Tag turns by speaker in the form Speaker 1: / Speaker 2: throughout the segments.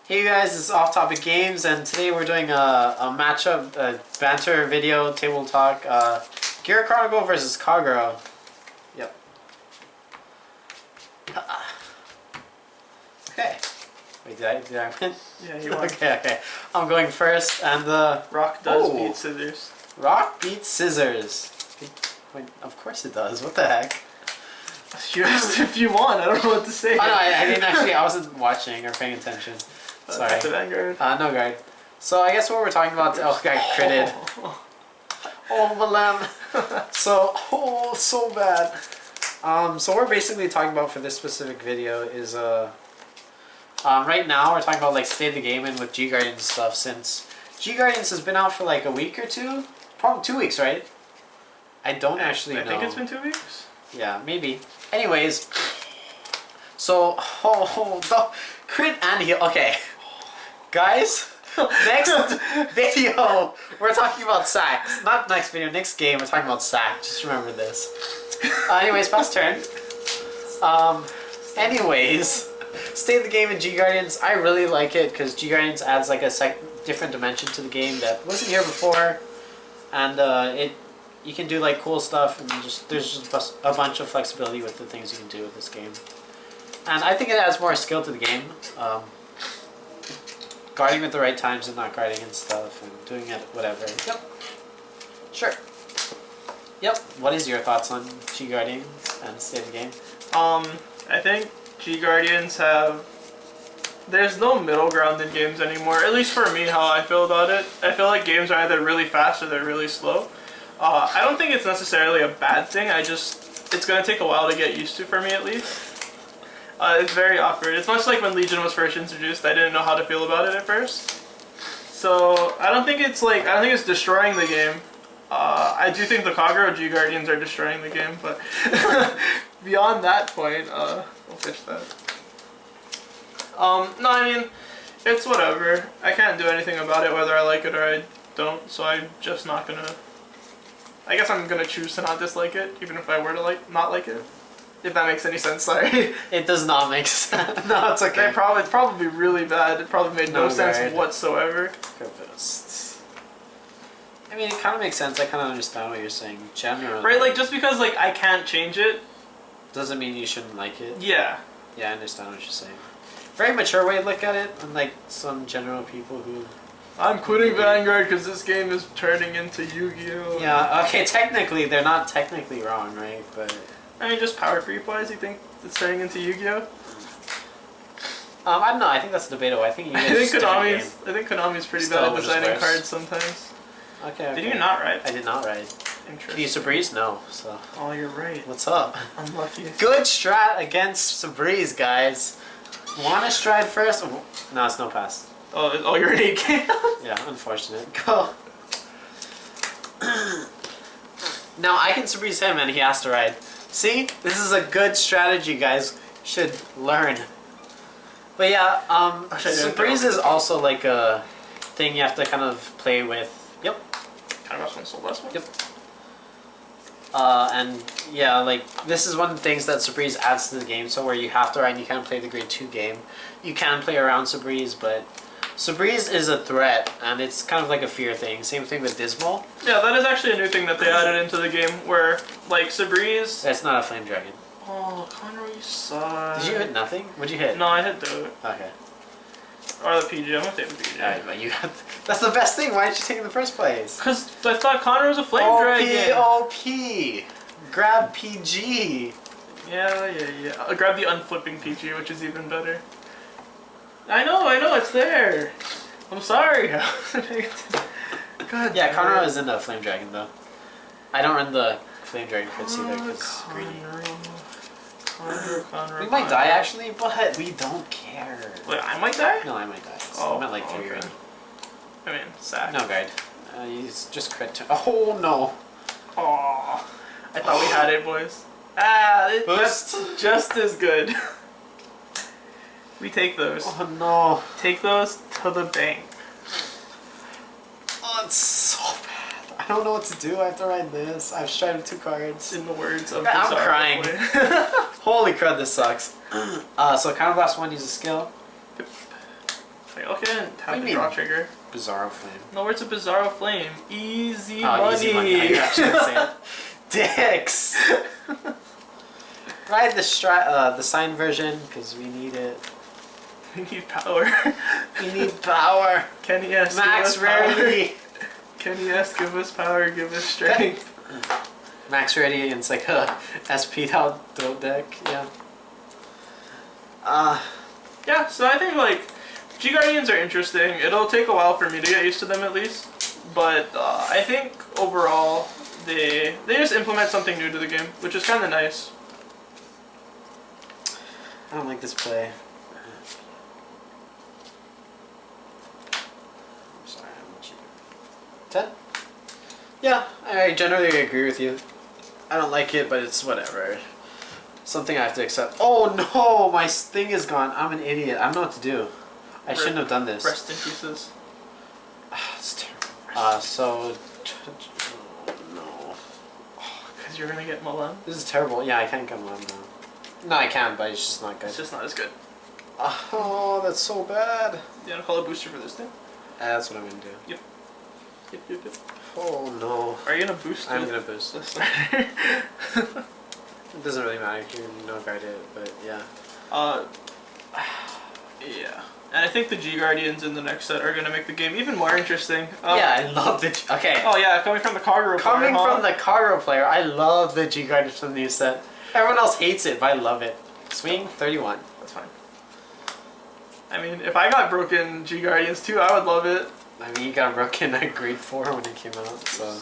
Speaker 1: Hey guys, this is OffTopicGames, and today we're doing a matchup, banter video, table talk, Chronicle versus Kagero. Yep. Okay. Wait, did I win?
Speaker 2: Yeah, you won.
Speaker 1: Okay. I'm going first, and the
Speaker 2: rock does beat scissors.
Speaker 1: Rock beats scissors. Wait, of course it does. What the heck?
Speaker 2: You asked if you won. I don't know what to say.
Speaker 1: Oh no, I didn't actually. I wasn't watching or paying attention. Sorry.
Speaker 2: That's a Vanguard.
Speaker 1: No guard. So I guess what we're talking about. Oh, I critted. Oh, my lamb. So bad. So we're basically talking about for this specific video is right now we're talking about like state of the game and with G Guardians stuff, since G Guardians has been out for like a week or two, probably 2 weeks, right? I don't actually know.
Speaker 2: I think it's been 2 weeks.
Speaker 1: Yeah, maybe. Anyways, so the crit and heal. Okay, guys. Next video, we're talking about sacks. Not next video, next game, we're talking about sacks. Just remember this. Anyways, past turn. Anyways, state of the game in G Guardians. I really like it because G Guardians adds like a different dimension to the game that wasn't here before, and you can do like cool stuff, and there's just a bunch of flexibility with the things you can do with this game. And I think it adds more skill to the game. Guarding at the right times and not guarding and stuff, and doing it whatever. Yep. Sure. Yep. What is your thoughts on G Guardians and state of the game?
Speaker 2: I think G Guardians there's no middle ground in games anymore. At least for me, how I feel about it. I feel like games are either really fast or they're really slow. I don't think it's necessarily a bad thing. It's gonna take a while to get used to, for me at least. It's very awkward. It's much like when Legion was first introduced. I didn't know how to feel about it at first. So I don't think it's destroying the game. I do think the Kagero G Guardians are destroying the game, but beyond that point, we'll fix that. No, I mean, it's whatever. I can't do anything about it whether I like it or I don't. So I'm just not gonna. I guess I'm gonna choose to not dislike it, even if I were to not like it. If that makes any sense, sorry.
Speaker 1: It does not make sense. No, it's okay.
Speaker 2: It's probably really bad. It probably made no sense whatsoever.
Speaker 1: I mean, it kind of makes sense. I kind of understand what you're saying. Generally.
Speaker 2: Right, like, just because, like, I can't change it
Speaker 1: doesn't mean you shouldn't like it.
Speaker 2: Yeah.
Speaker 1: Yeah, I understand what you're saying. Very mature way to look at it, unlike some general people who...
Speaker 2: I'm quitting Vanguard because this game is turning into Yu-Gi-Oh!
Speaker 1: Yeah, okay, technically, they're not technically wrong, right? But...
Speaker 2: I mean, just power creep-wise, you think it's turning into Yu-Gi-Oh?
Speaker 1: I don't know. I think that's debatable. I think
Speaker 2: Konami's pretty bad at designing cards sometimes.
Speaker 1: Okay.
Speaker 2: Did you not write?
Speaker 1: I did not write.
Speaker 2: Interesting.
Speaker 1: Did you Sabreeze? No. So.
Speaker 2: Oh, you're right.
Speaker 1: What's up?
Speaker 2: Unlucky.
Speaker 1: Good strat against Sabreeze, guys. Wanna stride first? No, it's no pass.
Speaker 2: Oh, you're an 8K.
Speaker 1: Yeah, unfortunate. Go. Now I can Sabreeze him, and he has to ride. See, this is a good strategy, guys. Should learn. But yeah, Sabreeze is also like a thing you have to kind of play with. Yep.
Speaker 2: Kind of last one.
Speaker 1: Yep. And yeah, like this is one of the things that Sabreeze adds to the game. So where you have to ride, and you can't play the grade 2 game. You can play around Sabreeze, but Sabreeze is a threat, and it's kind of like a fear thing. Same thing with Dismal.
Speaker 2: Yeah, that is actually a new thing that they added into the game, where, like, Sabreeze...
Speaker 1: That's not a Flame Dragon.
Speaker 2: Oh, Conroy, you suck.
Speaker 1: Did you hit nothing? What'd you hit?
Speaker 2: No, I hit the...
Speaker 1: Okay.
Speaker 2: Or the PG, I'm gonna take the PG.
Speaker 1: Alright, but that's the best thing, why didn't you take it in the first place?
Speaker 2: Because I thought Conroy was a Flame Dragon.
Speaker 1: OP! Grab PG!
Speaker 2: Yeah. I'll grab the unflipping PG, which is even better. I know, it's there. I'm sorry. God.
Speaker 1: Yeah, Conroe is in the Flame Dragon though. I don't run the Flame Dragon crits either because
Speaker 2: Conroe.
Speaker 1: We might die actually, but we don't care.
Speaker 2: Wait, I might die?
Speaker 1: No, I might die.
Speaker 2: Oh,
Speaker 1: I meant like 3
Speaker 2: okay. I mean, sack.
Speaker 1: No guide. He's just crit. Oh no.
Speaker 2: Oh, I thought we had it, boys. That's just as good. We take those.
Speaker 1: Oh no.
Speaker 2: Take those to the bank.
Speaker 1: Oh, it's so bad. I don't know what to do. I have to ride this. I've tried 2 cards.
Speaker 2: In the words of
Speaker 1: I'm crying. Holy crud, this sucks. So Counterblast 1 uses skill.
Speaker 2: Like, okay, tap
Speaker 1: you
Speaker 2: the
Speaker 1: mean?
Speaker 2: draw trigger.
Speaker 1: Bizarro Flame.
Speaker 2: No, it's a Bizarro Flame. Easy
Speaker 1: Oh,
Speaker 2: money.
Speaker 1: easy money. I actually gonna say it. Dicks! Ride the sign version, because we need it.
Speaker 2: We need power.
Speaker 1: We need power.
Speaker 2: Kenny S.
Speaker 1: Max
Speaker 2: give us power.
Speaker 1: rarity.
Speaker 2: Kenny S. Give us power, give us strength.
Speaker 1: Max ready, and it's like a SP'd out throw deck. Yeah.
Speaker 2: Yeah, so I think like G Guardians are interesting. It'll take a while for me to get used to them at least, but I think overall they just implement something new to the game, which is kind of nice.
Speaker 1: I don't like this play. I'm sorry, I'm cheating. 10? Yeah, I generally agree with you. I don't like it, but it's whatever. Something I have to accept. Oh no, my thing is gone. I'm an idiot. I don't know what to do. I shouldn't have done this.
Speaker 2: Rest in pieces.
Speaker 1: It's terrible. So... Oh no.
Speaker 2: Because you're going to get Milan.
Speaker 1: This is terrible. Yeah, I can't get one now. No, I can, but it's just not good.
Speaker 2: It's just not as good.
Speaker 1: Oh, that's so bad.
Speaker 2: You want to call a booster for this thing?
Speaker 1: That's what I'm gonna do.
Speaker 2: Yep. Yep.
Speaker 1: Oh no.
Speaker 2: Are you going to boost
Speaker 1: I'm
Speaker 2: with
Speaker 1: gonna boost.
Speaker 2: the starter?
Speaker 1: It doesn't really matter if you no guard it, but yeah.
Speaker 2: Yeah. And I think the G Guardians in the next set are going to make the game even more interesting.
Speaker 1: Yeah, I love the okay.
Speaker 2: Oh yeah, coming from the Kagero
Speaker 1: Coming
Speaker 2: player,
Speaker 1: from the Kagero player, I love the G Guardians from the new set. Everyone else hates it, but I love it. Swing 31.
Speaker 2: That's fine. I mean, if I got broken G Guardians too, I would love it.
Speaker 1: I mean, you got broken at grade 4 when it came out, so.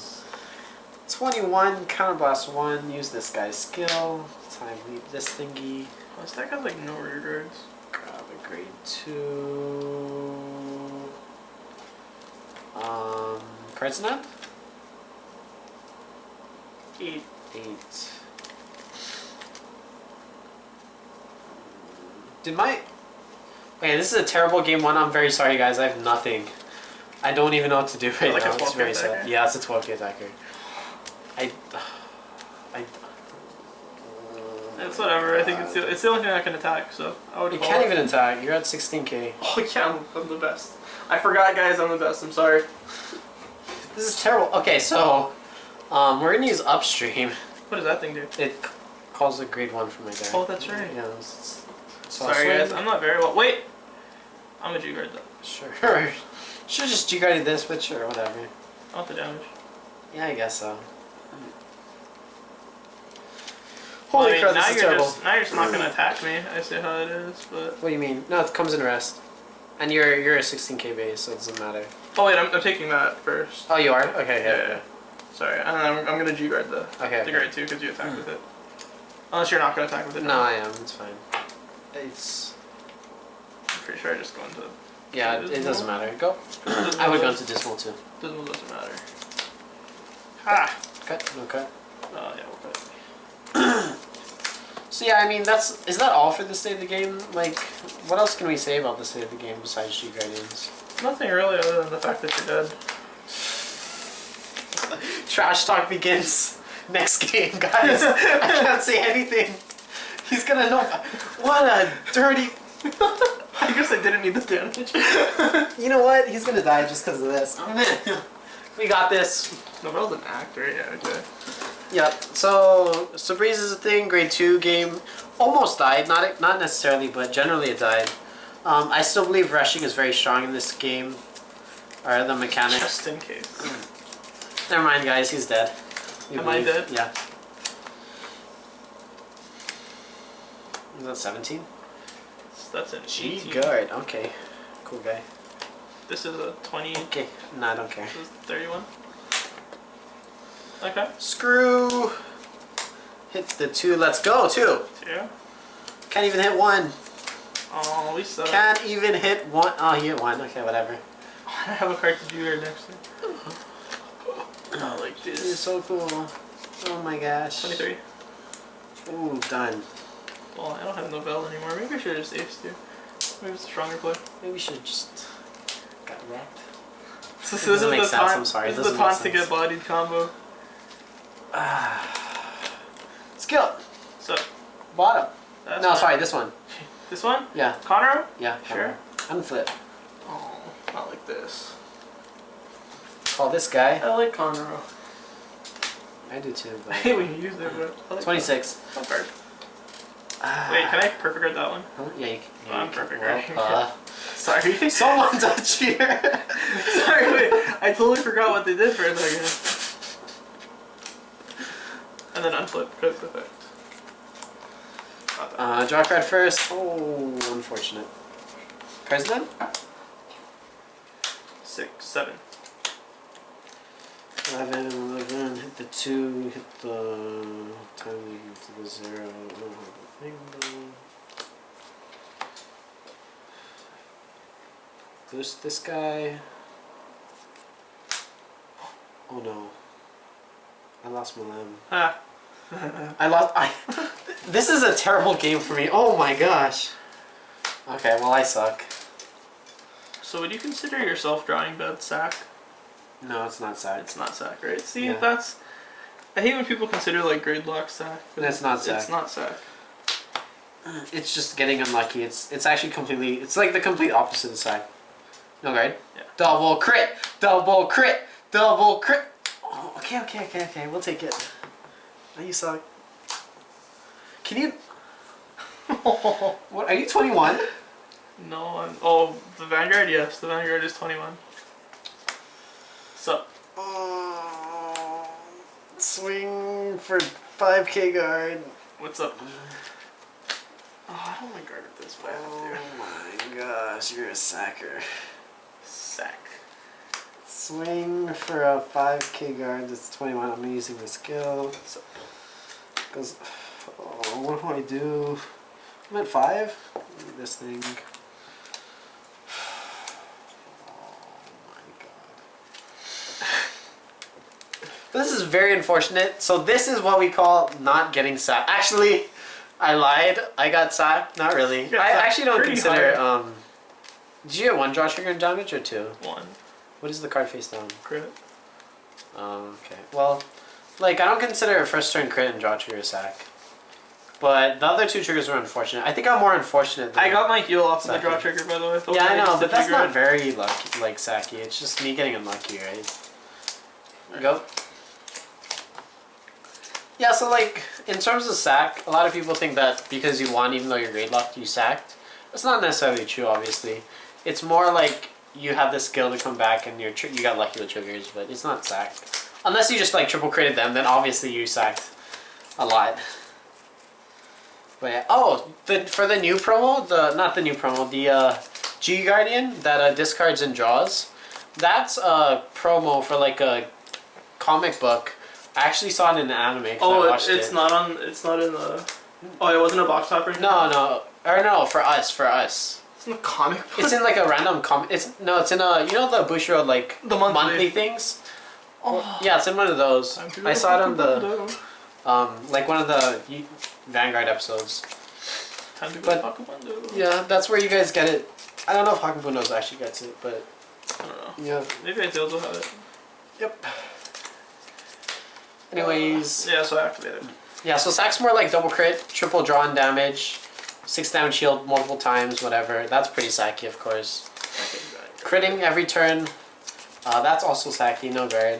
Speaker 1: 21, counterblast 1, use this guy's skill. Time leave this thingy.
Speaker 2: This deck has like no rear guards.
Speaker 1: Grab a grade 2. Cards not?
Speaker 2: 8.
Speaker 1: 8. Did my... Okay, this is a terrible game 1. I'm very sorry, guys. I have nothing. I don't even know what to do right
Speaker 2: Like a
Speaker 1: now. It's
Speaker 2: 12K
Speaker 1: very sad.
Speaker 2: attacker?
Speaker 1: Yeah, it's a 12K attacker.
Speaker 2: It's whatever. I think it's the only thing I can attack, so I would.
Speaker 1: You
Speaker 2: call
Speaker 1: can't
Speaker 2: it.
Speaker 1: even attack. You're at 16K.
Speaker 2: Oh yeah, I'm the best. I forgot, guys. I'm the best. I'm sorry.
Speaker 1: This is terrible. Okay, so we're gonna use upstream.
Speaker 2: What does that thing do?
Speaker 1: It calls a grade 1 from my deck.
Speaker 2: Oh, that's right.
Speaker 1: Yeah. So
Speaker 2: Sorry, guys. I'm not very well. Wait. I'm a G guard though.
Speaker 1: Sure. Should just G guarded this, but sure, whatever.
Speaker 2: I want the damage.
Speaker 1: Yeah, I guess so.
Speaker 2: Well,
Speaker 1: Holy
Speaker 2: I mean,
Speaker 1: crap,
Speaker 2: now
Speaker 1: this is
Speaker 2: you're
Speaker 1: terrible.
Speaker 2: now you're just not gonna attack me. I see how it is, but.
Speaker 1: What do you mean? No, it comes in rest. And you're a 16K base, so it doesn't matter.
Speaker 2: Oh wait, I'm taking that first.
Speaker 1: Oh, you are? Okay, yeah.
Speaker 2: Sorry, and I'm gonna G guard the
Speaker 1: Okay.
Speaker 2: grade 2 because you attack with it. Unless you're not gonna attack with it.
Speaker 1: No, I am. It's fine. It's...
Speaker 2: I'm pretty sure I just go into.
Speaker 1: Yeah, it doesn't matter. Go. I would go into Dismal too.
Speaker 2: Dismal doesn't matter. Ha!
Speaker 1: Cut? No cut?
Speaker 2: Yeah, we'll cut.
Speaker 1: So yeah, I mean, is that all for the state of the game? Like, what else can we say about the state of the game besides G Guardians?
Speaker 2: Nothing really other than the fact that you're dead.
Speaker 1: Trash talk begins next game, guys. I can't say anything. He's gonna know. What a dirty...
Speaker 2: I guess I didn't need the damage.
Speaker 1: You know what? He's gonna die just because of this. We got this.
Speaker 2: No, that was an act, right? Yeah, okay.
Speaker 1: Yep. So Breeze is a thing. Grade 2 game. Almost died. Not necessarily, but generally it died. I still believe rushing is very strong in this game. Or the mechanics.
Speaker 2: Just in case.
Speaker 1: Never mind, guys. He's dead.
Speaker 2: Am I dead?
Speaker 1: Yeah. Is that 17?
Speaker 2: That's an
Speaker 1: G
Speaker 2: 18.
Speaker 1: guard. Okay. Cool guy.
Speaker 2: This is a 20.
Speaker 1: Okay. Nah, I don't care.
Speaker 2: This is 31. Okay.
Speaker 1: Screw. Hit the 2. Let's go. 2.
Speaker 2: 2.
Speaker 1: Can't even hit 1.
Speaker 2: Oh, we suck.
Speaker 1: Can't even hit 1. Oh, he hit 1. Okay, whatever.
Speaker 2: I have a card to do here next time. Not like
Speaker 1: This is
Speaker 2: this.
Speaker 1: so cool. Oh my gosh.
Speaker 2: 23.
Speaker 1: Ooh, done.
Speaker 2: Well, I don't have Novell anymore. Maybe I should have just ace 2. Maybe it's a stronger play.
Speaker 1: Maybe we should just got wrecked.
Speaker 2: This
Speaker 1: doesn't
Speaker 2: is
Speaker 1: make
Speaker 2: the
Speaker 1: sense,
Speaker 2: taunt.
Speaker 1: I'm sorry,
Speaker 2: This
Speaker 1: it
Speaker 2: is the
Speaker 1: doesn't make
Speaker 2: taunt to
Speaker 1: sense.
Speaker 2: get bodied combo.
Speaker 1: Skill.
Speaker 2: So,
Speaker 1: Bottom.
Speaker 2: that's
Speaker 1: No,
Speaker 2: fine.
Speaker 1: sorry, this one.
Speaker 2: This one?
Speaker 1: Yeah.
Speaker 2: Conroe?
Speaker 1: Yeah.
Speaker 2: Sure.
Speaker 1: Unflip.
Speaker 2: Not like this.
Speaker 1: Call this guy.
Speaker 2: I like Conroe.
Speaker 1: I do too.
Speaker 2: I hate when you use it, but I like
Speaker 1: 26.
Speaker 2: Not bad. Wait, can I perfect guard that one?
Speaker 1: Oh, yeah, you can.
Speaker 2: Oh, I'm perfect guarding.
Speaker 1: Sorry. Someone's a cheater.
Speaker 2: Sorry, wait. I totally forgot what they did for a second. And then unflip because of effect.
Speaker 1: Draw card first. Oh, unfortunate. President?
Speaker 2: 6, 7.
Speaker 1: 11, hit the 2, hit the time to the 0. I don't have the thing though. Boost this guy. Oh no. I lost my limb.
Speaker 2: Ah.
Speaker 1: This is a terrible game for me. Oh my gosh. Okay, well I suck.
Speaker 2: So would you consider yourself drawing bad sack?
Speaker 1: No, it's not sack.
Speaker 2: It's not sack, right? See,
Speaker 1: Yeah.
Speaker 2: that's... I hate when people consider like grade lock sack.
Speaker 1: That's not sack.
Speaker 2: It's not sack.
Speaker 1: It's just getting unlucky. It's actually completely... It's like the complete opposite of sack. No guard?
Speaker 2: Yeah.
Speaker 1: Double crit! Double crit! Double crit! Oh, okay. We'll take it. Oh, you suck. Can you... What? Are you 21?
Speaker 2: No, I'm... Oh, the Vanguard? Yes, the Vanguard is 21. Sup?
Speaker 1: Oh, swing for 5k guard.
Speaker 2: What's up? Oh, I don't like guard with this, but I have to.
Speaker 1: Oh my gosh, you're a sacker.
Speaker 2: Sack.
Speaker 1: Swing for a 5k guard that's 21. I'm using the skill.
Speaker 2: What's up?
Speaker 1: Goes, oh, what do I do? I'm at 5. This thing. This is very unfortunate. So this is what we call not getting sacked. Actually, I lied. I got sacked. Not really. I actually don't consider. Did you get 1 draw trigger and damage or 2?
Speaker 2: 1.
Speaker 1: What is the card face down?
Speaker 2: Crit.
Speaker 1: Okay. Well, like I don't consider a first turn crit and draw trigger a sack. But the other 2 triggers were unfortunate. I think I'm more unfortunate. Than
Speaker 2: I got my heal off of the
Speaker 1: sacky.
Speaker 2: draw trigger, by the way.
Speaker 1: Yeah, I know, but that's not very lucky, like sacky. It's just me getting unlucky, right? Go. Yeah, so like, in terms of sack, a lot of people think that because you won even though you're grade locked, you sacked. That's not necessarily true, obviously. It's more like you have the skill to come back and you got lucky with triggers, but it's not sack. Unless you just like triple critted them, then obviously you sacked a lot. But yeah, oh, for the new promo, the G Guardian that discards and draws, that's a promo for like a comic book. I actually saw it in the anime.
Speaker 2: Oh, it's not in the... Oh, it wasn't a box topper?
Speaker 1: No, for us.
Speaker 2: It's in a comic book?
Speaker 1: It's in like a random comic. It's in a, you know the Bushiroad like
Speaker 2: the monthly
Speaker 1: things?
Speaker 2: Oh.
Speaker 1: Yeah, it's in one of those. I saw it on the, like one of the Vanguard episodes.
Speaker 2: Time to go
Speaker 1: But,
Speaker 2: Pakabundo.
Speaker 1: yeah, that's where you guys get it. I don't know if Hakabundo actually gets it, but...
Speaker 2: I don't know.
Speaker 1: Yeah.
Speaker 2: Maybe I will have it.
Speaker 1: Yep. Anyways...
Speaker 2: yeah, so I activated.
Speaker 1: Yeah, so sack's more like double crit, triple draw and damage, 6 damage shield multiple times, whatever. That's pretty sacky, of course. Critting every turn. That's also sacky, no guard.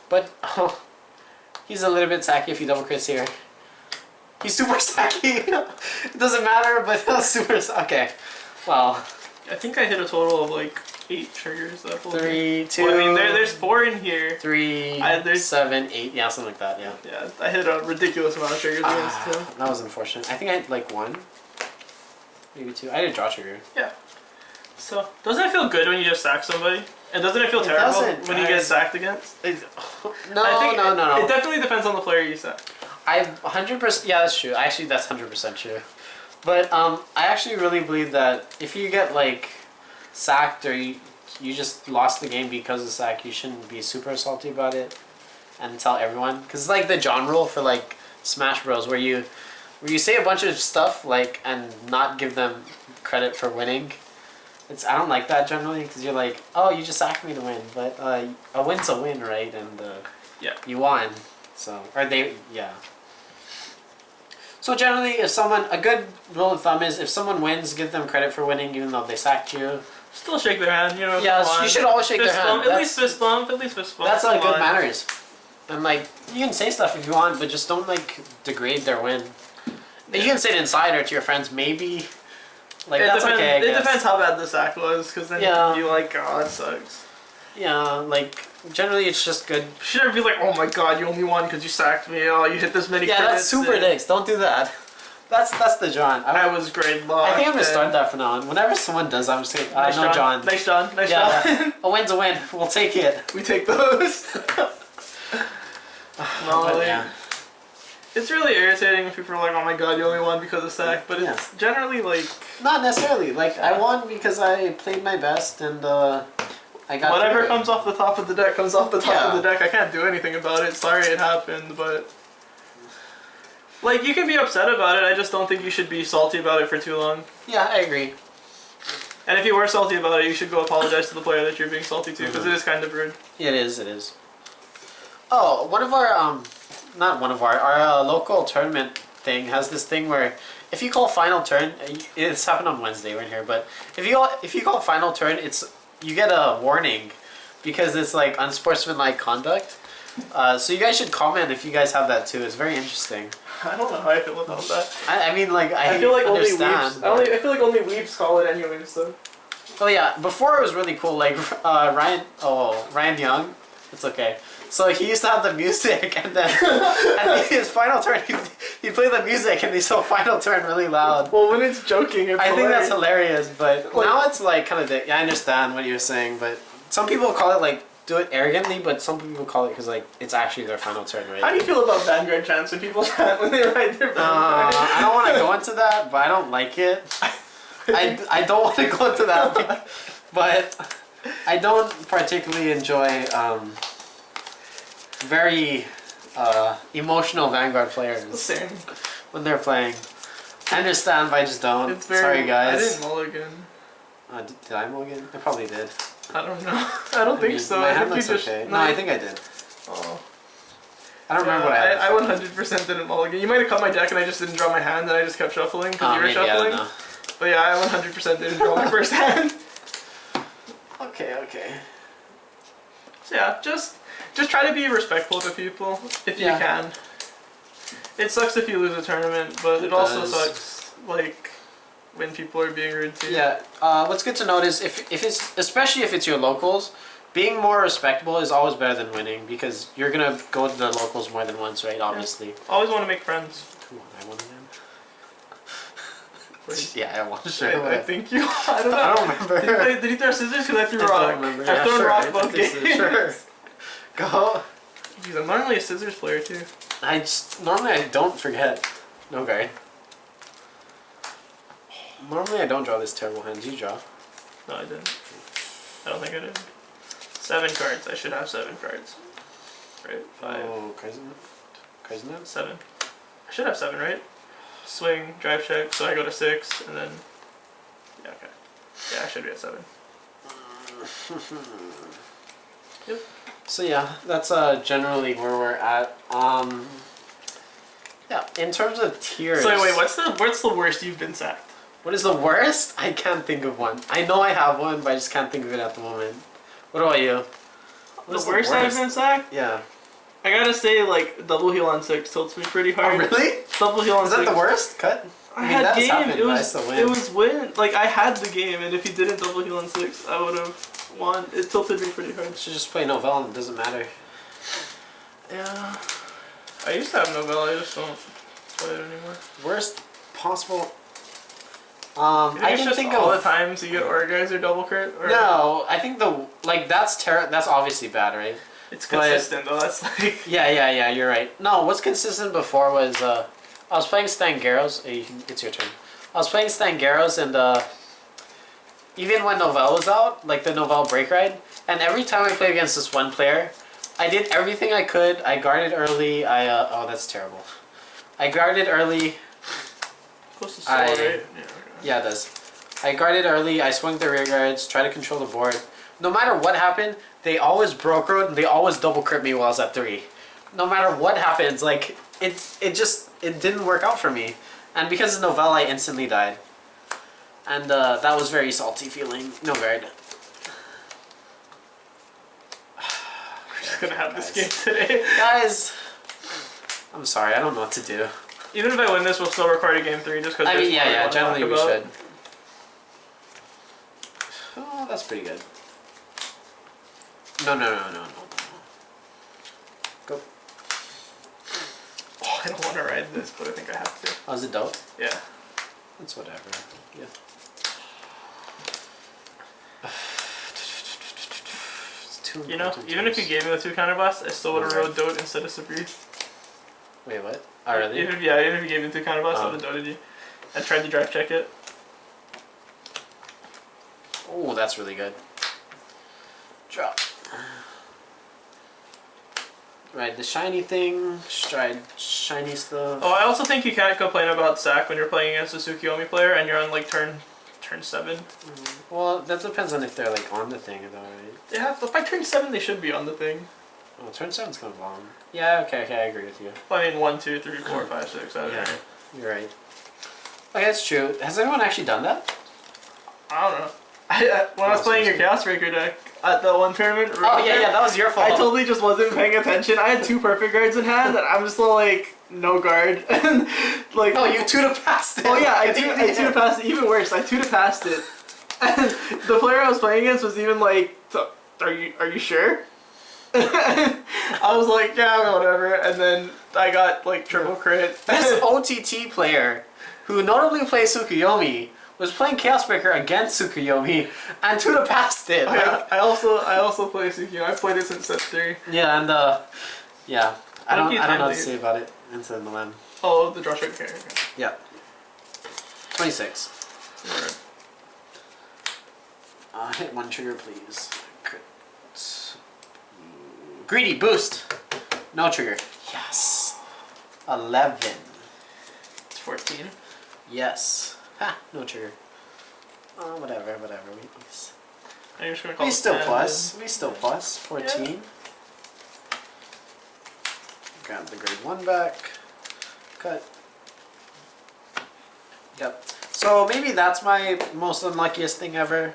Speaker 1: But, oh, he's a little bit sacky if he double crits here. He's super sacky. It doesn't matter, but super okay. Well,
Speaker 2: I think I hit a total of like 8 triggers. That
Speaker 1: 3, 2.
Speaker 2: Well, I mean, there's 4 in here.
Speaker 1: 3, 7, 8. Yeah, something like that. Yeah.
Speaker 2: Yeah, I hit a ridiculous amount of triggers against him.
Speaker 1: That was unfortunate. I think I had like 1, maybe 2. I did a draw trigger.
Speaker 2: Yeah. So doesn't it feel good when you just sack somebody? And doesn't it feel terrible when you get sacked against?
Speaker 1: No.
Speaker 2: It definitely depends on the player you sack.
Speaker 1: I 100%. Yeah, that's true. Actually, that's 100% true. But I actually really believe that if you get like sacked or you just lost the game because of sack, you shouldn't be super salty about it and tell everyone. Because it's like the John rule for like Smash Bros. Where you say a bunch of stuff like and not give them credit for winning. I don't like that generally because you're like, oh, you just sacked me to win, but a win's a win, right? And
Speaker 2: yeah,
Speaker 1: you won. So yeah. So generally, a good rule of thumb is if someone wins, give them credit for winning, even though they sacked you.
Speaker 2: Still shake their hand, you know.
Speaker 1: Yeah, you should always shake their hand.
Speaker 2: At least fist bump. At least fist bump.
Speaker 1: That's like good manners. And like, you can say stuff if you want, but just don't like degrade their win. You can say it inside or to your friends, maybe. Like that's okay.
Speaker 2: It depends how bad the sack was, because then you're like, oh, that sucks.
Speaker 1: Yeah, like generally it's just good.
Speaker 2: Should I be like, oh my god, you only won because you sacked me? Oh, you hit this many.
Speaker 1: Yeah, that's super dicks. Don't do that. That's the John.
Speaker 2: I was great luck.
Speaker 1: I think I'm gonna start that from now on. Whenever someone does, I'm just gonna. No, John.
Speaker 2: Nice, John. Nice, John.
Speaker 1: A win's a win. We'll take it.
Speaker 2: We take those. No,
Speaker 1: yeah.
Speaker 2: It's really irritating if people are like, oh my god, you only won because of sack, but it's generally like...
Speaker 1: Not necessarily. Like, I won because I played my best and I got...
Speaker 2: Whatever comes off the top of the deck comes off the top of the deck. I can't do anything about it. Sorry it happened, but... Like, you can be upset about it, I just don't think you should be salty about it for too long.
Speaker 1: Yeah, I agree.
Speaker 2: And if you were salty about it, you should go apologize to the player that you're being salty to, because it is kind of rude.
Speaker 1: Yeah, it is. Oh, one of our, not one of our local tournament thing has this thing where if you call final turn, it's happened on Wednesday right here, but if you call final turn, you get a warning because it's like unsportsmanlike conduct. So you guys should comment if you guys have that too. It's very interesting.
Speaker 2: I don't know how I feel about that.
Speaker 1: I mean, like I
Speaker 2: feel like
Speaker 1: understand.
Speaker 2: I feel like only weebs call it anyways, though.
Speaker 1: Oh yeah, before it was really cool. Like Ryan Young, it's okay. So he used to have the music, and then at his final turn, he'd play the music, and he's so final turn really loud.
Speaker 2: Well, when it's joking, it's
Speaker 1: I think
Speaker 2: hilarious.
Speaker 1: that's hilarious, but now it's like kind of... I understand what you're saying, but some people call it like, do it arrogantly, but some people call it because like, it's actually their final turn, right?
Speaker 2: How do you feel about Vanguard chants when people chant when they write their Vanguard?
Speaker 1: I don't want to go into that, but I don't like it. I don't want to go into that, but I don't particularly enjoy... very emotional Vanguard players.
Speaker 2: Same.
Speaker 1: When they're playing. I understand, but I just don't.
Speaker 2: It's very,
Speaker 1: sorry, guys.
Speaker 2: I didn't mulligan.
Speaker 1: Did I mulligan? I probably did.
Speaker 2: I don't know. I don't think so.
Speaker 1: My
Speaker 2: I
Speaker 1: hand
Speaker 2: think
Speaker 1: looks
Speaker 2: you just...
Speaker 1: okay. No, I think I did.
Speaker 2: Oh.
Speaker 1: I don't remember what I had.
Speaker 2: I 100% didn't mulligan. You might have cut my deck and I just didn't draw my hand and I just kept shuffling because you were
Speaker 1: maybe,
Speaker 2: shuffling.
Speaker 1: I don't know.
Speaker 2: But yeah, I 100% didn't draw my first hand.
Speaker 1: Okay.
Speaker 2: So yeah, just try to be respectful to people if you can. It sucks if you lose a tournament, but it also sucks like when people are being rude to you.
Speaker 1: Yeah. What's good to note is if it's, especially if it's your locals, being more respectable is always better than winning because you're gonna go to the locals more than once, right? Obviously.
Speaker 2: Always want to make friends.
Speaker 1: Come on, I won again. Yeah, I won. Sure.
Speaker 2: I think you. I don't know.
Speaker 1: I don't remember.
Speaker 2: Did he throw scissors? Because I threw
Speaker 1: I
Speaker 2: rock.
Speaker 1: don't remember.
Speaker 2: I've thrown rock
Speaker 1: I
Speaker 2: both
Speaker 1: did
Speaker 2: games.
Speaker 1: Sure. Go.
Speaker 2: Jeez, I'm normally a scissors player too.
Speaker 1: Normally I don't forget. Okay. Normally I don't draw this terrible hand. Do you draw?
Speaker 2: No, I didn't. I don't think I did. 7 cards. I should have 7 cards. Right? 5.
Speaker 1: Oh, cards in that?
Speaker 2: 7. I should have 7, right? Swing, drive check, so I go to 6, and then... Yeah, okay. Yeah, I should be at 7. Yep.
Speaker 1: So yeah, that's generally where we're at. Yeah, in terms of tiers...
Speaker 2: So wait, what's the worst you've been sacked?
Speaker 1: What is the worst? I can't think of one. I know I have one, but I just can't think of it at the moment. What about you?
Speaker 2: The worst I've been sacked?
Speaker 1: Yeah.
Speaker 2: I gotta say, like, double heal on 6 tilts me pretty hard.
Speaker 1: Oh, really?
Speaker 2: Double heal on 6.
Speaker 1: Is that the worst? Cut?
Speaker 2: I had game.
Speaker 1: Happened,
Speaker 2: It was win. Like, I had the game, and if he didn't double heal on 6, I would have won. It tilted me pretty hard.
Speaker 1: You should just play Novell and it doesn't matter.
Speaker 2: Yeah. I used to have Novell, I just don't play it anymore.
Speaker 1: Worst possible...
Speaker 2: I can think of all the times you get Orgeyser or double crit. Or
Speaker 1: no, I think that's obviously bad, right?
Speaker 2: It's consistent though. That's like
Speaker 1: yeah. You're right. No, what's consistent before was I was playing Stangeros. It's your turn. I was playing Stangeros and even when Novell was out, like the Novell break ride, and every time I played against this one player, I did everything I could. I guarded early. Oh, that's terrible. I guarded early.
Speaker 2: Close to soul, right?
Speaker 1: Yeah, it does. I guarded early, I swung the rear guards, tried to control the board. No matter what happened, they always broke road and they always double crit me while I was at 3. No matter what happens, like, it didn't work out for me. And because of Novell, I instantly died. And that was very salty feeling. No guard.
Speaker 2: We're just gonna have this game today.
Speaker 1: Guys, I'm sorry, I don't know what to do.
Speaker 2: Even if I win this, we'll still record a game 3 just because.
Speaker 1: I mean, yeah, generally we should. Oh, that's pretty good. No. Go.
Speaker 2: Oh, I don't want to ride this, but I think I have to.
Speaker 1: Oh, is it dope?
Speaker 2: Yeah.
Speaker 1: That's whatever. Yeah.
Speaker 2: You know, even if you gave me the 2 counterblast, I still would have rode Dote instead of Sabreeze.
Speaker 1: Wait, what? Oh, really?
Speaker 2: Even if you gave me 2 counterblasts, I would have doted you. And tried to drive check it.
Speaker 1: Oh, that's really good. Drop. Right, the shiny thing. Stride shiny stuff.
Speaker 2: Oh, I also think you can't complain about sack when you're playing against a Tsukiyomi player and you're on like turn 7.
Speaker 1: Well, that depends on if they're like on the thing though, right?
Speaker 2: Yeah, by turn 7 they should be on the thing.
Speaker 1: Oh, turn 7's kind of long. Yeah, okay, I agree with you.
Speaker 2: Well, I mean 1, 2, 3, 4, 5, 6, 7,
Speaker 1: Yeah,
Speaker 2: 8.
Speaker 1: you're right. Okay, that's true. Has anyone actually done that?
Speaker 2: I don't know. When I was playing your Chaos Breaker deck at the one tournament.
Speaker 1: Oh yeah, that was your fault.
Speaker 2: I totally just wasn't paying attention. I had 2 perfect guards in hand, and I'm just like no guard. And like,
Speaker 1: oh, you 2'd past it.
Speaker 2: Oh yeah, I 2'd past it. Even worse, I 2'd past it. And the player I was playing against was even like, "Are you sure?" I was like, "Yeah, whatever." And then I got like triple crit.
Speaker 1: This OTT player, who notably plays Tsukiyomi, was playing Chaos Breaker against Tsukiyomi and 2'd past it.
Speaker 2: Oh,
Speaker 1: Like,
Speaker 2: yeah, I also play Tsukiyomi. I played it since set 3.
Speaker 1: yeah, and yeah, I don't know what to
Speaker 2: timely.
Speaker 1: say about it. Into the Milan.
Speaker 2: Oh, the draw strike. Okay.
Speaker 1: Yeah. 26.
Speaker 2: Alright.
Speaker 1: Hit 1 trigger, please. Crit. Greedy boost. No trigger. Yes. 11.
Speaker 2: It's 14.
Speaker 1: Yes. Ha. No trigger. Whatever.
Speaker 2: I'm just gonna call
Speaker 1: We
Speaker 2: it
Speaker 1: still
Speaker 2: 10.
Speaker 1: plus. We still plus. 14.
Speaker 2: Yeah.
Speaker 1: Grab the grade 1 back. Cut. Yep. So maybe that's my most unluckiest thing ever.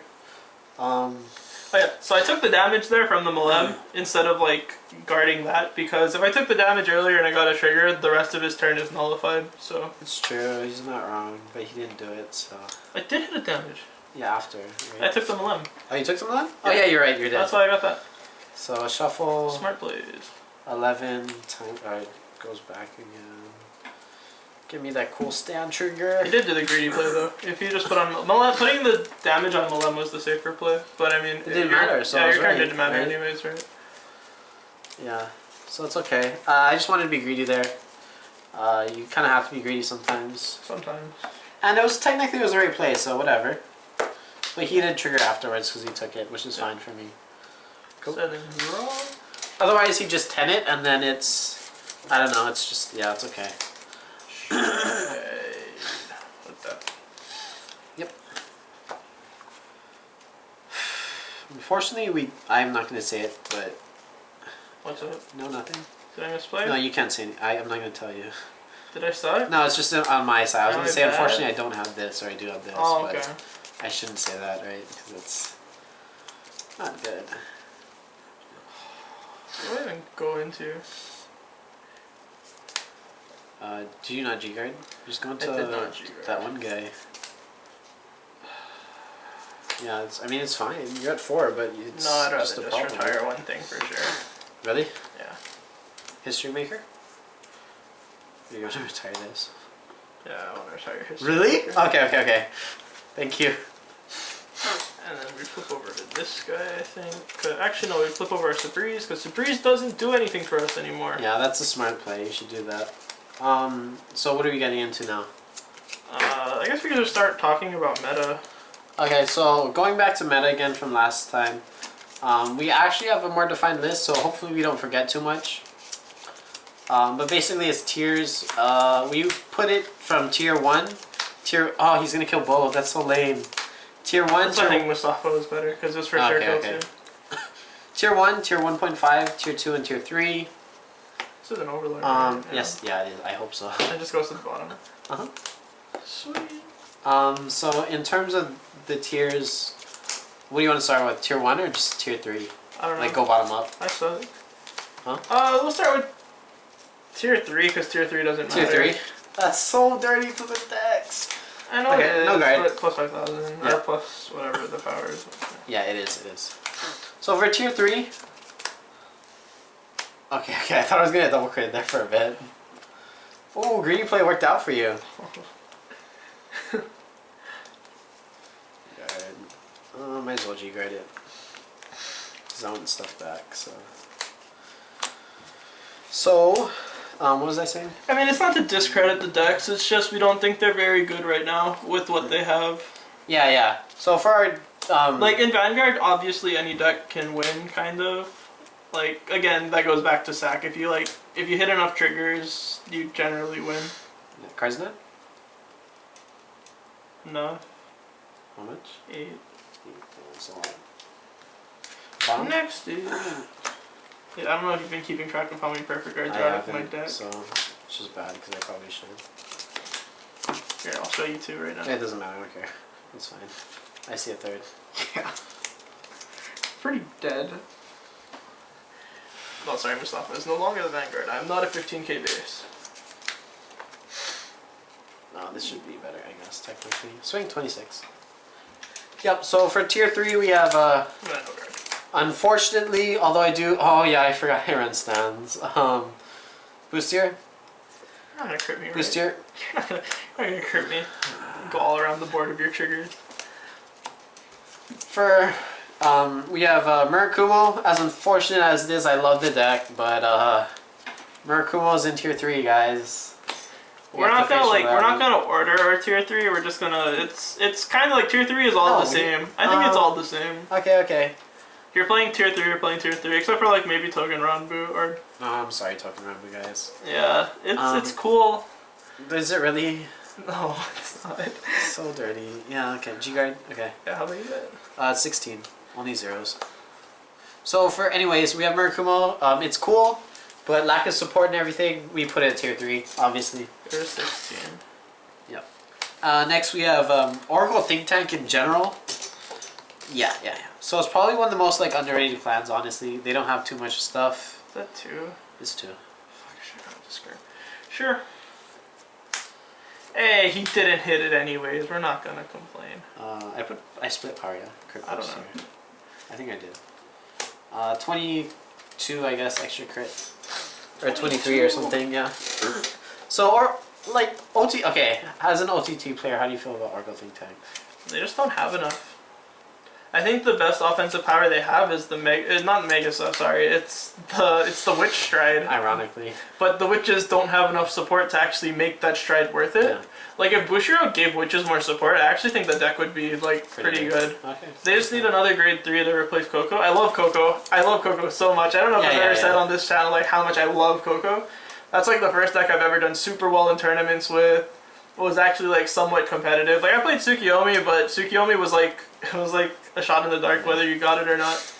Speaker 2: Oh yeah, so I took the damage there from the Malem instead of like guarding that, because if I took the damage earlier and I got a trigger, the rest of his turn is nullified, so.
Speaker 1: It's true, he's not wrong, but he didn't do it, so.
Speaker 2: I did hit a damage.
Speaker 1: Yeah, after. Right?
Speaker 2: I took the Malem.
Speaker 1: Oh, you took some of that? Oh yeah, you're right, you're dead.
Speaker 2: That's why I got that.
Speaker 1: So shuffle.
Speaker 2: Smart plays.
Speaker 1: 11 time. Alright, goes back again. Give me that cool stand trigger.
Speaker 2: He did do the greedy play though. If you just put on Malem, putting the damage on Malem was the safer play. But I mean,
Speaker 1: It didn't matter, so
Speaker 2: yeah,
Speaker 1: I was
Speaker 2: your card
Speaker 1: right,
Speaker 2: didn't matter
Speaker 1: right?
Speaker 2: anyways, right?
Speaker 1: Yeah, so it's okay. I just wanted to be greedy there. You kind of have to be greedy sometimes.
Speaker 2: Sometimes.
Speaker 1: And it was technically the right play, so whatever. But he did trigger afterwards because he took it, which is fine for me. Cool.
Speaker 2: Settings wrong.
Speaker 1: Otherwise, he just 10 it, and then it's, I don't know. It's just, yeah, it's okay.
Speaker 2: Like that.
Speaker 1: Yep. Unfortunately, I'm not going to say it, but
Speaker 2: What's up?
Speaker 1: no, nothing.
Speaker 2: Did I misplay?
Speaker 1: No, you can't say it. I'm not going to tell you.
Speaker 2: Did I suck?
Speaker 1: No, it's just on my side. I was going to say,
Speaker 2: bad.
Speaker 1: unfortunately, I don't have this, or I do have this.
Speaker 2: Oh, okay.
Speaker 1: But I shouldn't say that, right? Because it's not good.
Speaker 2: What do I even go into?
Speaker 1: Do you not G-guard? Just go into
Speaker 2: I did not G-guard.
Speaker 1: that one guy. Yeah, I mean, it's fine. You're at 4, but it's
Speaker 2: No, I'd rather
Speaker 1: just
Speaker 2: just
Speaker 1: a problem.
Speaker 2: retire one thing for sure.
Speaker 1: Really?
Speaker 2: Yeah.
Speaker 1: History maker? You're going to retire this?
Speaker 2: Yeah, I want to retire history.
Speaker 1: Really?
Speaker 2: maker.
Speaker 1: Okay. Thank you.
Speaker 2: And then we flip over to this guy, I think. Actually, no, we flip over our Sabreeze, because Sabreeze doesn't do anything for us anymore.
Speaker 1: Yeah, that's a smart play. You should do that. So what are we getting into now?
Speaker 2: I guess we could just start talking about meta.
Speaker 1: Okay, so going back to meta again from last time, we actually have a more defined list, so hopefully we don't forget too much. But basically it's tiers. We put it from tier 1. Oh, he's gonna kill Bolo. That's so lame. Tier 1,
Speaker 2: I think Mustafa was better, because it's for sure kills you.
Speaker 1: Tier 1, tier 1.5, tier 2, and tier 3.
Speaker 2: This is an Overlord. Right?
Speaker 1: Yes, yeah, it is. I hope so.
Speaker 2: It just goes to the bottom.
Speaker 1: Uh-huh.
Speaker 2: Sweet.
Speaker 1: So in terms of the tiers, what do you want to start with? Tier 1 or just tier 3?
Speaker 2: I don't know.
Speaker 1: Like go bottom up?
Speaker 2: I suck.
Speaker 1: Huh?
Speaker 2: We'll start with tier 3 because tier 3 doesn't matter.
Speaker 1: Tier 3? That's so dirty to the decks.
Speaker 2: I know
Speaker 1: Okay,
Speaker 2: it is,
Speaker 1: no guard.
Speaker 2: but plus 5,000
Speaker 1: Yeah.
Speaker 2: or plus whatever the power is.
Speaker 1: Yeah, it is. It is. So for tier 3. Okay. I thought I was gonna double crit there for a bit. Oh, greedy play worked out for you. Guard. Might as well G-guard it. Zone stuff back. So, what was I saying?
Speaker 2: I mean, it's not to discredit the decks. It's just we don't think they're very good right now with what they have.
Speaker 1: Yeah. So for our
Speaker 2: like in Vanguard, obviously any deck can win, kind of. Like again, that goes back to sack. If you hit enough triggers, you generally win.
Speaker 1: Cards net?
Speaker 2: No.
Speaker 1: How much?
Speaker 2: 8.
Speaker 1: So bottom?
Speaker 2: Next, dude. Yeah, I don't know if you've been keeping track of how many perfect cards
Speaker 1: I
Speaker 2: are out of my
Speaker 1: haven't,
Speaker 2: deck.
Speaker 1: so it's just bad because I probably should.
Speaker 2: Here, I'll show you two right now.
Speaker 1: It doesn't matter. I don't care. It's fine. I see a third.
Speaker 2: Yeah. Pretty dead. No, sorry, Mustafa is no longer the Vanguard. I'm not a 15k base.
Speaker 1: No, this should be better, I guess, technically. Swing 26. Yep, so for tier 3 we have,
Speaker 2: No guard.
Speaker 1: unfortunately, although I do, oh yeah, I forgot I run stands. Boost tier?
Speaker 2: You're not gonna crit me, right?
Speaker 1: Boost tier?
Speaker 2: You're not gonna crit me. Go all around the board of your triggers.
Speaker 1: For, we have Murakumo. As unfortunate as it is, I love the deck, but Murakumo's in tier 3, guys.
Speaker 2: We're not gonna order our tier 3. We're just gonna. It's kind of like tier 3 is all the same. I think it's all the same.
Speaker 1: Okay.
Speaker 2: You're playing tier 3. You're playing tier 3, except for like maybe Token Ranbu or.
Speaker 1: No, I'm sorry, talking around you guys.
Speaker 2: Yeah, it's cool.
Speaker 1: Is it really?
Speaker 2: No, it's not.
Speaker 1: So dirty. Yeah. Okay. G-guard. Okay.
Speaker 2: Yeah, how many you get?
Speaker 1: 16. Only zeros. So for anyways, we have Murakumo. It's cool, but lack of support and everything, we put it at tier 3, obviously.
Speaker 2: There's 16.
Speaker 1: Yep. Next we have Oracle Think Tank in general. Yeah. So it's probably one of the most like underrated clans, honestly. They don't have too much stuff.
Speaker 2: Is that 2?
Speaker 1: It's 2.
Speaker 2: Fuck, sure. Hey, he didn't hit it anyways. We're not gonna complain.
Speaker 1: I split power, yeah. Crit
Speaker 2: I don't
Speaker 1: boost
Speaker 2: know.
Speaker 1: here. I think I did. 22, I guess, extra crit. Or 23 or something, yeah. So, or, like, okay, as an OTT player, how do you feel about Oracle Think Tank?
Speaker 2: They just don't have enough. I think the best offensive power they have is the not Megasa, sorry. It's the Witch Stride.
Speaker 1: Ironically.
Speaker 2: But the Witches don't have enough support to actually make that Stride worth it.
Speaker 1: Yeah.
Speaker 2: Like if Bushiro gave Witches more support, I actually think the deck would be like pretty good.
Speaker 1: Okay.
Speaker 2: They just need another grade 3 to replace Coco. I love Coco. I love Coco so much. I don't know if I've ever said on this channel like how much I love Coco. That's like the first deck I've ever done super well in tournaments with. Was actually like somewhat competitive. Like I played Tsukiyomi, but Tsukiyomi was like it was like a shot in the dark whether you got it or not.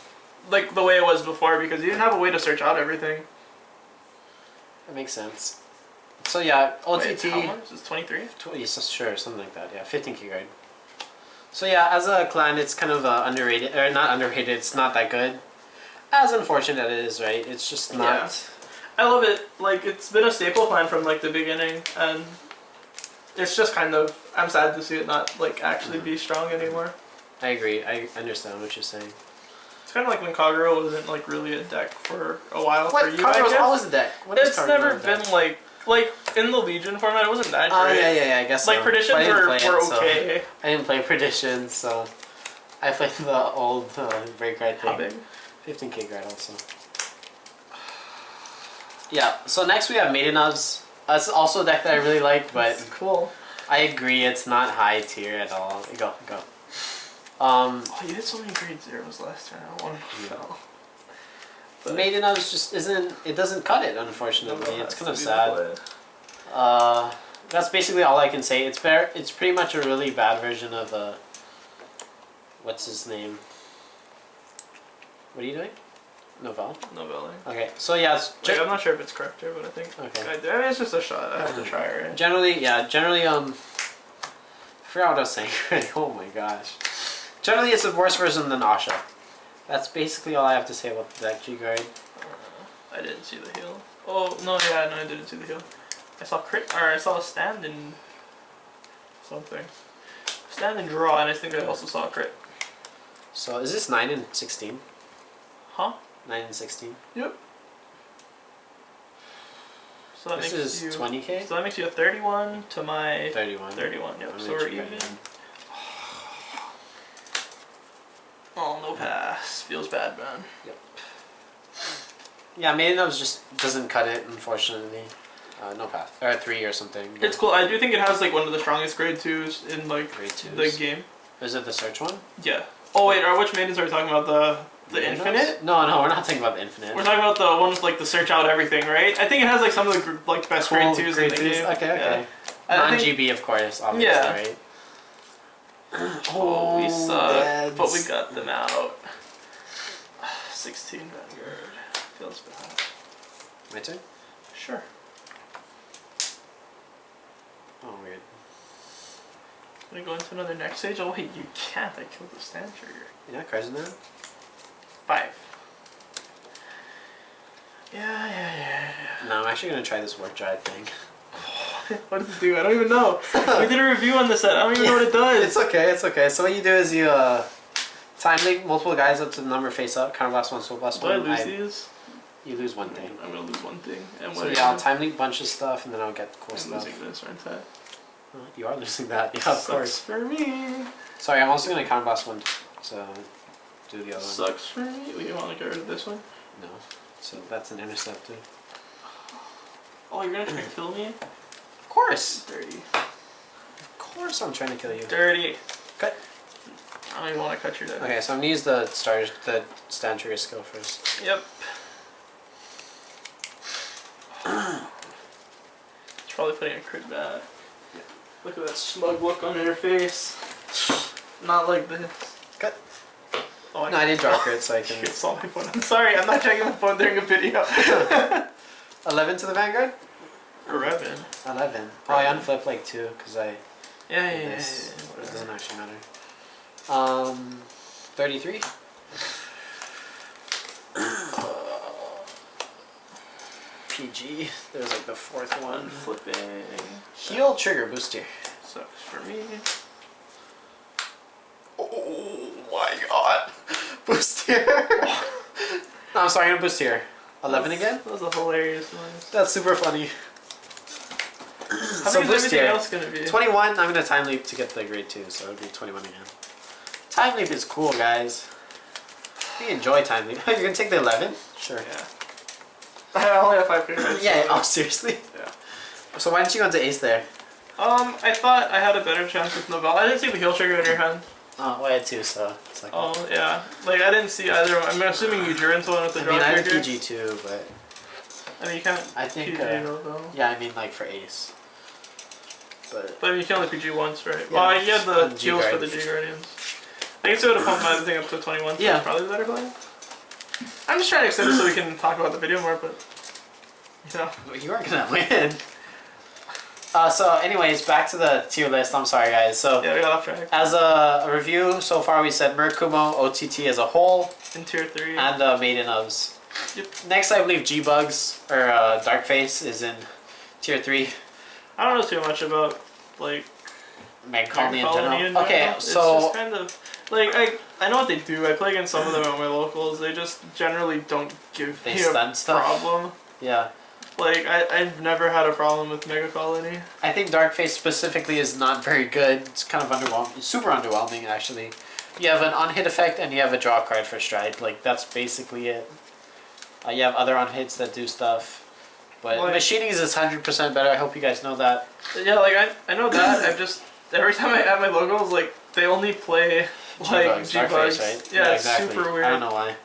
Speaker 2: Like the way it was before because you didn't have a way to search out everything.
Speaker 1: That makes sense. So yeah, OTT.
Speaker 2: Wait, how much? Is it 23?
Speaker 1: 20, sure, something like that. Yeah, 15k guard. So yeah, as a clan, it's kind of underrated, or not underrated. It's not that good. As unfortunate as it is, right? It's just not.
Speaker 2: Yeah. I love it. Like it's been a staple clan from like the beginning, and it's just kind of. I'm sad to see it not like actually be strong anymore.
Speaker 1: I agree. I understand what you're saying.
Speaker 2: It's kind of like when Kagero wasn't like really a deck for a while
Speaker 1: What?
Speaker 2: for you.
Speaker 1: Kagero's always a deck. What is
Speaker 2: It's
Speaker 1: Kagero
Speaker 2: never
Speaker 1: a deck?
Speaker 2: been like in the Legion format. It wasn't that
Speaker 1: Oh
Speaker 2: great.
Speaker 1: yeah, I guess
Speaker 2: Like
Speaker 1: so.
Speaker 2: Perditions
Speaker 1: But I didn't
Speaker 2: were
Speaker 1: play it, so
Speaker 2: okay.
Speaker 1: I didn't play Perditions, so I played the old break guard thing.
Speaker 2: How big?
Speaker 1: 15k guard also. Yeah. So next we have Maidenavs. That's also a deck that I really like, but
Speaker 2: It's cool.
Speaker 1: I agree it's not high tier at all. Go.
Speaker 2: Oh, you hit so many grade 0s last turn. I wanted to fell. But
Speaker 1: Maidenavs just isn't. It doesn't cut it, unfortunately. It's kind of sad.
Speaker 2: played.
Speaker 1: That's basically all I can say. It's pretty much a really bad version of what's his name? What are you doing? Novell?
Speaker 2: Novelling.
Speaker 1: Okay, so yeah,
Speaker 2: Like, I'm not sure if it's correct here, but I think
Speaker 1: okay.
Speaker 2: I mean, it's just a shot. I have to try, right?
Speaker 1: Generally, forgot what I was saying. Oh my gosh. Generally, it's a worse version than Asha. That's basically all I have to say about the deck, G-Guard.
Speaker 2: I didn't see the heal. Oh, no, yeah, no, I didn't see the heal. I saw crit, or I saw a stand and something. Stand and draw, and I think I also saw a crit.
Speaker 1: So, is this 9 and 16?
Speaker 2: Huh?
Speaker 1: 9 and 16?
Speaker 2: Yep. So that
Speaker 1: This
Speaker 2: makes
Speaker 1: is
Speaker 2: you
Speaker 1: 20k?
Speaker 2: So that makes you a 31 to my
Speaker 1: 31.
Speaker 2: 31, yep.
Speaker 1: I'm
Speaker 2: So
Speaker 1: gonna
Speaker 2: we're
Speaker 1: check
Speaker 2: even.
Speaker 1: that again.
Speaker 2: Oh, no pass. Feels bad, man.
Speaker 1: Yep. Yeah, Maiden of just doesn't cut it, unfortunately. No path. Or 3 or something.
Speaker 2: It's cool. I do think it has like one of the strongest grade 2s in like
Speaker 1: Grade 2s.
Speaker 2: the game.
Speaker 1: Is it the search one?
Speaker 2: Yeah. Oh wait, or which maidens are we talking about? The
Speaker 1: Maiden
Speaker 2: infinite?
Speaker 1: Ofs? No, we're not talking about the infinite.
Speaker 2: We're talking about the one with like the search out everything, right? I think it has like some of the like best
Speaker 1: Cool,
Speaker 2: grade 2s
Speaker 1: grade
Speaker 2: in the
Speaker 1: 2s?
Speaker 2: game.
Speaker 1: Okay.
Speaker 2: Yeah. I think-
Speaker 1: Non-GB, of course, obviously,
Speaker 2: Yeah.
Speaker 1: right?
Speaker 2: Oh, we suck,
Speaker 1: dads.
Speaker 2: but we got them out. 16 Vanguard. Feels bad.
Speaker 1: My turn?
Speaker 2: Sure.
Speaker 1: Oh, weird.
Speaker 2: Can we go into another next stage? Oh wait, you can't. I killed the stand trigger.
Speaker 1: Yeah, cards in there?
Speaker 2: 5. Yeah.
Speaker 1: No, I'm actually gonna try this Work Drive thing.
Speaker 2: What does it do? I don't even know. We did a review on this set. I don't even know what it does.
Speaker 1: It's okay. So what you do is you time link multiple guys up to the number face up, counterblast 1, soul blast
Speaker 2: Do
Speaker 1: 1.
Speaker 2: I lose these?
Speaker 1: You lose one thing.
Speaker 2: I'm gonna lose one thing. And
Speaker 1: So
Speaker 2: what
Speaker 1: yeah, I'll time link a bunch of stuff and then I'll get the cool
Speaker 2: I'm
Speaker 1: stuff.
Speaker 2: losing this, aren't I?
Speaker 1: You are losing that, yeah, of
Speaker 2: Sucks
Speaker 1: course.
Speaker 2: for me.
Speaker 1: Sorry, I'm also gonna counterblast 1 to do the other one.
Speaker 2: Sucks for me. We want to get rid of this one?
Speaker 1: No. So that's an intercept too.
Speaker 2: Oh, you're gonna try to kill me?
Speaker 1: Of course!
Speaker 2: Dirty.
Speaker 1: Of course I'm trying to kill you.
Speaker 2: Dirty.
Speaker 1: Cut.
Speaker 2: I don't even want to cut your deck.
Speaker 1: Okay, so I'm gonna use the stand trigger skill first.
Speaker 2: Yep. It's probably putting a crit back.
Speaker 1: Yeah.
Speaker 2: Look at that smug look on her face. Not like this.
Speaker 1: Cut.
Speaker 2: Oh,
Speaker 1: No, I didn't draw crit, so I can.
Speaker 2: You saw my phone. I'm sorry, I'm not checking my phone during a video.
Speaker 1: 11 to the Vanguard?
Speaker 2: 11.
Speaker 1: 11. Oh, I unflipped like 2 because I.
Speaker 2: Yeah.
Speaker 1: This. It
Speaker 2: Whatever.
Speaker 1: doesn't actually matter. 33. PG. There's like the 4th one.
Speaker 2: Flipping.
Speaker 1: Heal trigger boost here.
Speaker 2: Sucks for me.
Speaker 1: Oh my god. Boost here. No, I'm sorry, I'm gonna boost here. 11 again?
Speaker 2: That was a hilarious one.
Speaker 1: That's super funny.
Speaker 2: How
Speaker 1: So
Speaker 2: big is
Speaker 1: boost
Speaker 2: everything
Speaker 1: here.
Speaker 2: else gonna be?
Speaker 1: 21, I'm gonna time leap to get the grade 2, so it'll be 21 again. Time leap is cool, guys. We enjoy time leap. You're gonna take the 11? Sure.
Speaker 2: Yeah. I only have 5 cards.
Speaker 1: Yeah, oh, seriously?
Speaker 2: Yeah.
Speaker 1: So why didn't you go to ace there?
Speaker 2: I thought I had a better chance with Nobel. I didn't see the heal trigger in your hand.
Speaker 1: Oh, well, I had 2, so it's like.
Speaker 2: Oh, yeah. Like, I didn't see either one. I'm assuming you drew into one with the
Speaker 1: I
Speaker 2: draw
Speaker 1: mean, I have
Speaker 2: trigger.
Speaker 1: PG too, but.
Speaker 2: I mean, you can't
Speaker 1: I think.
Speaker 2: PG Nobel.
Speaker 1: Yeah, I mean, like for ace. But.
Speaker 2: But I mean, you can only PG once, right?
Speaker 1: Yeah,
Speaker 2: Well, you had the
Speaker 1: just
Speaker 2: heals for
Speaker 1: G-Guard.
Speaker 2: the G-Guardians. I guess it would have pumped my other thing up to 21, so
Speaker 1: Yeah.
Speaker 2: it's probably the better play. I'm just trying to extend it so we can talk about the video more, but... You know.
Speaker 1: You are gonna win. So anyways, back to the tier list. I'm sorry, guys. So
Speaker 2: Yeah, we got off track.
Speaker 1: as a review, so far we said Murakumo, OTT as a whole,
Speaker 2: In tier 3.
Speaker 1: and Maiden ofs.
Speaker 2: Yep.
Speaker 1: Next, I believe G-Bugs, or Darkface, is in tier 3.
Speaker 2: I don't know too much about, like...
Speaker 1: Meg Colony in
Speaker 2: Colony
Speaker 1: general. Okay,
Speaker 2: It's
Speaker 1: so...
Speaker 2: just kind of... Like, I know what they do. I play against some of them at my locals. They just generally don't give
Speaker 1: They
Speaker 2: me
Speaker 1: stun
Speaker 2: a
Speaker 1: stuff?
Speaker 2: problem.
Speaker 1: Yeah.
Speaker 2: Like, I've never had a problem with Mega Colony.
Speaker 1: I think Darkface specifically is not very good. It's kind of underwhelming. It's super underwhelming, actually. You have an on-hit effect and you have a draw card for stride. Like, that's basically it. You have other on-hits that do stuff. But
Speaker 2: Like-
Speaker 1: machining is 100% better. I hope you guys know that.
Speaker 2: Yeah, like, I know that. I've just... Every time I have my locals, like, they only play, like,
Speaker 1: G-Bugs,
Speaker 2: G-Bugs.
Speaker 1: Darkface, right?
Speaker 2: Yeah, it's
Speaker 1: exactly.
Speaker 2: super weird.
Speaker 1: I don't know why.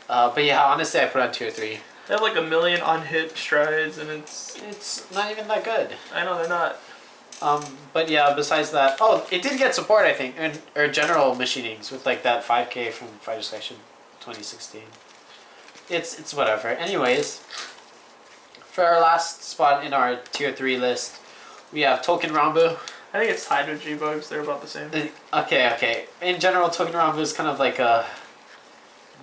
Speaker 1: But yeah, honestly, I put on tier 3.
Speaker 2: They have, like, a million on-hit strides, and it's...
Speaker 1: It's not even that good.
Speaker 2: I know, they're not.
Speaker 1: But yeah, besides that... Oh, it did get support, I think. Or general machinings with, like, that 5K from Fighter Section 2016. It's whatever. Anyways, for our last spot in our tier 3 list, we have Token Rambu
Speaker 2: I think it's tied with G-Bugs. They're about the same.
Speaker 1: Okay. In general, Token Rambo is kind of like a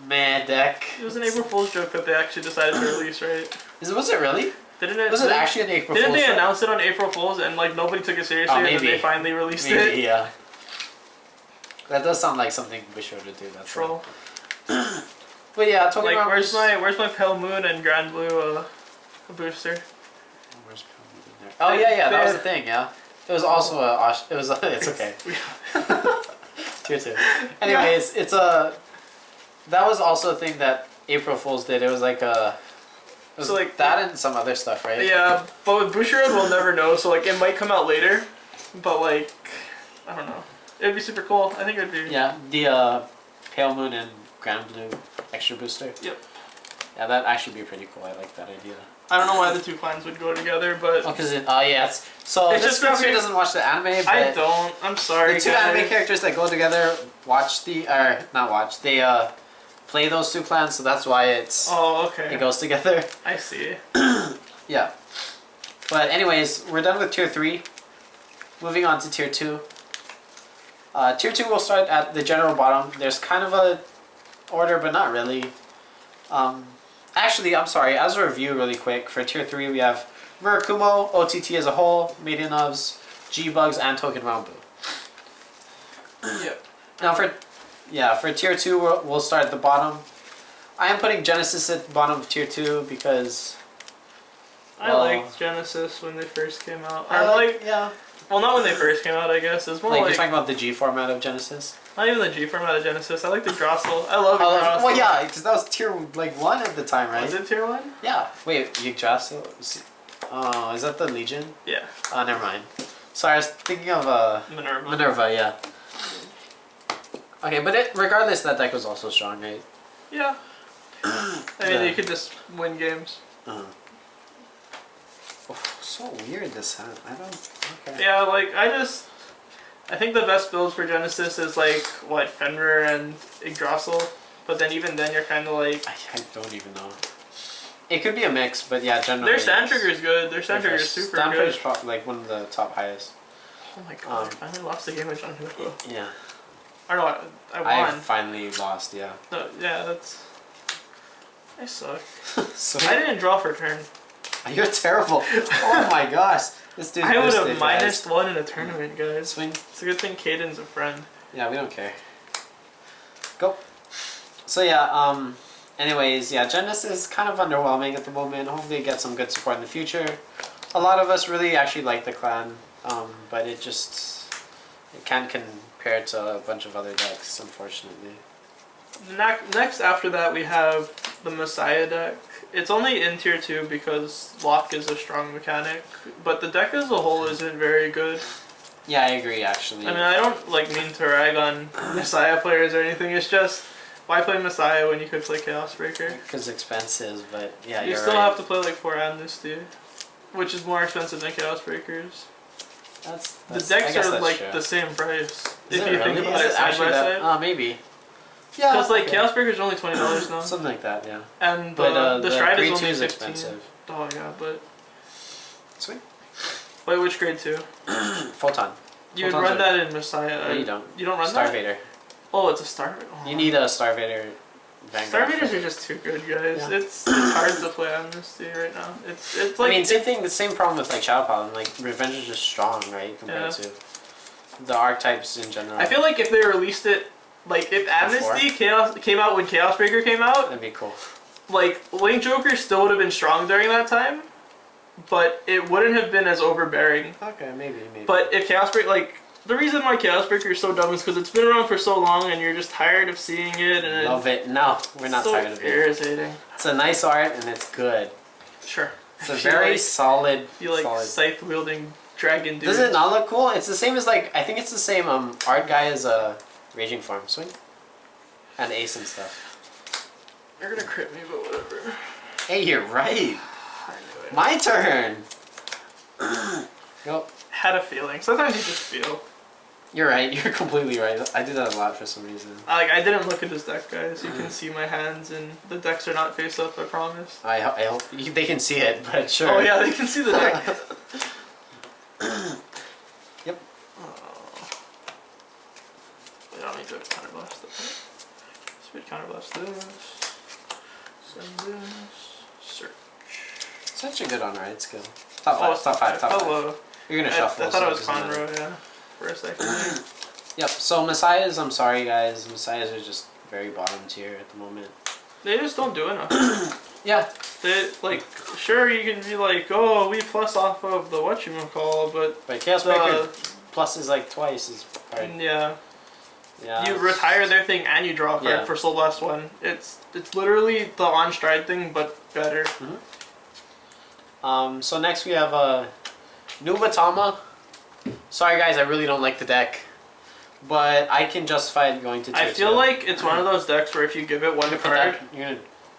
Speaker 1: meh deck.
Speaker 2: It was an April Fool's joke that they actually decided to release, right?
Speaker 1: Was it really?
Speaker 2: Didn't it?
Speaker 1: Was it actually an April Fool's
Speaker 2: Didn't they
Speaker 1: joke?
Speaker 2: announce it on April Fool's and like nobody took it seriously, and then they finally released it?
Speaker 1: Yeah. That does sound like something we should do. That's
Speaker 2: Troll.
Speaker 1: But yeah, Token
Speaker 2: Like,
Speaker 1: Rambo.
Speaker 2: where's my Pale Moon and Grand Blue booster?
Speaker 1: Where's Pale Moon in there? Oh yeah, that was the thing. Yeah, it was also it's okay. Tier 2. Anyways, it's a. That was also a thing that April Fools did. It was like a. It was
Speaker 2: so like
Speaker 1: that and some other stuff, right?
Speaker 2: Yeah, but with Bushiroad we'll never know. So like it might come out later, but like I don't know. It'd be super cool. I think it'd be.
Speaker 1: Yeah, the Pale Moon and Grand Blue extra booster.
Speaker 2: Yep.
Speaker 1: Yeah, that'd actually be pretty cool. I like that idea.
Speaker 2: I don't know why the two clans would go together, but.
Speaker 1: Oh, because so
Speaker 2: it's
Speaker 1: this girl here doesn't watch the anime. But
Speaker 2: I don't. I'm sorry.
Speaker 1: The two anime characters that go together play those two clans, so that's why
Speaker 2: Oh, okay.
Speaker 1: it goes together.
Speaker 2: I see.
Speaker 1: Yeah. But anyways, we're done with tier 3. Moving on to tier 2. Tier 2 will start at the general bottom. There's kind of a order, but not really. Actually, I'm sorry. As a review, really quick, for tier 3 we have Murakumo, OTT as a whole, Maiden Ofs, G-Bugs, and Token Rambu.
Speaker 2: Yep.
Speaker 1: Now for tier 2, we'll start at the bottom. I am putting Genesis at the bottom of tier 2 because
Speaker 2: I liked Genesis when they first came out.
Speaker 1: Yeah.
Speaker 2: Well, not when they first came out, I guess. It's more like...
Speaker 1: You're talking about the G format of Genesis?
Speaker 2: Not even the G format of Genesis. I like the Drossel. I love Yggdrasil.
Speaker 1: Well, yeah, because that was tier 1 at the time, right?
Speaker 2: Was it tier 1?
Speaker 1: Yeah. Wait, Yggdrasil? Oh, is that the Legion?
Speaker 2: Yeah.
Speaker 1: Oh, never mind. Sorry, I was thinking of Minerva, yeah. Okay, but regardless, that deck was also strong, right?
Speaker 2: Yeah. I mean, you could just win games.
Speaker 1: Oh, so weird this hand. I don't... Okay.
Speaker 2: Yeah, like, I think the best builds for Genesis is, like, what, Fenrir and Yggdrasil? But then even then, you're kind of like...
Speaker 1: I don't even know. It could be a mix, but yeah, generally...
Speaker 2: Their Stand Trigger's good. Their Stand Trigger's super good.
Speaker 1: Stand Trigger's probably, like, one of the top highest.
Speaker 2: Oh my god, I finally lost the game with John Hugo.
Speaker 1: Yeah.
Speaker 2: Or no, I won.
Speaker 1: I finally lost, yeah.
Speaker 2: No, yeah, that's... I suck.
Speaker 1: So
Speaker 2: I didn't draw for turn.
Speaker 1: You're terrible. Oh my gosh. This dude's
Speaker 2: I would have
Speaker 1: boosted,
Speaker 2: -1 in a tournament, guys.
Speaker 1: Swing.
Speaker 2: It's a good thing Caden's a friend.
Speaker 1: Yeah, we don't care. Go. So yeah, anyways, yeah, Genesis is kind of underwhelming at the moment. Hopefully it gets some good support in the future. A lot of us really actually like the clan, but it can't compare to a bunch of other decks, unfortunately.
Speaker 2: Next after that we have the Messiah deck. It's only in tier 2 because Lock is a strong mechanic, but the deck as a whole isn't very good.
Speaker 1: Yeah, I agree actually.
Speaker 2: I mean, I don't mean to rag on Messiah players or anything, it's just, why play Messiah when you could play Chaos Breaker?
Speaker 1: Because expensive, but yeah,
Speaker 2: you still have to play like 4 Amnesty, which is more expensive than Chaos Breakers. The decks are like the same price.
Speaker 1: If
Speaker 2: you think about it side by side.
Speaker 1: Maybe. Yeah.
Speaker 2: Because like Chaos Breaker's only $20 now.
Speaker 1: Something like that, yeah.
Speaker 2: And the Stride is only 15. Expensive. Oh yeah, but.
Speaker 1: Sweet.
Speaker 2: Wait, which grade 2?
Speaker 1: Photon.
Speaker 2: You would run that in Messiah.
Speaker 1: No, you don't.
Speaker 2: You don't run
Speaker 1: Star
Speaker 2: that?
Speaker 1: Vader.
Speaker 2: Oh, it's a Star Vader. Oh.
Speaker 1: You need a Star Vader. Vanguard.
Speaker 2: Star Vaders are just too good, guys.
Speaker 1: Yeah.
Speaker 2: It's hard to play Amnesty right now. It's like.
Speaker 1: I mean, same thing. The same problem with like Shadow Paladin. Like Revenge is just strong, right, compared to the archetypes in general.
Speaker 2: I feel like if they released it, like if Amnesty came out when Chaos Breaker came out,
Speaker 1: that'd be cool.
Speaker 2: Like Link Joker still would have been strong during that time, but it wouldn't have been as overbearing.
Speaker 1: Okay, maybe.
Speaker 2: But if Chaos Breaker, like the reason why Chaos Breaker is so dumb is because it's been around for so long and you're just tired of seeing it. And
Speaker 1: love it. No, we're not tired of it.
Speaker 2: Irritating.
Speaker 1: It's a nice art and it's good.
Speaker 2: Sure.
Speaker 1: It's a very solid.
Speaker 2: You like scythe wielding dragon dude.
Speaker 1: Does it not look cool? It's the same as like I think it's the same art guy as Raging Form. Swing. And Ace and stuff.
Speaker 2: You're gonna crit me, but whatever.
Speaker 1: Hey, you're right.
Speaker 2: I knew it.
Speaker 1: My turn. Go.
Speaker 2: Had a feeling. Sometimes you just feel.
Speaker 1: You're right. You're completely right. I do that a lot for some reason.
Speaker 2: I didn't look at this deck, guys. You can see my hands, and the decks are not face up. I promise.
Speaker 1: I hope they can see it, but sure.
Speaker 2: Oh yeah, they can see the deck.
Speaker 1: Yep.
Speaker 2: don't need to counterblast that. Speed counterblast this. Send this. Search.
Speaker 1: Such a good on-ride skill. Top 5, top 5, top 5.
Speaker 2: Hello.
Speaker 1: You're gonna shuffle.
Speaker 2: I thought
Speaker 1: so
Speaker 2: it was
Speaker 1: doesn't matter.
Speaker 2: Conroe, yeah. For a second.
Speaker 1: Yep, so Messiahs, I'm sorry guys. Messiahs are just very bottom tier at the moment.
Speaker 2: They just don't do enough.
Speaker 1: Yeah.
Speaker 2: They, like, sure you can be like, oh, we plus off of the whatchamacall, but
Speaker 1: Chaos Breaker plus is like twice as hard.
Speaker 2: Yeah.
Speaker 1: Yeah.
Speaker 2: You retire their thing and you draw a card for Soul Blast 1. It's literally the on-stride thing, but better.
Speaker 1: So next we have Nubatama. Sorry guys, I really don't like the deck. But I can justify it going to tier 2.
Speaker 2: I feel like it's one of those decks where if you give it one card...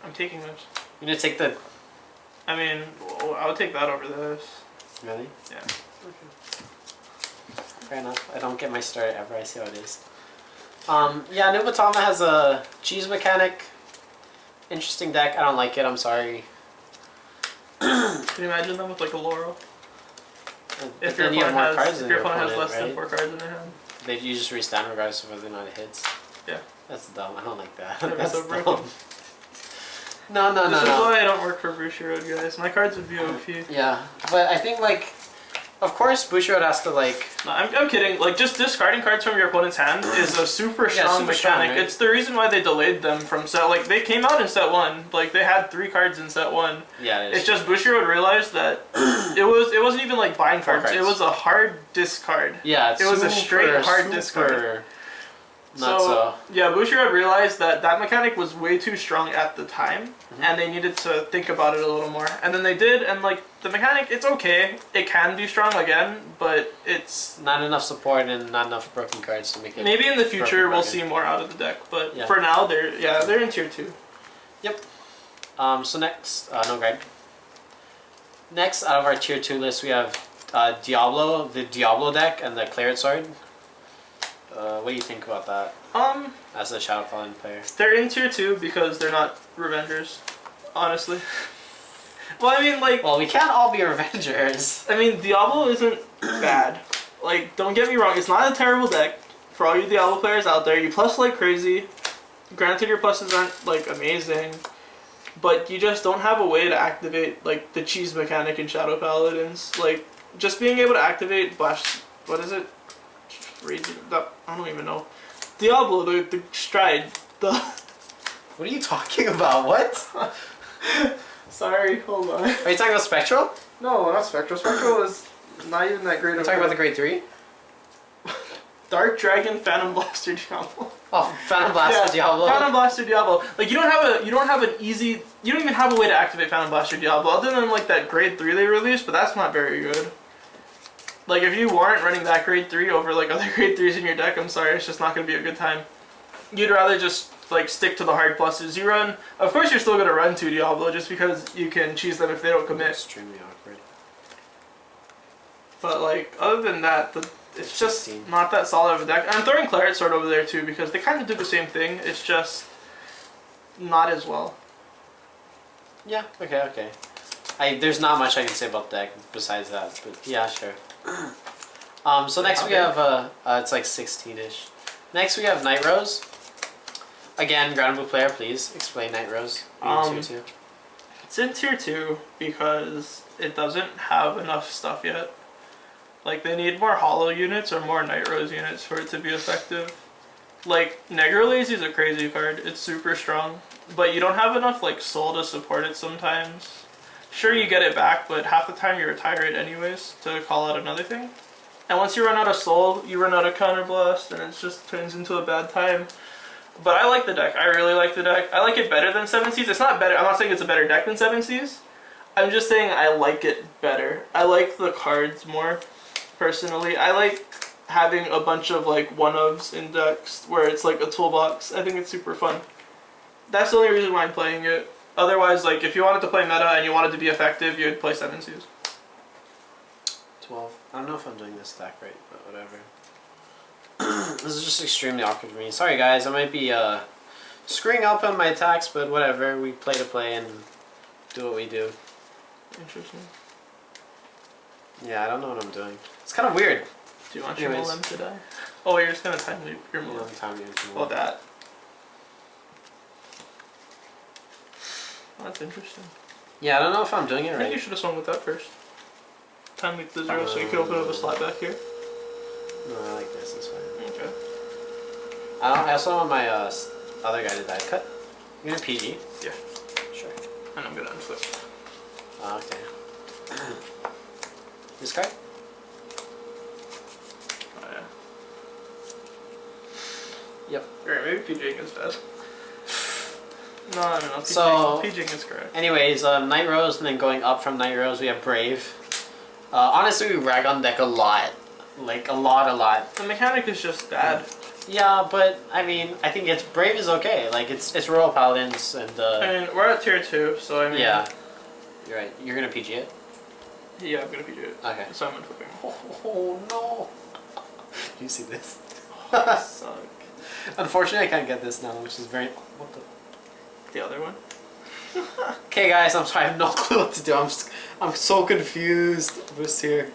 Speaker 2: I'm taking this.
Speaker 1: You're gonna take the...
Speaker 2: I mean, I would take that over this.
Speaker 1: Really?
Speaker 2: Yeah.
Speaker 1: Okay. Fair enough. I don't get my start ever. I see how it is. Yeah, Nubatama has a cheese mechanic. Interesting deck. I don't like it. I'm sorry.
Speaker 2: Can you imagine them with like a Laurel?
Speaker 1: If your opponent
Speaker 2: has less than 4 cards in their hand.
Speaker 1: You just restand regardless of whether or not it hits.
Speaker 2: Yeah.
Speaker 1: That's dumb. I don't like that.
Speaker 2: That'd be
Speaker 1: That's
Speaker 2: so
Speaker 1: dumb.
Speaker 2: broken.
Speaker 1: No.
Speaker 2: This is why I don't work for Bushiroad, guys. My cards would be OP.
Speaker 1: Yeah, but I think like, of course Bushiroad has to like...
Speaker 2: No, I'm kidding. Like, just discarding cards from your opponent's hand is a super strong mechanic.
Speaker 1: Strong, right?
Speaker 2: It's the reason why they delayed them from set... Like, they came out in set 1. Like, they had 3 cards in set 1.
Speaker 1: Yeah,
Speaker 2: it's just Bushiroad realized that it wasn't even like buying cards. It was a hard discard.
Speaker 1: Yeah,
Speaker 2: it was a straight hard discard.
Speaker 1: So
Speaker 2: yeah, Bushiroad realized that mechanic was way too strong at the time, and they needed to think about it a little more. And then they did, and like the mechanic, it's okay. It can be strong again, but it's
Speaker 1: not enough support and not enough broken cards to make it.
Speaker 2: Maybe in the future we'll see more out of the deck, but for now they're in tier 2.
Speaker 1: Yep. So next, no guide. Next out of our tier 2 list, we have Diablo, the Diablo deck, and the Claret Sword. What do you think about that? As a Shadow Fallen player,
Speaker 2: they're in tier 2 because they're not Revengers, honestly. Well, I mean, like...
Speaker 1: Well, we can't all be Revengers.
Speaker 2: I mean, Diablo isn't bad. Like, don't get me wrong, it's not a terrible deck. For all you Diablo players out there, you plus like crazy. Granted, your pluses aren't, like, amazing. But you just don't have a way to activate, like, the cheese mechanic in Shadow Paladins. Like, just being able to activate Blast... What is it? I don't even know. Diablo, the stride.
Speaker 1: What are you talking about? What?
Speaker 2: Sorry, hold on.
Speaker 1: Are you talking about Spectral?
Speaker 2: No, not Spectral. Spectral is not even that great.
Speaker 1: You're talking about the grade 3?
Speaker 2: Dark Dragon, Phantom Blaster, Diablo.
Speaker 1: Oh, Phantom Blaster, Diablo.
Speaker 2: Phantom Blaster, Diablo. Like, you don't even have a way to activate Phantom Blaster, Diablo other than like that grade 3 they released, but that's not very good. Like, if you weren't running that grade 3 over like other grade 3s in your deck, I'm sorry, it's just not going to be a good time. You'd rather just like stick to the hard pluses. You run, of course you're still going to run 2 Diablo just because you can cheese them if they don't commit.
Speaker 1: Extremely awkward.
Speaker 2: But like, other than that, it's just not that solid of a deck. And I'm throwing Claret Sword over there too because they kind of do the same thing. It's just not as well.
Speaker 1: Yeah, okay. There's not much I can say about the deck besides that, but yeah, sure. So next we have, it's like 16-ish. Next we have Night Rose. Again, Ground Blue player, please explain Night Rose. Tier 2.
Speaker 2: It's in tier 2 because it doesn't have enough stuff yet. Like, they need more Hollow units or more Night Rose units for it to be effective. Like, Negro Lazy is a crazy card. It's super strong. But you don't have enough, like, soul to support it sometimes. Sure, you get it back, but half the time you retire it anyways to call out another thing. And once you run out of soul, you run out of counterblast, and it just turns into a bad time. But I like the deck. I really like the deck. I like it better than 7Cs. It's not better. I'm not saying it's a better deck than 7Cs. I'm just saying I like it better. I like the cards more, personally. I like having a bunch of like one-ofs in decks where it's like a toolbox. I think it's super fun. That's the only reason why I'm playing it. Otherwise, like, if you wanted to play meta and you wanted to be effective, you'd play 7Cs.
Speaker 1: 12. I don't know if I'm doing this stack right, but whatever. This is just extremely awkward for me. Sorry guys, I might be screwing up on my attacks, but whatever. We play to play and do what we do.
Speaker 2: Interesting.
Speaker 1: Yeah, I don't know what I'm doing. It's kind of weird.
Speaker 2: Do you want your Golem to die? Oh, you're just gonna time loop your
Speaker 1: You know,
Speaker 2: move.
Speaker 1: time loop.
Speaker 2: Oh, that. Oh, that's interesting.
Speaker 1: Yeah, I don't know if I'm doing it
Speaker 2: I think
Speaker 1: right.
Speaker 2: you should have swung with that first. Time loop the 0 so you could open up a slot back here.
Speaker 1: No, I like this. It's fine.
Speaker 2: Okay.
Speaker 1: I also want my other guy to die cut. You're gonna PG?
Speaker 2: Yeah.
Speaker 1: Sure.
Speaker 2: And I'm gonna unflip.
Speaker 1: Okay. This card?
Speaker 2: Oh, yeah.
Speaker 1: Yep.
Speaker 2: Alright, maybe PGing is bad. No, PGing,
Speaker 1: So-
Speaker 2: PGing is correct.
Speaker 1: Anyways, Night Rose, and then going up from Night Rose, we have Brave. Honestly, we rag on deck a lot. Like, a lot.
Speaker 2: The mechanic is just bad.
Speaker 1: Yeah, but, I mean, I think it's Brave is okay. Like, it's Royal Paladins, and,
Speaker 2: I mean, we're at tier 2, so I mean...
Speaker 1: yeah. You're right. You're gonna PG it?
Speaker 2: Yeah, I'm gonna PG it.
Speaker 1: Okay.
Speaker 2: So I'm unflipping.
Speaker 1: Oh, no. Do you see this?
Speaker 2: I suck.
Speaker 1: Unfortunately, I can't get this now, which is very... What the...
Speaker 2: The other one?
Speaker 1: Okay, guys, I'm sorry. I have no clue what to do. I'm so confused. Boost here.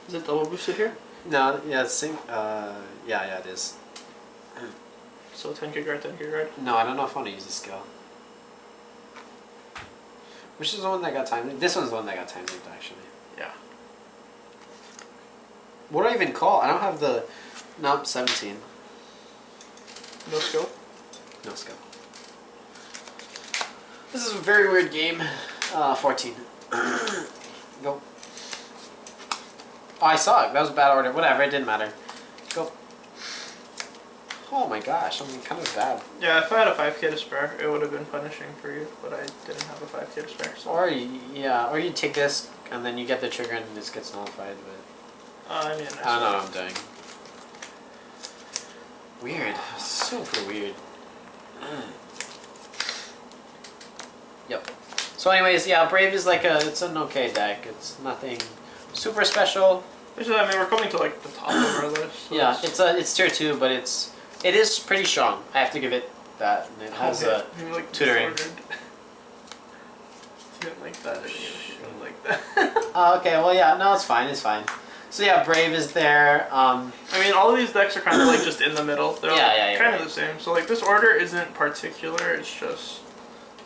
Speaker 2: Is it double boosted here?
Speaker 1: No, yeah, it's same. Yeah, it is.
Speaker 2: So 10k guard, 10k guard.
Speaker 1: No, I don't know if I want to use the skill. Which is the one that got time looped? This one's the one that got time looped, actually.
Speaker 2: Yeah.
Speaker 1: What do I even call? I don't have the... Nope, 17.
Speaker 2: No skill?
Speaker 1: No skill. This is a very weird game. 14. Go. Oh, I suck. That was a bad order. Whatever, it didn't matter. Go. Oh my gosh, I'm kind of bad.
Speaker 2: Yeah, if I had a 5k to spare, it would have been punishing for you, but I didn't have a 5k to spare. So.
Speaker 1: Or you take this and then you get the trigger and this gets nullified. But
Speaker 2: I mean,
Speaker 1: I don't know what I'm doing. Weird. Super weird. Yep. So anyways, yeah, Brave is like it's an okay deck. It's nothing super special.
Speaker 2: I mean, we're coming to like the top of our list. So
Speaker 1: Yeah, it's tier 2, but it is pretty strong. I have to give it that. And it has
Speaker 2: Maybe, like,
Speaker 1: tutoring.
Speaker 2: disordered. You didn't like that, didn't you? You didn't like that.
Speaker 1: Okay, well yeah, no, it's fine. So yeah, Brave is there.
Speaker 2: I mean, all of these decks are kind of like just in the middle. They're
Speaker 1: Yeah,
Speaker 2: kind of the same. So like this order isn't particular. It's just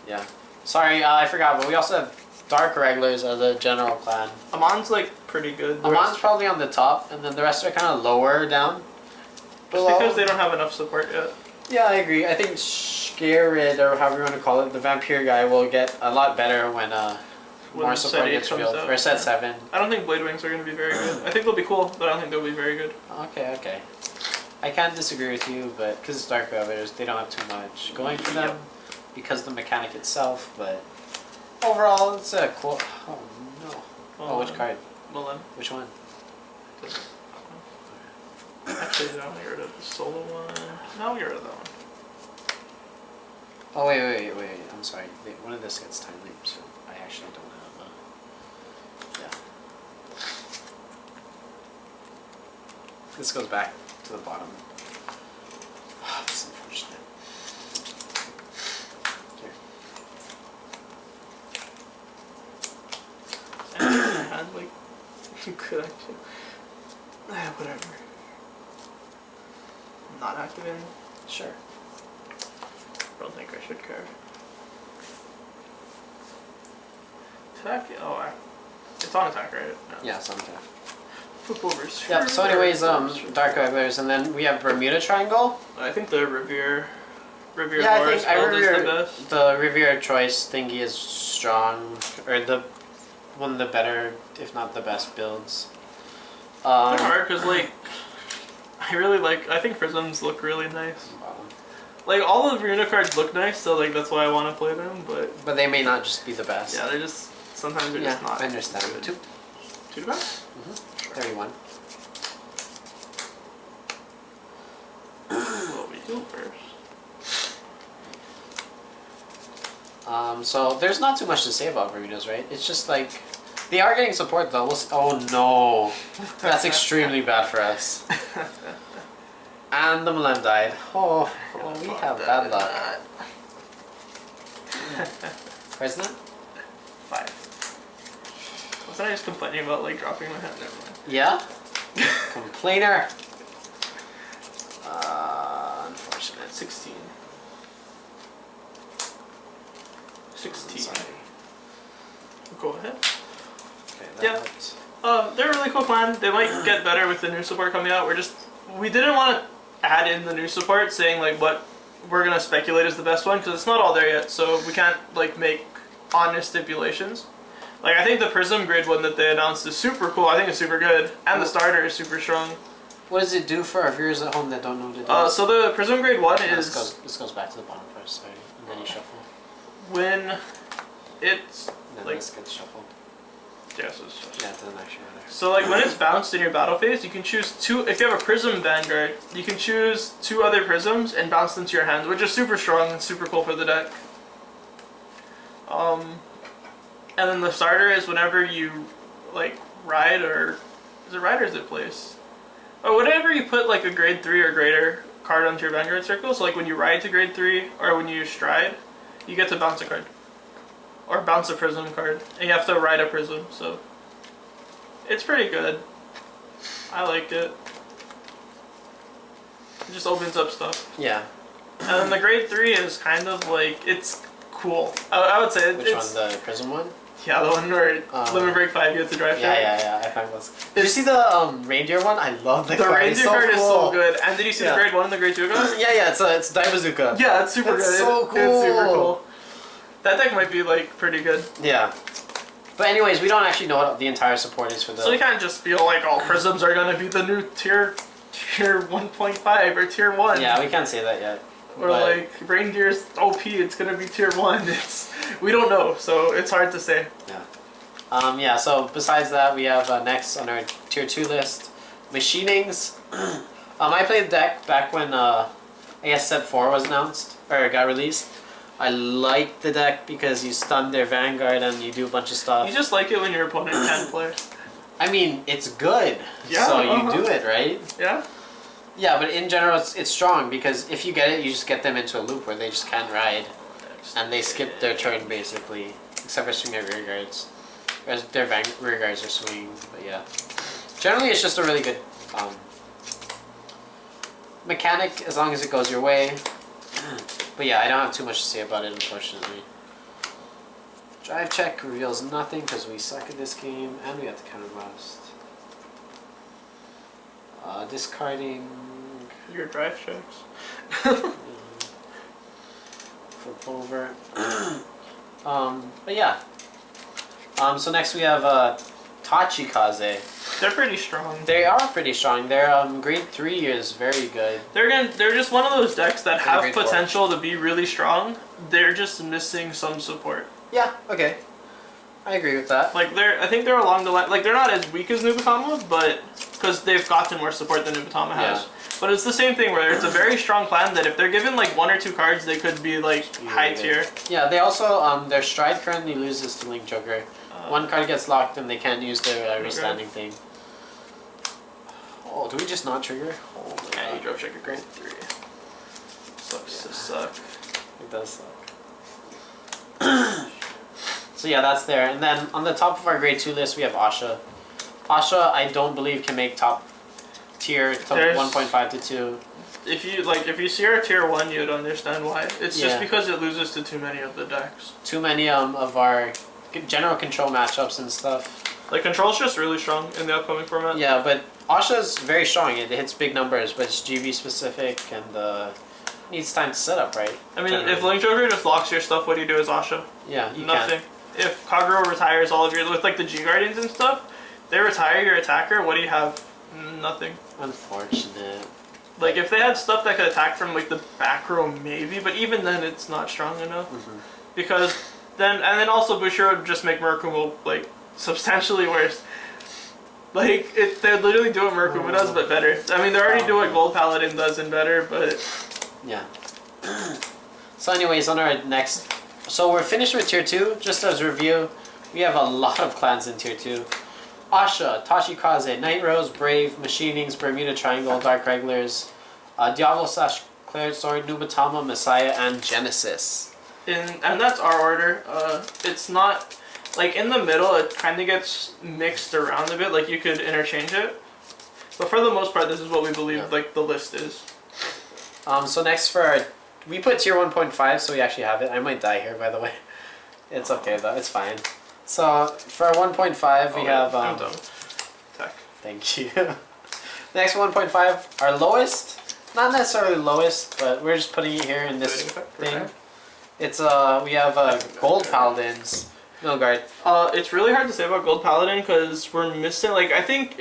Speaker 1: Yeah. Sorry, I forgot, but we also have Dark Regulars as a general plan.
Speaker 2: Amon's like pretty good. The
Speaker 1: Amon's
Speaker 2: rest-
Speaker 1: probably on the top, and then the rest are kind of lower down.
Speaker 2: just because they don't have enough support yet.
Speaker 1: Yeah, I agree. I think Scared, or however you want to call it, the Vampire guy will get a lot better when more
Speaker 2: set
Speaker 1: support
Speaker 2: 8
Speaker 1: gets
Speaker 2: comes
Speaker 1: revealed.
Speaker 2: out.
Speaker 1: Or set 7.
Speaker 2: I don't think Blade Wings are going to be very good. I think they'll be cool, but I don't think they'll be very good.
Speaker 1: Okay. I can't disagree with you, but because it's Dark Regulars, they don't have too much going for them because of the mechanic itself, but overall, it's a cool... Oh, no. Oh, which card?
Speaker 2: Milan.
Speaker 1: Which one?
Speaker 2: Actually, I want to get rid of the solo one. No, I'll get rid of that one.
Speaker 1: Oh, wait. I'm sorry. One of this gets time loop, so I actually don't have yeah. This goes back to the bottom. Oh, that's unfortunate. Here.
Speaker 2: I had like good actually. Whatever. Not activating.
Speaker 1: Sure.
Speaker 2: Don't think I should care. Attack. Oh, it's on attack, right? No.
Speaker 1: Yeah, something.
Speaker 2: Flip over.
Speaker 1: Yep, so anyways, Dark Regulars, and then we have Bermuda Triangle.
Speaker 2: I think the Revere
Speaker 1: Yeah, I
Speaker 2: Loris
Speaker 1: think
Speaker 2: build is the best.
Speaker 1: the Revere choice thingy is strong, or one of the better, if not the best builds.
Speaker 2: They're hard because like I think Prisms look really nice. Like all of the Runa cards look nice, so like that's why I want to play them. But
Speaker 1: they may not just be the best.
Speaker 2: yeah, they're just sometimes they're just not.
Speaker 1: I understand.
Speaker 2: Good.
Speaker 1: 2
Speaker 2: to best.
Speaker 1: 31.
Speaker 2: Well, we do first.
Speaker 1: So there's not too much to say about Bermudas, right? It's just like they are getting support though. Oh no, that's extremely bad for us. And the Milan died. Oh, we have bad luck. Where's that?
Speaker 2: 5. Wasn't I just complaining about like dropping my hand? Never mind.
Speaker 1: Yeah? Complainer.
Speaker 2: 16. 16.
Speaker 1: Sorry.
Speaker 2: Go ahead.
Speaker 1: Okay, that
Speaker 2: Yeah.
Speaker 1: helps.
Speaker 2: They're a really cool clan. They might get better with the new support coming out. We didn't want to add in the new support saying like what we're gonna speculate is the best one because it's not all there yet. So we can't like make honest stipulations. Like I think the Prism Grid one that they announced is super cool. I think it's super good, and the starter is super strong.
Speaker 1: What does it do for our viewers at home that don't know what it does?
Speaker 2: So the Prism Grade 1
Speaker 1: Yeah,
Speaker 2: is...
Speaker 1: this goes back to the bottom first, sorry. And then you shuffle.
Speaker 2: When it's...
Speaker 1: And then
Speaker 2: like,
Speaker 1: this gets shuffled.
Speaker 2: Yeah, so it's just...
Speaker 1: Yeah, it doesn't actually matter.
Speaker 2: So like when it's bounced in your battle phase, you can choose two... If you have a Prism Vanguard, you can choose 2 other Prisms and bounce them to your hand, which is super strong and super cool for the deck. And then the starter is whenever you like ride or... Is it ride or is it place? Or whenever you put like a grade 3 or greater card onto your Vanguard circle, so like when you ride to grade 3 or when you stride, you get to bounce a card. Or bounce a Prism card. And you have to ride a Prism, so... It's pretty good. I like it. It just opens up stuff.
Speaker 1: Yeah.
Speaker 2: And then the grade 3 is kind of like... It's cool. I would say
Speaker 1: Which one? The Prism one?
Speaker 2: Yeah, the one where Limit Break 5 you have to drive
Speaker 1: Yeah, I found those. Did you see the reindeer one? I love the card.
Speaker 2: The reindeer card is so
Speaker 1: cool.
Speaker 2: good. And did you see the grade 1 and the grade 2 goes?
Speaker 1: Yeah, it's Dai Bazooka.
Speaker 2: Yeah, it's super good.
Speaker 1: So cool.
Speaker 2: It's super cool. That deck might be like pretty good.
Speaker 1: Yeah. But anyways, we don't actually know what the entire support is for the...
Speaker 2: So you can't just feel like all Prisms are going to be the new tier 1.5 or tier 1.
Speaker 1: Yeah, we can't say that yet.
Speaker 2: Or like Reindeer's OP, it's going to be tier 1. We don't know, so it's hard to say.
Speaker 1: Yeah. Yeah, so besides that, we have next on our tier 2 list, Machinings. I played the deck back when, I guess set 4 was announced, or got released. I like the deck because you stun their Vanguard and you do a bunch of stuff.
Speaker 2: You just like it when your opponent can't play.
Speaker 1: I mean, it's good,
Speaker 2: yeah,
Speaker 1: so you do it, right?
Speaker 2: Yeah. Yeah,
Speaker 1: but in general, it's strong because if you get it, you just get them into a loop where they just can't ride. And they skip their turn, basically, except for swinging their rear guards. Whereas their rear guards are swinging, but yeah. Generally, it's just a really good mechanic as long as it goes your way. But yeah, I don't have too much to say about it, unfortunately. Drive check reveals nothing because we suck at this game, and we have to counter blast. Discarding.
Speaker 2: Your drive checks.
Speaker 1: Flip over. But yeah. So next we have Tachikaze.
Speaker 2: They're pretty strong.
Speaker 1: They are pretty strong. Their grade 3 is very good.
Speaker 2: They're just one of those decks that have
Speaker 1: grade
Speaker 2: potential to be really strong. They're just missing some support.
Speaker 1: Yeah, okay. I agree with that.
Speaker 2: Like I think they're along the line. Like they're not as weak as Nubatama, but because they've gotten more support than Nubatama has.
Speaker 1: Yeah.
Speaker 2: But it's the same thing where it's a very strong clan that if they're given like 1 or 2 cards, they could be like high tier.
Speaker 1: Yeah, they also their stride currently loses to Link Joker. 1 card gets locked and they can't use their restanding thing. Oh, do we just not trigger? Oh my
Speaker 2: Yeah,
Speaker 1: god.
Speaker 2: you drop check a grade 3. Sucks to suck.
Speaker 1: It does suck. So yeah, that's there. And then on the top of our grade 2 list, we have Asha. Asha, I don't believe can make top tier, top 1.5 to 2.
Speaker 2: If you see her tier 1, you'd understand why. It's just because it loses to too many of the decks.
Speaker 1: Too many of our general control matchups and stuff.
Speaker 2: Like control's just really strong in the upcoming format.
Speaker 1: Yeah, but Asha's very strong. It hits big numbers, but it's GB specific and needs time to set up, right?
Speaker 2: I mean, if Link Joker just locks your stuff, what do you do as Asha?
Speaker 1: Yeah, you
Speaker 2: Nothing.
Speaker 1: can.
Speaker 2: If Kagero retires all of your, with like the G Guardians and stuff, they retire your attacker, what do you have? Nothing.
Speaker 1: Unfortunate.
Speaker 2: Like if they had stuff that could attack from like the back row maybe, but even then it's not strong enough. Because then also Bushiro would just make Murakumo like substantially worse. Like they literally do what Murakumo does but better. I mean they already do what Gold Paladin does and better, but
Speaker 1: yeah. So anyways, on our next, so we're finished with tier 2. Just as a review, we have a lot of clans in tier 2. Asha, Tachikaze, Night Rose, Brave, Machinings, Bermuda Triangle, Dark Regulars, Diablo / Cleric Sword, Nubatama, Messiah, and Genesis.
Speaker 2: and that's our order. It's not like in the middle. It kind of gets mixed around a bit. Like you could interchange it, but for the most part, this is what we believe like the list is.
Speaker 1: So next for our, we put tier 1.5, so we actually have it. I might die here, by the way. It's okay though. It's fine. So for our 1.5, we have.
Speaker 2: I'm done. Tech.
Speaker 1: Thank you. Next 1.5, our lowest. Not necessarily lowest, but we're just putting it here in this thing. It's we have Gold Paladins. Vanguard.
Speaker 2: It's really hard to say about Gold Paladin because we're missing. Like I think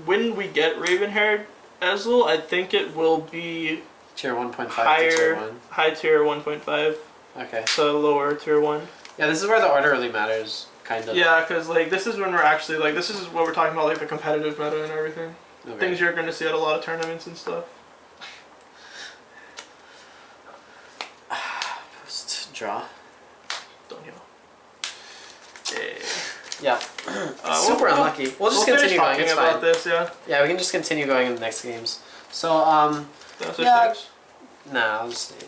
Speaker 2: when we get Raven-haired Ezreal, I think it will be
Speaker 1: tier 1.5
Speaker 2: higher,
Speaker 1: to tier 1.
Speaker 2: high tier 1.5.
Speaker 1: Okay.
Speaker 2: So lower tier 1.
Speaker 1: Yeah, this is where the order really matters, kind of.
Speaker 2: Yeah, because like this is when we're actually like this is what we're talking about, like the competitive meta and everything.
Speaker 1: Okay.
Speaker 2: Things you're going to see at a lot of tournaments and stuff.
Speaker 1: Post draw.
Speaker 2: Don't you know? Yay.
Speaker 1: Yeah. Super unlucky. We'll just continue going. It's
Speaker 2: about
Speaker 1: fine.
Speaker 2: this, yeah.
Speaker 1: Yeah, we can just continue going in the next games. So
Speaker 2: Yeah.
Speaker 1: nah, I'll just stay.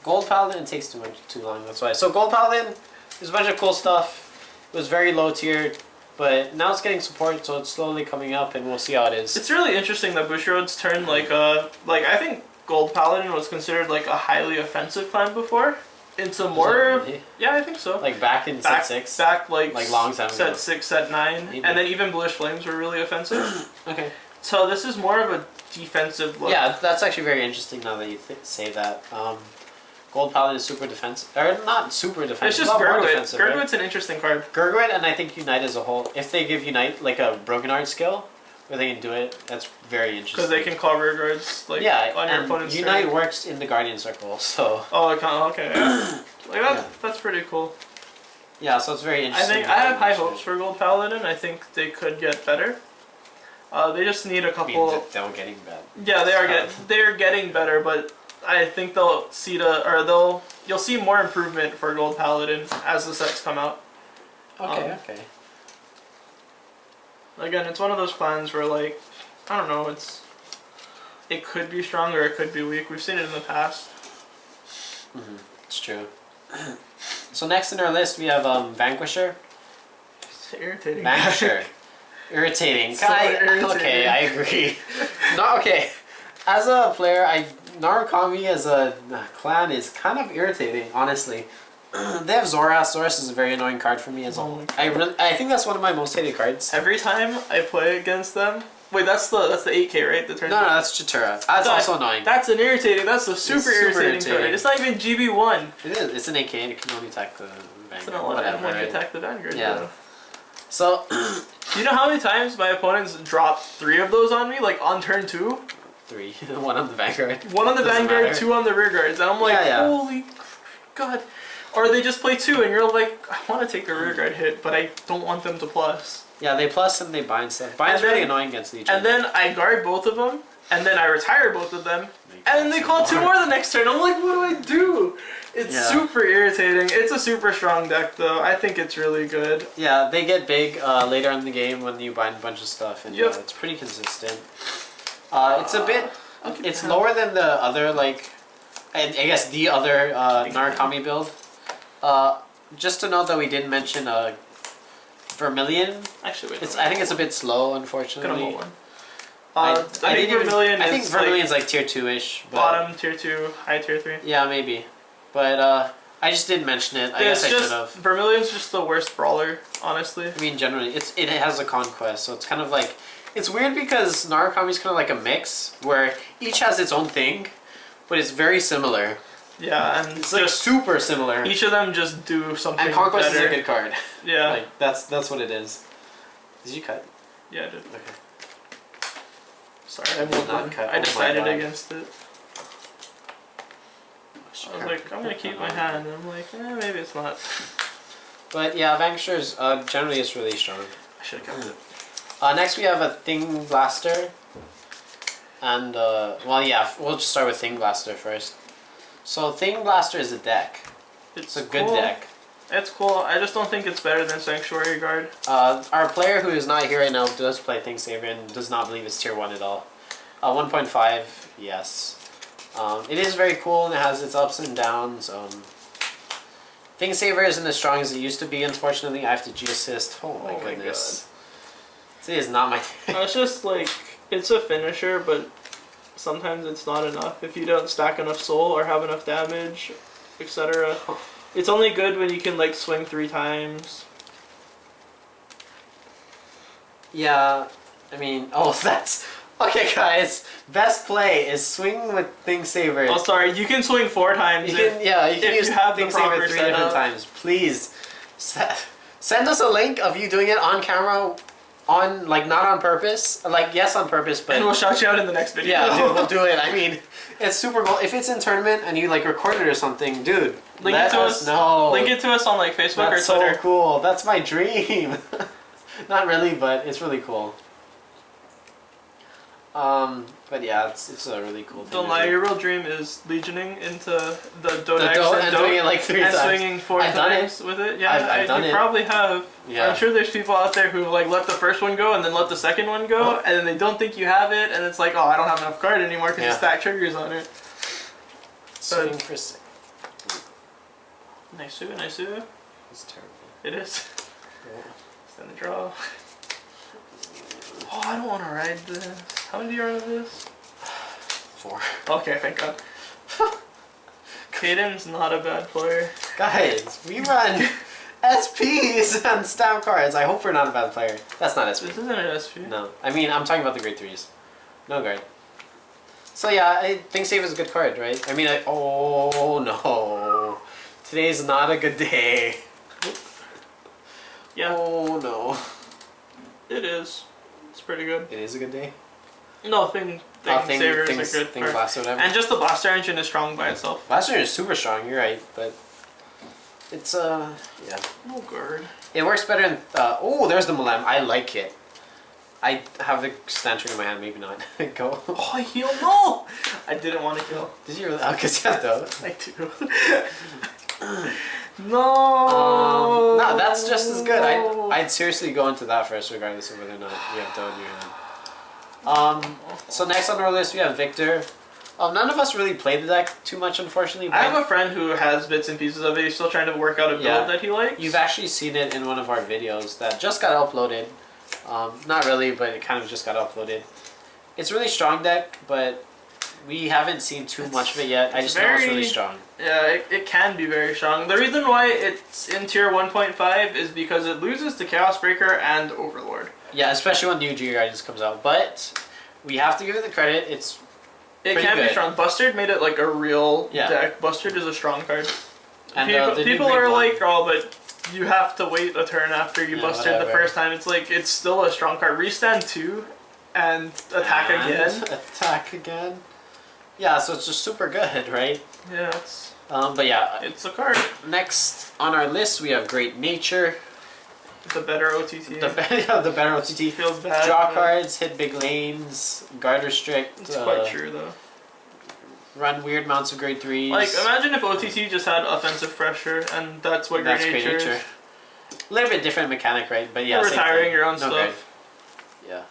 Speaker 1: Gold Paladin, it takes too long. That's why. So Gold Paladin, there's a bunch of cool stuff. It was very low tier, but now it's getting support, so it's slowly coming up, and we'll see how it is.
Speaker 2: It's really interesting that Bushiroad's turned like I think Gold Paladin was considered like a highly offensive clan before. Into more,
Speaker 1: really?
Speaker 2: Yeah, I think so.
Speaker 1: Like back in set 6?
Speaker 2: Back like
Speaker 1: long time ago.
Speaker 2: set 6, set 9,
Speaker 1: Maybe.
Speaker 2: and then even Bluish Flames were really offensive.
Speaker 1: Okay.
Speaker 2: So this is more of a defensive look.
Speaker 1: Yeah, that's actually very interesting now that you say that. Gold Paladin is super defensive, or not super defensive.
Speaker 2: It's just Gurgwit. Gurgwit's an interesting card.
Speaker 1: Gurgwit and I think Unite as a whole. If they give Unite like a Broken Heart skill, where they can do it, that's very interesting.
Speaker 2: Because they can call rear guards on your opponent's
Speaker 1: Unite
Speaker 2: turn.
Speaker 1: works in the Guardian Circle, so.
Speaker 2: Oh, it can, okay. Yeah. That's pretty cool.
Speaker 1: Yeah, so it's very interesting.
Speaker 2: I have high hopes for Gold Paladin. I think they could get better. They just need a couple.
Speaker 1: I mean, they're getting bad.
Speaker 2: Yeah, they're getting better, but I think you'll see more improvement for Gold Paladin as the sets come out.
Speaker 1: Okay.
Speaker 2: Again, it's one of those clans where like, I don't know, it could be strong or it could be weak. We've seen it in the past.
Speaker 1: It's true. So next in our list we have Vanquisher.
Speaker 2: It's irritating.
Speaker 1: Vanquisher. Irritating.
Speaker 2: So irritating.
Speaker 1: Okay, I agree. Not okay. As a player, Narukami as a clan is kind of irritating, honestly. They have Zoras. Zoras is a very annoying card for me as well. I think that's one of my most hated cards.
Speaker 2: Every time I play against them, wait, that's the 8K, right? The turn.
Speaker 1: No, that's Chitara. That's also annoying.
Speaker 2: That's an irritating. That's a super irritating card. It's not even GB1.
Speaker 1: It is. It's an AK and it can only attack the Vanguard.
Speaker 2: It's not whatever. Right? Attack the Vanguard.
Speaker 1: Yeah.
Speaker 2: Though.
Speaker 1: So.
Speaker 2: Do you know how many times my opponents dropped 3 of those on me, like on turn 2?
Speaker 1: 3. 1 on the Vanguard.
Speaker 2: 1 on the Vanguard,
Speaker 1: matter.
Speaker 2: 2 on the rear guards, and I'm like, holy god. Or they just play 2, and you're like, I want to take a rear guard hit, but I don't want them to plus.
Speaker 1: Yeah, they plus and they bind stuff. Bind's really annoying against each other.
Speaker 2: And then I guard both of them, and then I retire both of them, and then they call 2 more the next turn. I'm like, what do I do? It's super irritating. It's a super strong deck, though. I think it's really good.
Speaker 1: Yeah, they get big later in the game when you bind a bunch of stuff, and it's pretty consistent. It's a bit... It's lower than the other, like... I guess the other Narukami build. Just to note that we didn't mention Vermilion.
Speaker 2: Actually, wait.
Speaker 1: I think it's a bit slow, unfortunately.
Speaker 2: I think
Speaker 1: Vermilion's like tier 2-ish.
Speaker 2: Bottom tier 2, high tier 3.
Speaker 1: Yeah, maybe. But I just didn't mention it. I guess I should have.
Speaker 2: Vermilion's just the worst brawler, honestly.
Speaker 1: I mean, generally, it has a conquest, so it's kind of like... It's weird because Narukami's kind of like a mix, where each has its own thing, but it's very similar.
Speaker 2: Yeah, and
Speaker 1: it's like super similar.
Speaker 2: Each of them just do something.
Speaker 1: And Conquest
Speaker 2: better.
Speaker 1: is a good card.
Speaker 2: Yeah,
Speaker 1: like that's what it is. Did you cut?
Speaker 2: Yeah, I did.
Speaker 1: Okay.
Speaker 2: Sorry, I will not cut. I decided against it. I was like, I'm gonna keep my hand. And I'm like, maybe it's not.
Speaker 1: But yeah, Vanquisher's generally is really strong.
Speaker 2: I should have kept it.
Speaker 1: Next we have a Thing Blaster. And, well, yeah, we'll just start with Thing Blaster first. So, Thing Blaster is a deck. It's a good deck.
Speaker 2: It's cool. I just don't think it's better than Sanctuary Guard.
Speaker 1: Our player who is not here right now does play Thing Saver and does not believe it's tier 1 at all. 1.5, yes. It is very cool and it has its ups and downs. Thing Saver isn't as strong as it used to be, unfortunately. I have to G-assist. Oh my goodness. This is not my...
Speaker 2: It's just like, it's a finisher, but sometimes it's not enough if you don't stack enough soul or have enough damage, etc. It's only good when you can like swing 3 times.
Speaker 1: Yeah, I mean, that's okay, guys. Best play is swing with Thing Saver.
Speaker 2: Oh, sorry, you can swing 4 times.
Speaker 1: You can use
Speaker 2: have
Speaker 1: Thing
Speaker 2: the
Speaker 1: Saver
Speaker 2: proper
Speaker 1: 3 different
Speaker 2: setup.
Speaker 1: times. Please send us a link of you doing it on camera, on like not on purpose, like yes on purpose, but
Speaker 2: And we'll shout you out in the next video.
Speaker 1: yeah, dude, we'll do it. I mean, it's super cool. If it's in tournament and you like record it or something, dude,
Speaker 2: Link
Speaker 1: let
Speaker 2: it to
Speaker 1: us know.
Speaker 2: Link it to us on like Facebook
Speaker 1: That's
Speaker 2: or Twitter.
Speaker 1: so cool. That's my dream. Not really, but it's really cool. But yeah, it's a really cool thing.
Speaker 2: Don't
Speaker 1: to
Speaker 2: lie,
Speaker 1: do.
Speaker 2: your real dream is legioning into the
Speaker 1: The
Speaker 2: Dodex
Speaker 1: dough and doing it like 3
Speaker 2: and
Speaker 1: times.
Speaker 2: swinging 4
Speaker 1: I've done
Speaker 2: times with it. Yeah,
Speaker 1: I've done
Speaker 2: you
Speaker 1: it.
Speaker 2: probably have.
Speaker 1: Yeah.
Speaker 2: I'm sure there's people out there who like let the first one go and then let the second one go, and then they don't think you have it, and it's like, oh, I don't have enough card anymore because you
Speaker 1: Yeah.
Speaker 2: stack triggers on it.
Speaker 1: Swing for 6.
Speaker 2: Nice, nice.
Speaker 1: It's terrible.
Speaker 2: It is.
Speaker 1: Yeah.
Speaker 2: Send the draw. Oh, I don't want to ride this. How many do you run of this?
Speaker 1: 4.
Speaker 2: Okay, thank God. Caden's not a bad player.
Speaker 1: Guys, we run SPs and stamp cards. I hope we're not a bad player. That's not SP.
Speaker 2: This isn't an SP.
Speaker 1: No, I mean I'm talking about the grade 3s. No guard. So yeah, I think Save is a good card, right? I mean, oh no, today's not a good day.
Speaker 2: Yeah,
Speaker 1: Oh no.
Speaker 2: it is. It's pretty good.
Speaker 1: It is a good day.
Speaker 2: No, Thing Saver is a good
Speaker 1: Thing
Speaker 2: card.
Speaker 1: Blaster, whatever.
Speaker 2: And just the Blaster engine is strong by itself.
Speaker 1: Blaster is super strong. You're right, but it's yeah.
Speaker 2: Oh, guard.
Speaker 1: It works better in. Oh, there's the Malem. I like it. I have the stand trigger in my hand. Maybe not. Go.
Speaker 2: Oh, I heal. No! I didn't want to kill.
Speaker 1: Did you really? Oh, because you have though.
Speaker 2: I do. No!
Speaker 1: No, that's just as good. I'd seriously go into that first, regardless of whether or not you have dough in your hand. So next on our list we have Victor. None of us really played the deck too much, unfortunately.
Speaker 2: I have a friend who has bits and pieces of it. He's still trying to work out a build
Speaker 1: Yeah.
Speaker 2: that he likes.
Speaker 1: You've actually seen it in one of our videos that just got uploaded. Not really, but it kind of just got uploaded. It's a really strong deck, but we haven't seen too much of it yet. I just know it's really strong.
Speaker 2: Yeah, it can be very strong. The reason why it's in tier 1.5 is because it loses to Chaos Breaker and Overlord.
Speaker 1: Yeah, especially when new G Guardians comes out. But we have to give it the credit. It
Speaker 2: can
Speaker 1: good.
Speaker 2: be strong. Bustard made it like a real
Speaker 1: Yeah.
Speaker 2: deck. Bustard is a strong card.
Speaker 1: And
Speaker 2: People are like, oh, but you have to wait a turn after you busted the
Speaker 1: whatever.
Speaker 2: first time. It's like, it's still a strong card. Restand 2 and attack again.
Speaker 1: Attack again. Yeah, so it's just super good, right?
Speaker 2: Yeah,
Speaker 1: But yeah,
Speaker 2: it's a card.
Speaker 1: next on our list we have Great Nature.
Speaker 2: The better OTT.
Speaker 1: The better OTT.
Speaker 2: Feels bad.
Speaker 1: Draw
Speaker 2: but
Speaker 1: cards, hit big lanes, guard restrict.
Speaker 2: It's quite true though.
Speaker 1: Run weird amounts of grade 3s.
Speaker 2: Like, imagine if OTT just had offensive pressure, and that's what Great Nature is.
Speaker 1: A little bit different mechanic, right? But yeah,
Speaker 2: You're
Speaker 1: same
Speaker 2: retiring
Speaker 1: thing.
Speaker 2: your own
Speaker 1: No
Speaker 2: stuff.
Speaker 1: guard. Yeah.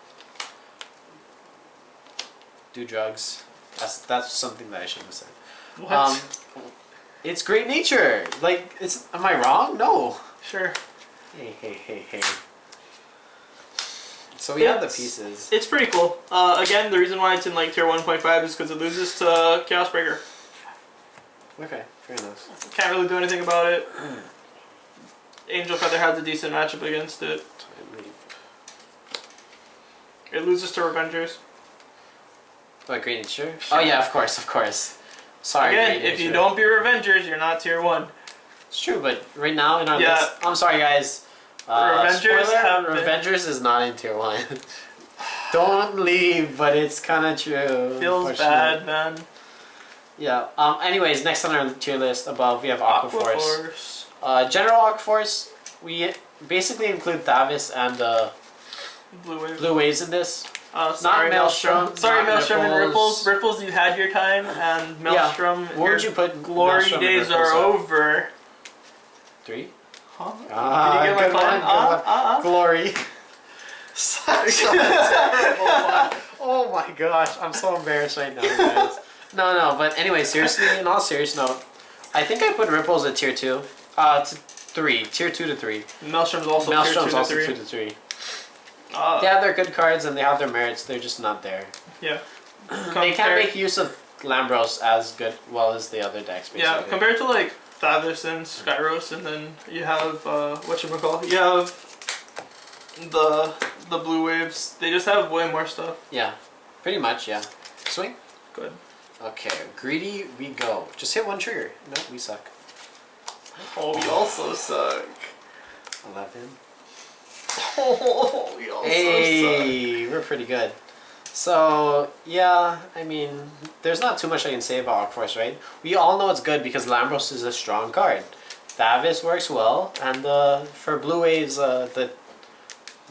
Speaker 1: Do drugs. That's something that I shouldn't have said.
Speaker 2: What?
Speaker 1: It's Great Nature. Like, am I wrong? No.
Speaker 2: Sure.
Speaker 1: Hey. So we have the pieces.
Speaker 2: It's pretty cool. Again, the reason why it's in like tier 1.5 is because it loses to Chaos Breaker.
Speaker 1: Okay, fair enough.
Speaker 2: Can't really do anything about it. Angel Feather has a decent matchup against it. It loses to Revengers.
Speaker 1: What, Great Nature? Oh yeah, of course. Sorry.
Speaker 2: Again,
Speaker 1: Great
Speaker 2: if you
Speaker 1: Nature.
Speaker 2: don't beat Revengers, you're not tier 1.
Speaker 1: It's true, but right now in our
Speaker 2: Yeah.
Speaker 1: list, I'm sorry guys.
Speaker 2: Revengers
Speaker 1: spoiler,
Speaker 2: have been-
Speaker 1: Revengers is not in tier 1. Don't leave, but it's kind of true.
Speaker 2: Feels
Speaker 1: unfortunately.
Speaker 2: bad, man.
Speaker 1: Yeah. Anyways, next on our tier list above we have Aquaforce.
Speaker 2: Aquaforce.
Speaker 1: General Aquaforce, we basically include Thavis and
Speaker 2: Blue Wave.
Speaker 1: Blue Waves in this.
Speaker 2: Sorry,
Speaker 1: Maelstrom,
Speaker 2: Sorry,
Speaker 1: not
Speaker 2: Maelstrom and
Speaker 1: Ripples.
Speaker 2: Ripples. Ripples, you had your time, and Maelstrom,
Speaker 1: What
Speaker 2: your
Speaker 1: would you put?
Speaker 2: glory
Speaker 1: Maelstrom and
Speaker 2: days
Speaker 1: Ripples
Speaker 2: are
Speaker 1: at?
Speaker 2: over.
Speaker 1: 3?
Speaker 2: Huh?
Speaker 1: Ah,
Speaker 2: Did you get
Speaker 1: good
Speaker 2: my
Speaker 1: one,
Speaker 2: fun?
Speaker 1: good one. Glory. Such a terrible one. Oh my gosh, I'm so embarrassed right now, guys. No, but anyway, seriously, in all serious note, I think I put Ripples at tier 2. To 3. Tier 2 to 3.
Speaker 2: Maelstrom's also
Speaker 1: Maelstrom's
Speaker 2: tier 2 to
Speaker 1: also
Speaker 2: 3.
Speaker 1: 2 to 3. They have their good cards and they have their merits, they're just not there.
Speaker 2: Yeah.
Speaker 1: They can't make use of Lambros as well as the other decks, basically.
Speaker 2: Yeah, compared to like Thavis and Skyros, and then you have whatchamacallit, you have the blue waves. They just have way more stuff.
Speaker 1: Yeah, pretty much, yeah. Swing.
Speaker 2: Good.
Speaker 1: Okay, greedy we go. Just hit one trigger. No, we suck.
Speaker 2: Oh, we also suck.
Speaker 1: 11.
Speaker 2: Oh, we also
Speaker 1: Hey, we're pretty good. So, yeah, I mean, there's not too much I can say about Aquaforce, right? We all know it's good because Lambros is a strong card. Thavis works well, and for blue waves, the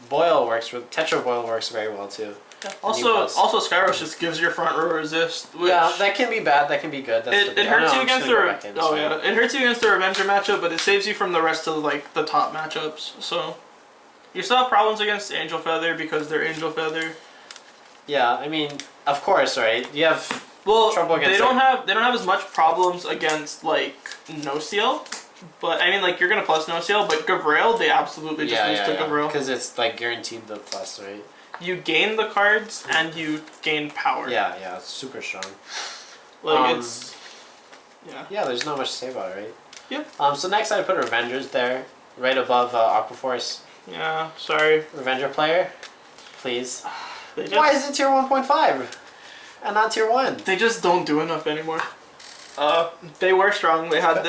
Speaker 1: Boil works, Tetra Boil works very well too.
Speaker 2: Yeah. Also Skyros just gives your front row resist. Which
Speaker 1: yeah, that can be bad, that can be good. That's
Speaker 2: it hurts you against it hurts you against the Revenger matchup, but it saves you from the rest of like the top matchups. So you still have problems against Angel Feather because they're Angel Feather.
Speaker 1: Yeah, I mean, of course, right? You have trouble against
Speaker 2: they don't have as much problems against like No Seal. But I mean, like, you're gonna plus No Seal, but Gavril, they absolutely just lose to Gavril.
Speaker 1: Because it's like guaranteed the plus, right?
Speaker 2: You gain the cards and you gain power.
Speaker 1: Yeah, yeah, it's super strong.
Speaker 2: Like it's
Speaker 1: yeah, there's not much to say about it, right?
Speaker 2: Yep.
Speaker 1: So next I put Revengers there, right above Aquaforce.
Speaker 2: Yeah, sorry.
Speaker 1: Revenger player, please.
Speaker 2: Why
Speaker 1: is it tier 1.5 and not tier 1?
Speaker 2: They just don't do enough anymore. They were strong. They had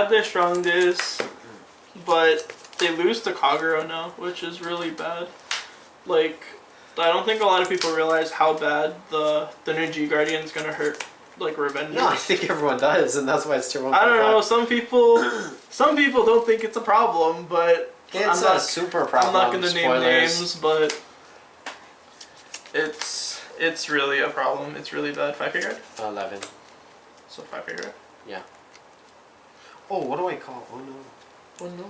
Speaker 2: their strong days, but they lose to Kagero now, which is really bad. Like, I don't think a lot of people realize how bad the new G Guardian's gonna hurt, like, Revenge.
Speaker 1: No, I think everyone does, and that's why it's tier 1.5.
Speaker 2: I don't know, some people don't think it's a problem, but
Speaker 1: it's a super problem.
Speaker 2: I'm not gonna name names, but it's really a problem. It's really bad. 5-figure?
Speaker 1: 11.
Speaker 2: So 5-figure?
Speaker 1: Yeah. Oh, what do I call? Oh no.
Speaker 2: Oh no.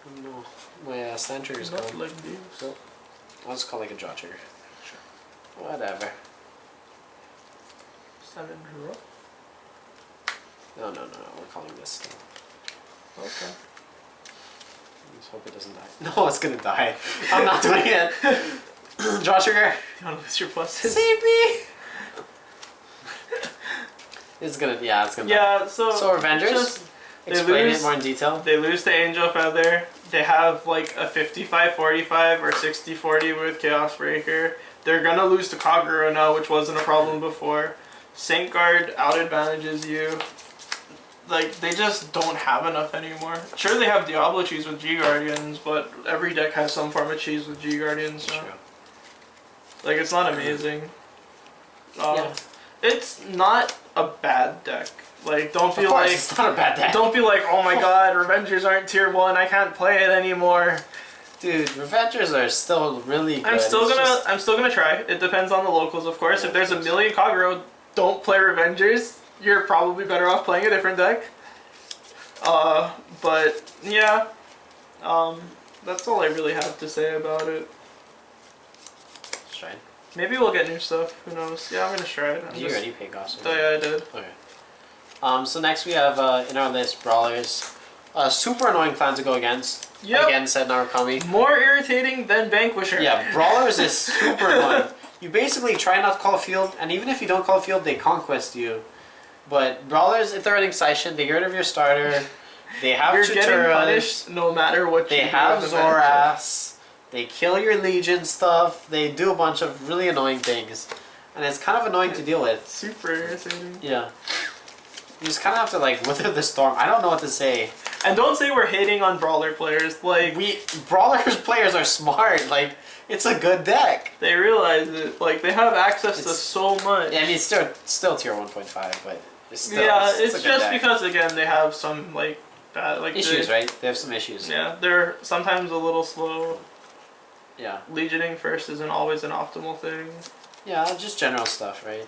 Speaker 1: Oh no. My stand trigger's
Speaker 2: Not
Speaker 1: gone.
Speaker 2: like these.
Speaker 1: So, I'll just call like a draw trigger.
Speaker 2: Sure.
Speaker 1: Whatever.
Speaker 2: Stand and draw?
Speaker 1: No. We're calling this.
Speaker 2: Okay.
Speaker 1: Let's hope it doesn't die. No, it's gonna die. I'm not doing it. Draw trigger.
Speaker 2: Do you want to lose your pluses?
Speaker 1: Save me. It's gonna die.
Speaker 2: Yeah, so
Speaker 1: Revengers? Explain it more in detail.
Speaker 2: They lose to Angel Feather. They have like a 55-45 or 60-40 with Chaos Breaker. They're gonna lose to Kagero now, which wasn't a problem before. Saint Guard out advantages you. Like, they just don't have enough anymore. Sure, they have Diablo cheese with G Guardians, but every deck has some form of cheese with G Guardians. So. Like, it's not amazing.
Speaker 1: Yeah.
Speaker 2: It's not a bad deck. Like, don't feel like
Speaker 1: it's not a bad deck.
Speaker 2: Don't feel like, oh my god, Revengers aren't tier 1. I can't play it anymore.
Speaker 1: Dude, Revengers are still really good.
Speaker 2: I'm still gonna try. It depends on the locals, of course.
Speaker 1: Yeah,
Speaker 2: if there's a million Kagero, don't play Revengers. You're probably better off playing a different deck. But yeah, that's all I really have to say about it.
Speaker 1: Let's try it.
Speaker 2: Maybe we'll get new stuff. Who knows? Yeah, I'm gonna try it.
Speaker 1: Did you already pay cost?
Speaker 2: Oh yeah, I did.
Speaker 1: Okay. So next we have in our list Brawlers. Super annoying clan to go against.
Speaker 2: Yep.
Speaker 1: Again, said Narukami.
Speaker 2: More irritating than Vanquisher.
Speaker 1: Yeah, Brawlers is super annoying. You basically try not to call a field, and even if you don't call a field, they conquest you. But Brawlers, if they're running Scission, they get rid of your starter. They have
Speaker 2: You're getting punished no matter what you do.
Speaker 1: They have Zoras. They kill your Legion stuff. They do a bunch of really annoying things. And it's kind of annoying to deal with.
Speaker 2: Super irritating.
Speaker 1: Yeah. You just kind of have to, like, wither the storm. I don't know what to say.
Speaker 2: And don't say we're hating on Brawler players. Like,
Speaker 1: Brawlers players are smart. Like, it's a good deck.
Speaker 2: They realize it. Like, they have access to so much.
Speaker 1: Yeah, I mean, it's still tier 1.5, but it's still...
Speaker 2: Yeah, it's
Speaker 1: a good
Speaker 2: just
Speaker 1: deck.
Speaker 2: because, again, they have some, like, bad... Like,
Speaker 1: issues, right? They have some issues.
Speaker 2: Yeah, they're sometimes a little slow.
Speaker 1: Yeah.
Speaker 2: Legioning first isn't always an optimal thing.
Speaker 1: Yeah, just general stuff, right?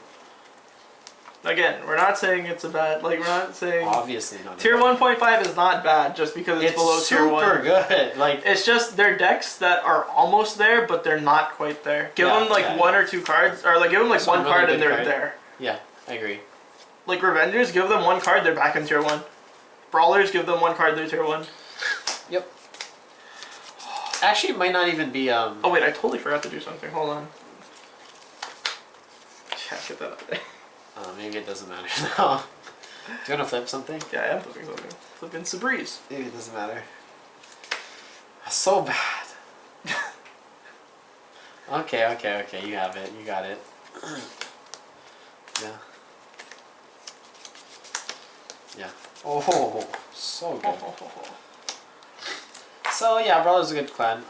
Speaker 2: Again, we're not saying it's a bad... Like, we're not saying...
Speaker 1: Obviously not.
Speaker 2: Tier 1.5 is not bad just because it's below tier 1.
Speaker 1: It's super good. Like,
Speaker 2: it's just they're decks that are almost there, but they're not quite there. Give them like one or two cards, or like give them like one
Speaker 1: really
Speaker 2: card and they're
Speaker 1: card.
Speaker 2: there.
Speaker 1: Yeah, I agree.
Speaker 2: Like Revengers, give them one card, they're back in tier 1. Brawlers, give them one card, they're tier 1.
Speaker 1: Yep. Actually, it might not even be...
Speaker 2: Oh wait, I totally forgot to do something. Hold on. Can't get that out there.
Speaker 1: Maybe it doesn't matter now. Do you want to flip something?
Speaker 2: Yeah, I am flipping something. Flipping Sabriz.
Speaker 1: Maybe it doesn't matter. So bad. Okay. You have it. You got it. Yeah. Yeah. Oh, so good. So yeah, Brawler's a good clan.
Speaker 2: Get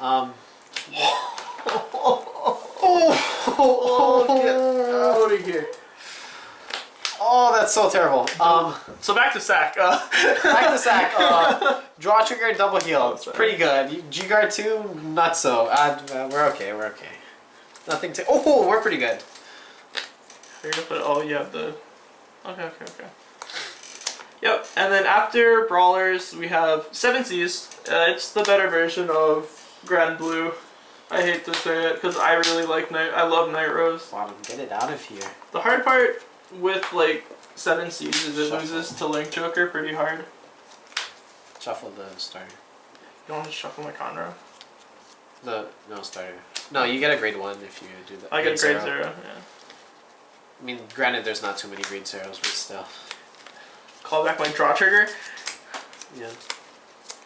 Speaker 2: out of here.
Speaker 1: Oh, that's so terrible.
Speaker 2: So back to sack.
Speaker 1: Back to sack. Draw trigger, double heal. It's
Speaker 2: sorry.
Speaker 1: pretty good. G-guard 2, not so. We're okay. Nothing to. Oh, we're pretty good.
Speaker 2: You're gonna put. Oh, you have the. Okay. Yep. And then after brawlers, we have 7 Cs. It's the better version of Grand Blue. I hate to say it because I really like I love Night Rose.
Speaker 1: Bottom, get it out of here.
Speaker 2: The hard part with like 7 Cs is it
Speaker 1: Shuffle.
Speaker 2: loses to Link Joker pretty hard.
Speaker 1: Shuffle the starter.
Speaker 2: You want to shuffle my Conroe?
Speaker 1: No starter. No, you get a grade 1 if you do that.
Speaker 2: I get grade 0. Yeah.
Speaker 1: I mean, granted, there's not too many grade 0s, but still.
Speaker 2: Call back my draw trigger.
Speaker 1: Yeah.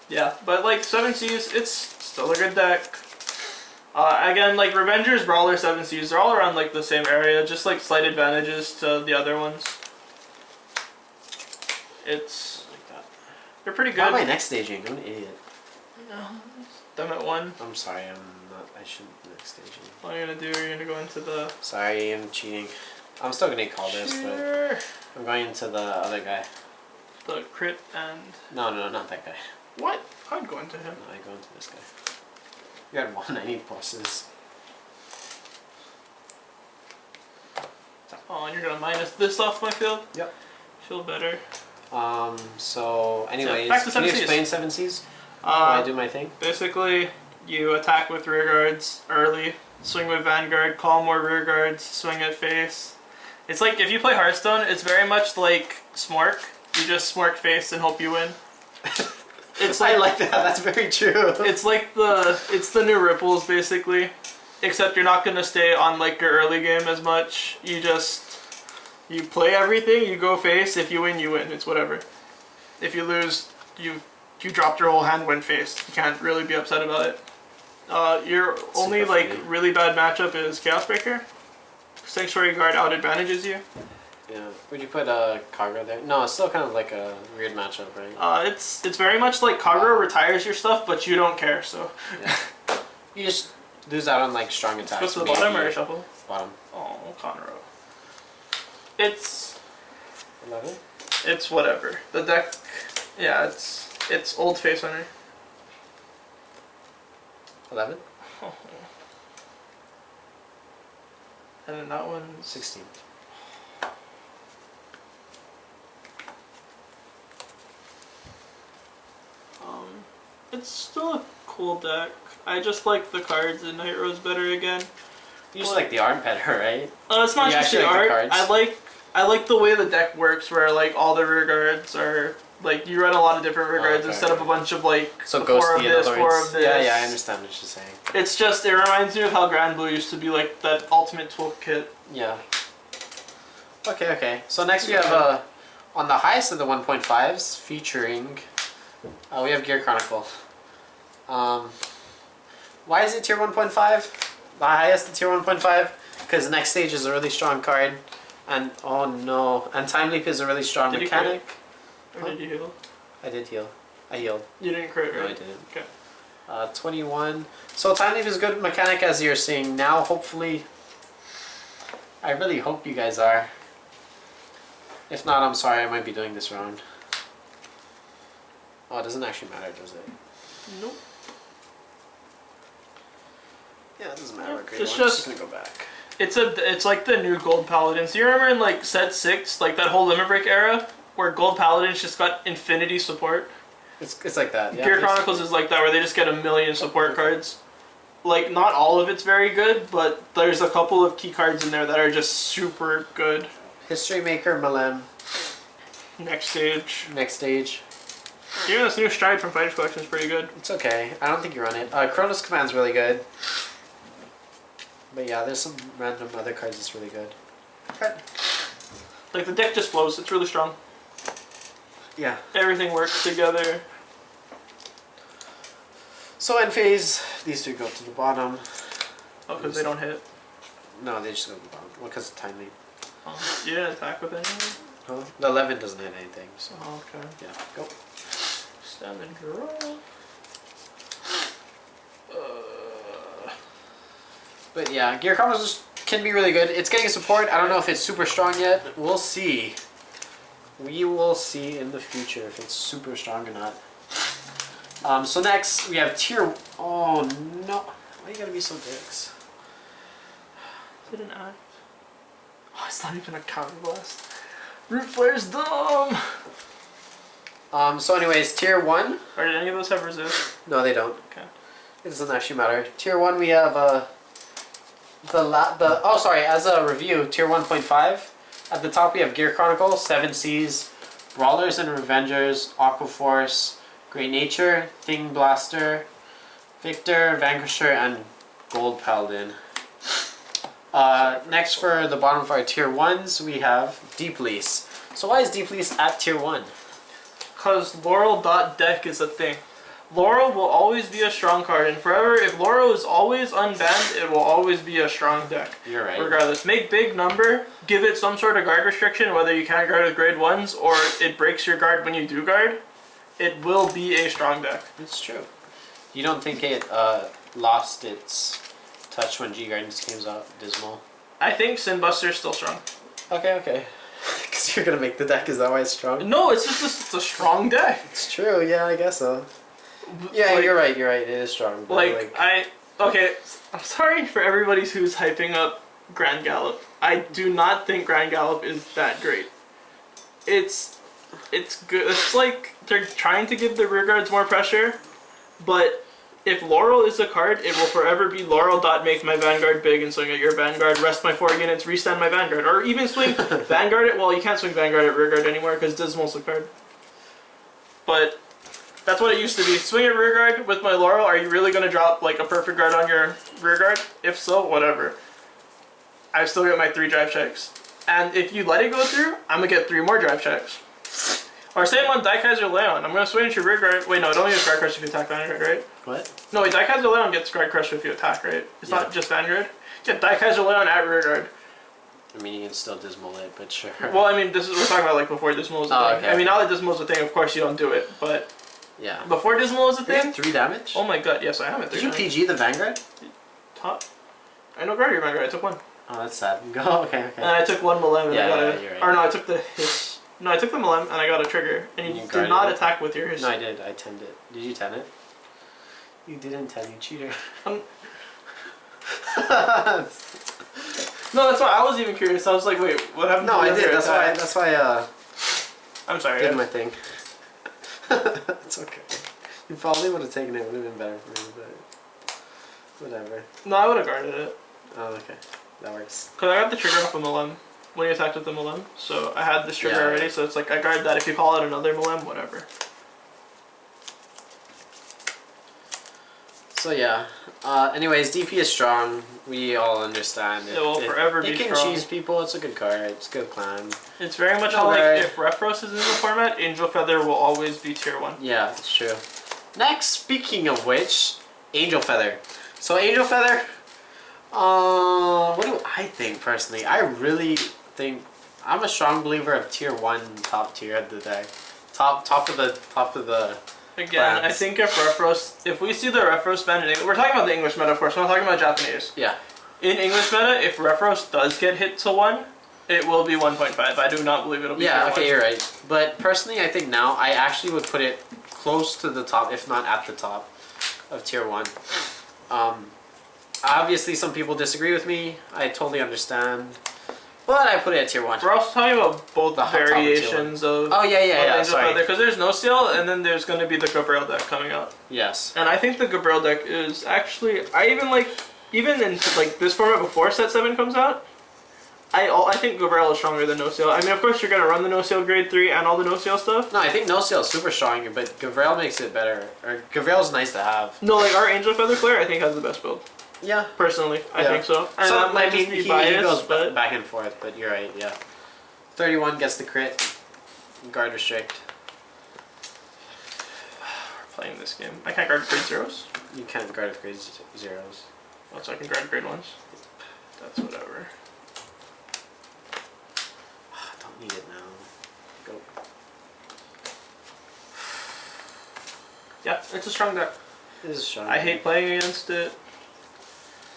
Speaker 2: Yeah, but like 7 Cs, it's still a good deck. Again, like Revengers, Brawler, 7 Cs, they're all around like the same area, just like slight advantages to the other ones. It's
Speaker 1: Like that.
Speaker 2: they're pretty
Speaker 1: Why
Speaker 2: good.
Speaker 1: am I next staging? I'm an idiot.
Speaker 2: No, them at 1.
Speaker 1: I'm sorry, I'm not. I shouldn't be next staging.
Speaker 2: What are you gonna do? You're gonna go into the.
Speaker 1: Sorry, I'm cheating. I'm still gonna call this, but
Speaker 2: Sure.
Speaker 1: I'm going into the other guy.
Speaker 2: The crit and.
Speaker 1: No, not that guy.
Speaker 2: What? I'd go into him.
Speaker 1: No, I go into this guy. You got 1. I need pluses.
Speaker 2: Oh, and you're gonna minus this off my field?
Speaker 1: Yep.
Speaker 2: Feel better.
Speaker 1: So, anyways,
Speaker 2: back to
Speaker 1: can you
Speaker 2: 7 Cs.
Speaker 1: explain 7 Cs? While I do my thing?
Speaker 2: Basically, you attack with rear guards early, swing with Vanguard, call more rear guards, swing at face. It's like, if you play Hearthstone, it's very much like Smork. You just Smork face and hope you win. It's like,
Speaker 1: I like that, that's very true.
Speaker 2: it's like it's the new Ripples, basically. Except you're not going to stay on like your early game as much. You play everything, you go face. If you win, you win. It's whatever. If you lose, you dropped your whole hand, went face. You can't really be upset about it. Your only
Speaker 1: Super
Speaker 2: like
Speaker 1: funny.
Speaker 2: really bad matchup is Chaos Breaker. Sanctuary Guard out advantages you.
Speaker 1: Yeah. Would you put Kagero there? No, it's still kind of like a weird matchup, right?
Speaker 2: It's very much like Kagero retires your stuff, but you don't care. So.
Speaker 1: Yeah. You just lose out on like strong attacks.
Speaker 2: Go to the bottom
Speaker 1: maybe.
Speaker 2: or shuffle?
Speaker 1: Bottom.
Speaker 2: Oh, Conroe. It's
Speaker 1: 11?
Speaker 2: It's whatever. The deck, yeah, it's old face hunter.
Speaker 1: 11?
Speaker 2: And then that one's
Speaker 1: 16.
Speaker 2: It's still a cool deck. I just like the cards in Night Rose better again.
Speaker 1: You just like the art better, right?
Speaker 2: It's not
Speaker 1: You
Speaker 2: just the
Speaker 1: actually like the
Speaker 2: art.
Speaker 1: cards?
Speaker 2: I like the way the deck works, where like all the rear guards are like you run a lot of different rear guards
Speaker 1: okay,
Speaker 2: instead of a bunch of like
Speaker 1: So
Speaker 2: 4 of
Speaker 1: Ghosty
Speaker 2: this,
Speaker 1: and
Speaker 2: 4
Speaker 1: Lords.
Speaker 2: of this.
Speaker 1: Yeah, I understand what you're saying.
Speaker 2: It's just it reminds me of how Grand Blue used to be like that ultimate toolkit.
Speaker 1: Yeah. Okay. So next we have on the highest of the 1.5s featuring we have Gear Chronicle. Why is it tier 1.5? The highest of tier 1.5? Because next stage is a really strong card. And oh no. And Time Leap is a really strong
Speaker 2: Did you
Speaker 1: mechanic.
Speaker 2: Or did you heal?
Speaker 1: I did heal. I healed.
Speaker 2: You didn't crit, right?
Speaker 1: No, I didn't.
Speaker 2: Okay.
Speaker 1: 21. So Time Leap is a good mechanic as you're seeing now. Hopefully, I really hope you guys are. If not, I'm sorry. I might be doing this wrong. Oh, it doesn't actually matter, does it?
Speaker 2: Nope.
Speaker 1: Yeah, it doesn't matter.
Speaker 2: Yeah,
Speaker 1: What
Speaker 2: it's
Speaker 1: grade. I'm
Speaker 2: just-
Speaker 1: just gonna go back.
Speaker 2: It's like the new Gold Paladins. You remember in like set 6, like that whole Limit Break era, where Gold Paladins just got infinity support?
Speaker 1: It's like that. Yeah,
Speaker 2: Gear
Speaker 1: basically.
Speaker 2: Chronicles is like that, where they just get a million support cards. Like, not all of it's very good, but there's a couple of key cards in there that are just super good.
Speaker 1: History Maker, Malem.
Speaker 2: Next stage.
Speaker 1: Next stage.
Speaker 2: Even this new Stride from Fighters Collection is pretty good.
Speaker 1: It's okay. I don't think you run it. Chronos Command's really good. But yeah, there's some random other cards that's really good. Okay.
Speaker 2: Like the deck just flows. It's really strong.
Speaker 1: Yeah.
Speaker 2: Everything works together.
Speaker 1: So end phase, these three go to the bottom.
Speaker 2: Oh, because they don't hit.
Speaker 1: No, they just go to the bottom. Well, because of timing.
Speaker 2: Oh, you didn't attack with anything?
Speaker 1: Huh? The 11 doesn't hit anything, so.
Speaker 2: Oh, okay.
Speaker 1: Yeah, go.
Speaker 2: Stand and draw.
Speaker 1: But yeah, gear combos can be really good. It's getting support. I don't know if it's super strong yet. We'll see. We will see in the future if it's super strong or not. So next we have tier. Oh no! Why you gotta be so dicks?
Speaker 2: Is it an act? Oh, it's not even a counter blast. Root Flare's dumb.
Speaker 1: So anyways, tier 1.
Speaker 2: Or did any of those have resist?
Speaker 1: No, they don't.
Speaker 2: Okay.
Speaker 1: It doesn't actually matter. Tier 1 we have oh sorry, as a review, tier 1.5. At the top we have Gear Chronicle, 7 Seas, Brawlers and Revengers, Aqua Force, Great Nature, Thing Blaster, Victor, Vanquisher, and Gold Paladin. Next for the bottom of our tier 1s we have Deep Lease. So why is Deep Lease at tier 1?
Speaker 2: Because Laurel.deck is a thing. Laurel will always be a strong card, and forever, if Laurel is always unbanned, it will always be a strong deck.
Speaker 1: You're right.
Speaker 2: Regardless. Make big number, give it some sort of guard restriction, whether you can't guard with grade 1s, or it breaks your guard when you do guard. It will be a strong deck.
Speaker 1: It's true. You don't think it lost its touch when G Guardians came out? Dismal.
Speaker 2: I think Sinbuster's still strong.
Speaker 1: Okay. Because you're gonna make the deck, is that why it's strong?
Speaker 2: No, it's just it's a strong deck.
Speaker 1: It's true, yeah, I guess so. Yeah,
Speaker 2: Like,
Speaker 1: you're right, it is strong. But
Speaker 2: okay, I'm sorry for everybody who's hyping up Grand Gallop. I do not think Grand Gallop is that great. It's good. It's like they're trying to give the rear guards more pressure, but if Laurel is a card, it will forever be Laurel. Make my Vanguard big and swing at your Vanguard, rest my 4 units, restand my Vanguard, or even swing Vanguard it. Well, you can't swing Vanguard at rear guard anymore because Dismal's a card. But that's what it used to be. Swing at rear guard with my Laurel. Are you really going to drop like a perfect guard on your rear guard? If so, whatever. I still get my 3 drive checks. And if you let it go through, I'm going to get 3 more drive checks. Or same on Daikaiser Leon. I'm going to swing at your rear guard. Wait, no, it only gets guard crush if you attack Vanguard, right?
Speaker 1: What?
Speaker 2: No, wait, Daikaiser Leon gets guard crush if you attack, right? It's
Speaker 1: Yeah.
Speaker 2: not just Vanguard. Get Daikaiser Leon at rear guard.
Speaker 1: I mean, you can still Dismal it, but sure.
Speaker 2: Well, I mean, we're talking about like before Dismal was a thing.
Speaker 1: Okay.
Speaker 2: I mean, now that Dismal is a thing, of course you don't do it, but
Speaker 1: Yeah.
Speaker 2: before Dismal was a
Speaker 1: You
Speaker 2: thing.
Speaker 1: have 3 damage?
Speaker 2: Oh my god, yes, I am at 3.
Speaker 1: Did you PG the Vanguard?
Speaker 2: Top. I know guard your Vanguard. I took 1.
Speaker 1: Oh, that's sad. Go, okay.
Speaker 2: And I took 1 Malem and
Speaker 1: Yeah,
Speaker 2: I got
Speaker 1: yeah,
Speaker 2: a.
Speaker 1: you're right.
Speaker 2: Or no, I took the hiss. No, I took the Malem and I got a trigger. And you
Speaker 1: You
Speaker 2: did
Speaker 1: guarded
Speaker 2: not
Speaker 1: it?
Speaker 2: attack with your hiss.
Speaker 1: No, I did. I 10'd it. Did you 10 it? You didn't 10, you cheater.
Speaker 2: No, that's why I was even curious. I was like, wait, what happened?
Speaker 1: No,
Speaker 2: to
Speaker 1: I
Speaker 2: the
Speaker 1: did.
Speaker 2: other
Speaker 1: That's why.
Speaker 2: attack? I'm sorry.
Speaker 1: Did
Speaker 2: guys.
Speaker 1: my thing. It's okay. You probably would have taken it. Would have been better for me, but whatever.
Speaker 2: No, I would have guarded it.
Speaker 1: Oh, okay. That works.
Speaker 2: Because I got the trigger off of Malem when you attacked with the Malem. So I had this trigger
Speaker 1: Yeah.
Speaker 2: already, so it's like I guard that. If you call out another Malem, whatever.
Speaker 1: So yeah. Anyways, DP is strong. We all understand it.
Speaker 2: It will forever be
Speaker 1: It can
Speaker 2: strong.
Speaker 1: cheese people. It's a good card. It's a good clan.
Speaker 2: It's very much
Speaker 1: No
Speaker 2: how, like,
Speaker 1: way.
Speaker 2: if Refros is in the format, Angel Feather will always be tier 1.
Speaker 1: Yeah, it's true. Next, speaking of which, Angel Feather. So Angel Feather. What do I think personally? I really think I'm a strong believer of tier 1, top tier of the deck. Top of the.
Speaker 2: Again,
Speaker 1: Plans.
Speaker 2: I think if we see the Refros ban in English, we're talking about the English meta, of course, we're not talking about Japanese.
Speaker 1: Yeah.
Speaker 2: In English meta, if Refros does get hit to 1, it will be 1.5. I do not believe it'll be
Speaker 1: Yeah,
Speaker 2: tier
Speaker 1: okay,
Speaker 2: 1.
Speaker 1: you're right. But personally, I think now I actually would put it close to the top, if not at the top of tier 1. Obviously, some people disagree with me. I totally understand. But I put it at tier 1.
Speaker 2: We're also talking about both
Speaker 1: The hot top of tier
Speaker 2: variations of
Speaker 1: Oh, yeah,
Speaker 2: Angel
Speaker 1: sorry.
Speaker 2: Feather, because there's no seal, and then there's going to be the Gabriel deck coming out.
Speaker 1: Yes.
Speaker 2: And I think the Gabriel deck is actually, even in like this format before Set 7 comes out, I think Gabriel is stronger than No Seal. I mean, of course, you're going to run the No Seal grade 3 and all the No Seal stuff.
Speaker 1: No, I think No Seal is super strong, but Gavrel makes it better. Or Gavrel's nice to have.
Speaker 2: No, like our Angel Feather player, I think has the best build.
Speaker 1: Yeah.
Speaker 2: Personally, I
Speaker 1: Yeah.
Speaker 2: think so. And
Speaker 1: So,
Speaker 2: that might
Speaker 1: I mean,
Speaker 2: just be
Speaker 1: he
Speaker 2: biased,
Speaker 1: goes
Speaker 2: but
Speaker 1: back and forth, but you're right, yeah. 31 gets the crit. Guard restrict.
Speaker 2: we're playing this game. I can't guard grade zeros.
Speaker 1: You can't guard with grade zeros.
Speaker 2: Oh, so I can guard grade ones. That's whatever.
Speaker 1: Don't need it now. Go.
Speaker 2: Yeah, it's a strong deck.
Speaker 1: This is strong.
Speaker 2: I hate playing against it.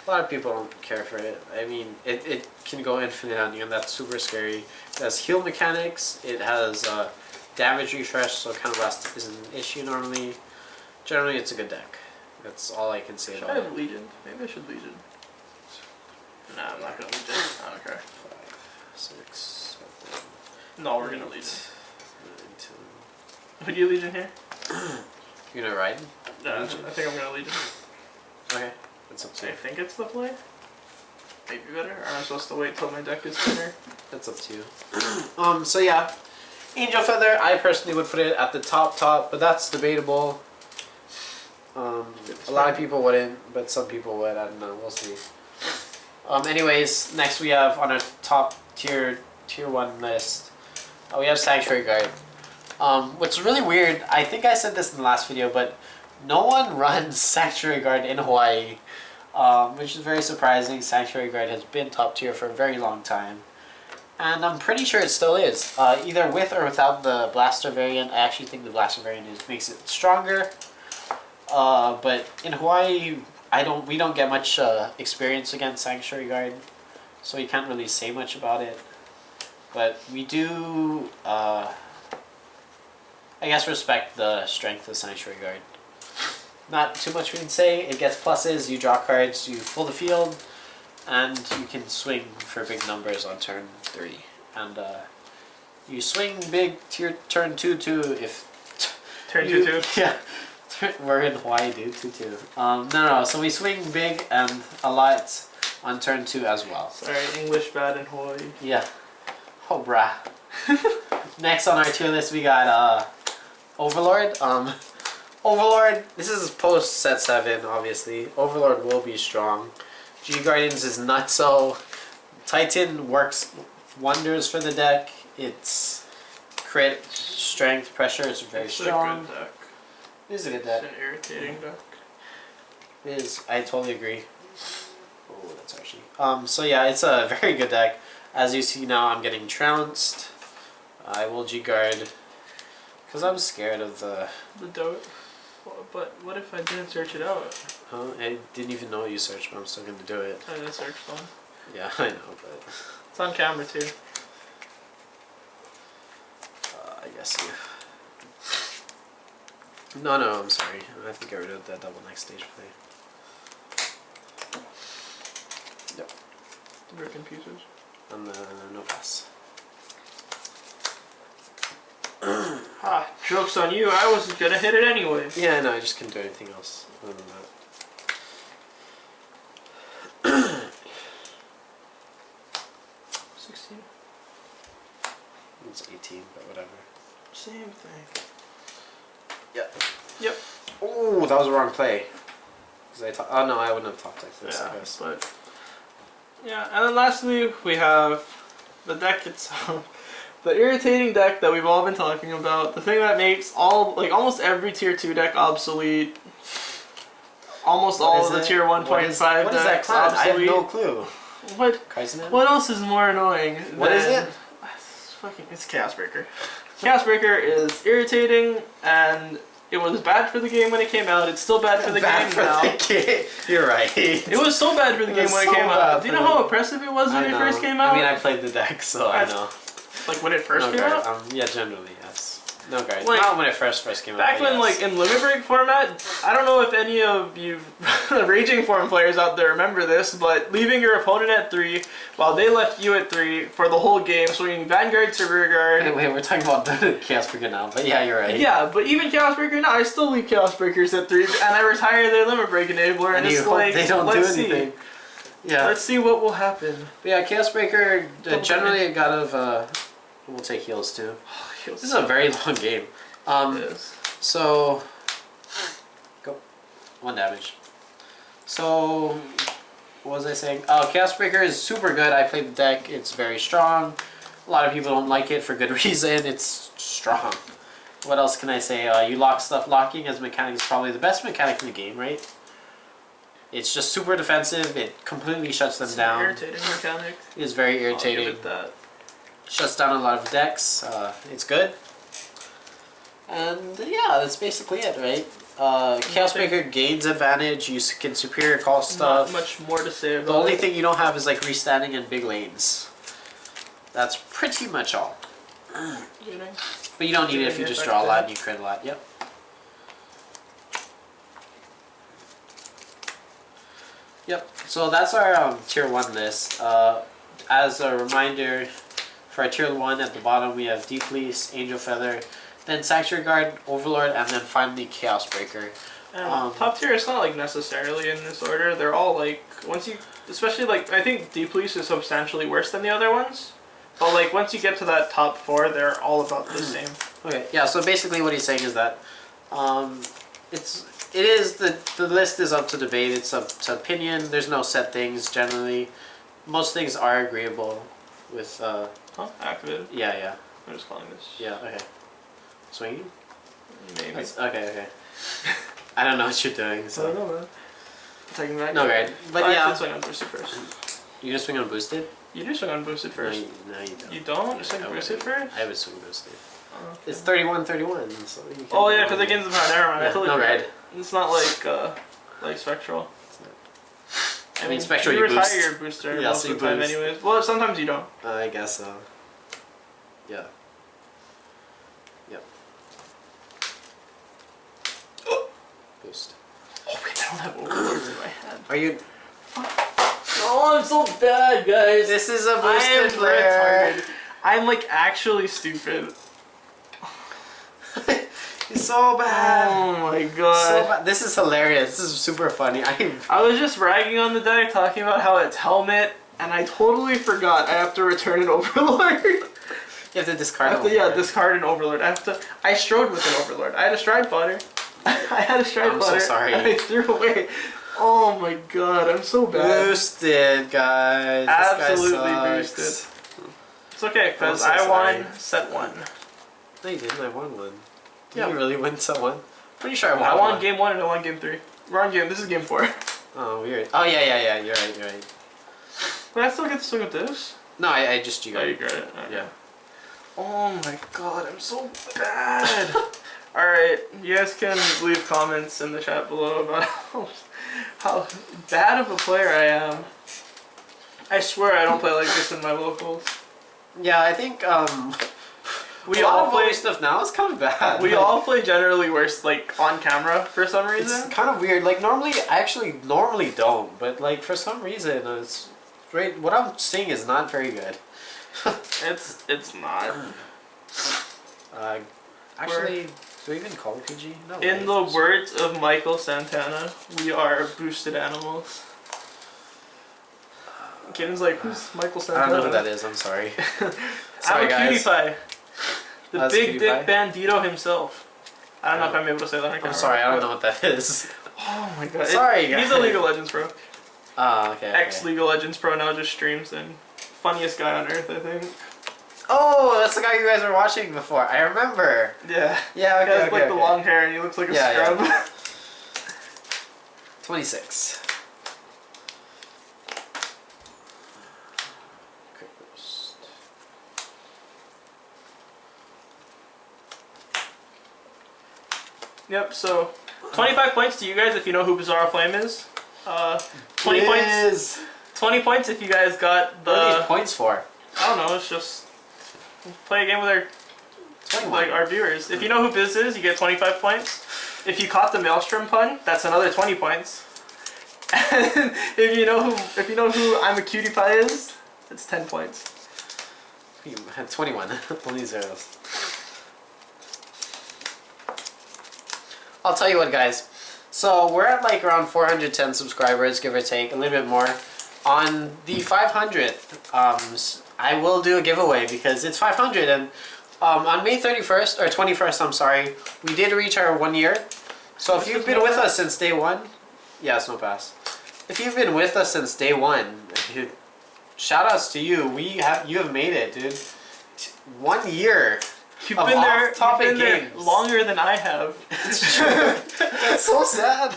Speaker 1: A lot of people don't care for it. I mean, it can go infinite on you, and that's super scary. It has heal mechanics. It has damage refresh, so kind of rest isn't an issue normally. Generally, it's a good deck. That's all I can say
Speaker 2: Should
Speaker 1: about
Speaker 2: I
Speaker 1: it.
Speaker 2: have Legion? Maybe I should Legion. Nah, I'm not gonna Legion. I don't care.
Speaker 1: 5, 6, 7,
Speaker 2: No, we're gonna Legion.
Speaker 1: 8, 9,
Speaker 2: Would you Legion here?
Speaker 1: 10. You gonna ride?
Speaker 2: No, I think I'm gonna Legion.
Speaker 1: Okay, that's up to
Speaker 2: I
Speaker 1: you.
Speaker 2: think it's the play. Maybe better. Or am I supposed to wait till my deck is thinner?
Speaker 1: That's up to you. So yeah, Angel Feather. I personally would put it at the top, but that's debatable. A lot of people wouldn't, but some people would. I don't know. We'll see. Anyways, next we have on our top tier 1 list, we have Sanctuary Guard. What's really weird, I think I said this in the last video, but no one runs Sanctuary Guard in Hawaii, which is very surprising. Sanctuary Guard has been top tier for a very long time, and I'm pretty sure it still is. Either with or without the Blaster variant. I actually think the Blaster variant makes it stronger. But in Hawaii, we don't get much experience against Sanctuary Guard, so we can't really say much about it. But we do, I guess, respect the strength of Sanctuary Guard. Not too much we can say. It gets pluses, you draw cards, you fill the field, and you can swing for big numbers on turn 3. And you swing big turn 2-2 if...
Speaker 2: Turn 2-2?
Speaker 1: Yeah. We're in Hawaii, dude. 2-2. No. So we swing big and a lot on turn 2 as well.
Speaker 2: Sorry, English bad in Hawaii.
Speaker 1: Yeah. Oh, brah. Next on our tier list, we got Overlord. Overlord. This is post set 7, obviously. Overlord will be strong. G Guardians is nutso. Titan works wonders for the deck. It's crit, strength, pressure is very strong.
Speaker 2: A good deck.
Speaker 1: It is a good deck.
Speaker 2: It's an irritating deck.
Speaker 1: It is. I totally agree. Oh, that's actually. So yeah, it's a very good deck. As you see now, I'm getting trounced. I will G-Guard. Because I'm scared of the...
Speaker 2: The dote. But what if I didn't search it out?
Speaker 1: I didn't even know you searched, but I'm still going to do it.
Speaker 2: I didn't search one.
Speaker 1: Yeah, I know, but...
Speaker 2: It's on camera too.
Speaker 1: I guess you... No, I'm sorry. I have to get rid of that double next stage play. Yep.
Speaker 2: The broken pieces.
Speaker 1: And no pass.
Speaker 2: Ha! Joke's on you, I wasn't gonna hit it anyway.
Speaker 1: Yeah, no, I just couldn't do anything else other than that.
Speaker 2: 16.
Speaker 1: It's 18, but whatever.
Speaker 2: Same thing.
Speaker 1: Yep. Oh, that was a wrong play. Oh no, I wouldn't have talked like this,
Speaker 2: Yeah,
Speaker 1: I guess.
Speaker 2: but yeah, and then lastly we have the deck itself. The irritating deck that we've all been talking about. The thing that makes almost every tier 2 deck obsolete. Almost all of the tier 1.5 decks
Speaker 1: What is that clan?
Speaker 2: obsolete.
Speaker 1: I have no clue.
Speaker 2: What?
Speaker 1: Kaizen?
Speaker 2: What else is more annoying?
Speaker 1: What is it?
Speaker 2: It's Chaos Breaker. Chaos Breaker is irritating, and it was bad for the game when it came out. It's still bad for the game now.
Speaker 1: You're right.
Speaker 2: It was so bad for the game when it came out. Do you know how oppressive it was when it first came out?
Speaker 1: I mean, I played the deck, so I know.
Speaker 2: Like when it first came out?
Speaker 1: Yeah, generally, yes. No guys.
Speaker 2: Like,
Speaker 1: not when it first came out.
Speaker 2: Back when,
Speaker 1: yes.
Speaker 2: like, in Limit Break format, I don't know if any of you Raging Form players out there remember this, but leaving your opponent at 3 while they left you at 3 for the whole game, swinging Vanguard to Rearguard.
Speaker 1: Wait, we're talking about the Chaos Breaker now, but yeah, you're right.
Speaker 2: Yeah, but even Chaos Breaker now, I still leave Chaos Breakers at 3, and I retire their Limit Break Enabler, and it's like,
Speaker 1: they don't do anything. Yeah.
Speaker 2: Let's see what will happen.
Speaker 1: But yeah, Chaos Breaker, generally got of, we'll take heals too. This is a very long game.
Speaker 2: It is.
Speaker 1: So, go. 1 damage. So, what was I saying? Oh, Chaos Breaker is super good. I played the deck. It's very strong. A lot of people don't like it for good reason. It's strong. What else can I say? You lock stuff. Locking as mechanic is probably the best mechanic in the game, right? It's just super defensive. It completely shuts them down.
Speaker 2: Irritating mechanic.
Speaker 1: It is very irritating.
Speaker 2: I'll give it that.
Speaker 1: Shuts down a lot of decks. It's good. And yeah, that's basically it, right? Chaos Breaker gains advantage. You can superior call stuff.
Speaker 2: Not much more to say about
Speaker 1: The only
Speaker 2: it.
Speaker 1: thing you don't have is like restanding in big lanes. That's pretty much all.
Speaker 2: Getting.
Speaker 1: But you don't need it if you just draw a lot and you crit a lot. Yep. Yep. So that's our tier 1 list. As a reminder, for our tier 1 at the bottom we have Deep Police, Angel Feather, then Sanctuary Guard, Overlord, and then finally Chaos Breaker.
Speaker 2: Top tier is not like necessarily in this order. They're all like once you, especially like I think Deep Police is substantially worse than the other ones. But like once you get to that top 4, they're all about the same.
Speaker 1: Okay, yeah. So basically, what he's saying is that the list is up to debate. It's up to opinion. There's no set things generally. Most things are agreeable with.
Speaker 2: Activated.
Speaker 1: Yeah.
Speaker 2: I'm just calling this.
Speaker 1: Yeah. Okay. Swinging.
Speaker 2: Maybe.
Speaker 1: Okay. I don't know what you're doing. So.
Speaker 2: I don't know, man. Taking that.
Speaker 1: No, right. But
Speaker 2: I
Speaker 1: yeah.
Speaker 2: should swing on boosted first.
Speaker 1: You just swing on boosted.
Speaker 2: You do swing on boosted first.
Speaker 1: No, you don't.
Speaker 2: You don't? You swing boosted first?
Speaker 1: I would swing boosted.
Speaker 2: Oh, okay.
Speaker 1: It's 31-31. So you can
Speaker 2: Oh yeah, because it gains the power. Never mind. I totally
Speaker 1: no,
Speaker 2: forgot.
Speaker 1: right.
Speaker 2: It's not like Spectral.
Speaker 1: I mean, Spectral
Speaker 2: you
Speaker 1: you
Speaker 2: retire
Speaker 1: boost.
Speaker 2: your booster
Speaker 1: Yeah,
Speaker 2: most
Speaker 1: so
Speaker 2: of
Speaker 1: you
Speaker 2: the time
Speaker 1: boost.
Speaker 2: anyways. Well, sometimes you don't.
Speaker 1: I guess so. Yeah. Yep. Boost.
Speaker 2: Oh wait, I don't have Overlords in my head.
Speaker 1: Are you?
Speaker 2: Oh, I'm so bad, guys.
Speaker 1: This is a
Speaker 2: I am
Speaker 1: boosted player.
Speaker 2: retarded. I'm like actually stupid.
Speaker 1: It's so bad.
Speaker 2: Oh my god.
Speaker 1: So bad. This is hilarious. This is super funny.
Speaker 2: I was just ragging on the deck, talking about how it's helmet, and I totally forgot I have to return an Overlord.
Speaker 1: You have to discard.
Speaker 2: Discard an Overlord. I strode with an Overlord. I had a stride fodder. I had a stride
Speaker 1: I'm
Speaker 2: fodder.
Speaker 1: so sorry.
Speaker 2: And I threw away. Oh my god, I'm so bad.
Speaker 1: Boosted, guys.
Speaker 2: Absolutely
Speaker 1: this guy
Speaker 2: boosted. It's okay, because
Speaker 1: I'm so
Speaker 2: I won
Speaker 1: sorry.
Speaker 2: set 1.
Speaker 1: No, you didn't. I won one. Did
Speaker 2: Yeah.
Speaker 1: you really win set 1? Pretty sure I won.
Speaker 2: I won
Speaker 1: one.
Speaker 2: game 1 and I won game 3. Wrong game. This is game 4.
Speaker 1: Oh, weird. Oh yeah. You're right.
Speaker 2: But I still get to swing with this.
Speaker 1: No, I just
Speaker 2: Oh,
Speaker 1: got
Speaker 2: you
Speaker 1: it.
Speaker 2: got it. Okay.
Speaker 1: Yeah.
Speaker 2: Oh my god, I'm so bad. Alright, you guys can leave comments in the chat below about how bad of a player I am. I swear I don't play like this in my locals.
Speaker 1: Yeah, I think
Speaker 2: We
Speaker 1: a lot
Speaker 2: all
Speaker 1: of
Speaker 2: play.
Speaker 1: voice stuff now is kind of bad.
Speaker 2: We all play generally worse, like on camera for some
Speaker 1: It's
Speaker 2: reason.
Speaker 1: kind of weird. Like normally, I actually normally don't, but like for some reason, it's right. What I'm seeing is not very good.
Speaker 2: It's not.
Speaker 1: Actually, do we even call it PG? No.
Speaker 2: In the words of Michael Santana, we are boosted animals. Kidding's like, who's Michael
Speaker 1: I
Speaker 2: Santana?
Speaker 1: don't know who that is. I'm sorry. Sorry,
Speaker 2: I'm a
Speaker 1: guys.
Speaker 2: cutie pie. The
Speaker 1: That's
Speaker 2: big
Speaker 1: Cutie
Speaker 2: dick
Speaker 1: Pie?
Speaker 2: bandito himself. I don't know if I'm able to say that on camera.
Speaker 1: I'm sorry. I don't know what that is.
Speaker 2: Oh my god.
Speaker 1: Sorry,
Speaker 2: He's
Speaker 1: guys.
Speaker 2: a League of Legends pro.
Speaker 1: Oh, okay.
Speaker 2: Ex League of Legends pro, now just streams and funniest guy on earth, I think.
Speaker 1: Oh, that's the guy you guys were watching before. I remember.
Speaker 2: Yeah.
Speaker 1: Yeah.
Speaker 2: He has like the long hair and he looks like a
Speaker 1: Yeah,
Speaker 2: scrub.
Speaker 1: 26. Quick boost.
Speaker 2: Yep, so 25 points to you guys if you know who Bizarro Flame is. 20 points.
Speaker 1: Is.
Speaker 2: 20 points if you guys got
Speaker 1: What are
Speaker 2: the.
Speaker 1: these points for?
Speaker 2: I don't know. It's just play a game with our
Speaker 1: 21.
Speaker 2: like our viewers. If you know who Biz is, you get 25 points. If you caught the Maelstrom pun, that's another 20 points. And if you know who I'm a cutie pie is, it's 10 points.
Speaker 1: You had 21. Only zeros. I'll tell you what, guys. So we're at like around 410 subscribers, give or take, a little bit more. On the 500th, I will do a giveaway because it's 500, and on May 31st or 21st, I'm sorry, we did reach our 1 year. So if you've been with us since day one, yeah, Snow Pass. if you've been with us since day one, shout outs to you. You have made it, dude. 1 year.
Speaker 2: You've
Speaker 1: of
Speaker 2: been there.
Speaker 1: Off-Topic
Speaker 2: You've been there
Speaker 1: Games.
Speaker 2: longer than I have.
Speaker 1: It's true. That's so sad.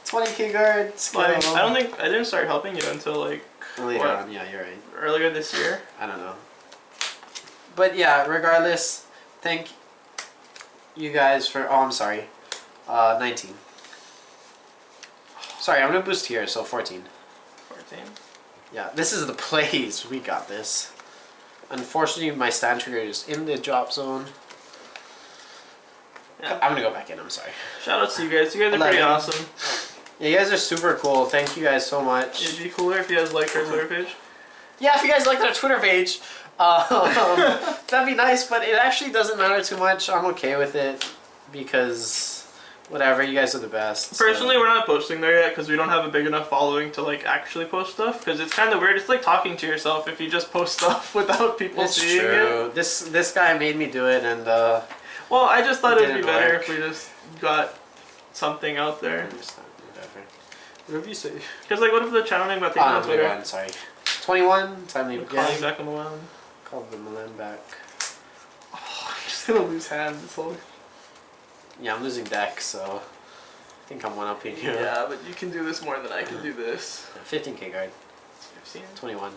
Speaker 1: 20k guard.
Speaker 2: Like, I didn't start helping you until like
Speaker 1: Later on, yeah, you're right.
Speaker 2: earlier this year.
Speaker 1: I don't know. But yeah, regardless, thank you guys for. Oh, I'm sorry. 19. Sorry, I'm gonna boost here, so 14.
Speaker 2: 14.
Speaker 1: Yeah, this is the plays. We got this. Unfortunately, my stand trigger is in the drop zone.
Speaker 2: Yeah.
Speaker 1: I'm gonna go back in. I'm sorry.
Speaker 2: Shout out to you guys. You guys are pretty
Speaker 1: 11.
Speaker 2: awesome.
Speaker 1: Yeah, you guys are super cool. Thank you guys so much.
Speaker 2: It'd be cooler if you guys liked our Twitter page.
Speaker 1: Yeah, if you guys liked our Twitter page, that'd be nice. But it actually doesn't matter too much. I'm okay with it because whatever. You guys are the best.
Speaker 2: Personally, we're not posting there yet because we don't have a big enough following to like actually post stuff. Because it's kind of weird. It's like talking to yourself if you just post stuff without people
Speaker 1: It's
Speaker 2: seeing
Speaker 1: true.
Speaker 2: it.
Speaker 1: This guy made me do it, and
Speaker 2: well, I just thought
Speaker 1: It
Speaker 2: it'd be
Speaker 1: didn't
Speaker 2: better
Speaker 1: work.
Speaker 2: if we just got something out
Speaker 1: I
Speaker 2: there.
Speaker 1: understand. Whatever. Whatever you say.
Speaker 2: Because like, what if the channel name got taken
Speaker 1: Oh,
Speaker 2: on Twitter?
Speaker 1: 21, sorry. 21. Time to leave
Speaker 2: Calling
Speaker 1: again.
Speaker 2: back on the line.
Speaker 1: Called the Milan back.
Speaker 2: Oh, I'm just gonna lose hands. So.
Speaker 1: Yeah, I'm losing deck, so I think I'm one up in here.
Speaker 2: Yeah, but you can do this more than I can do this.
Speaker 1: 15k guard.
Speaker 2: 15.
Speaker 1: 21.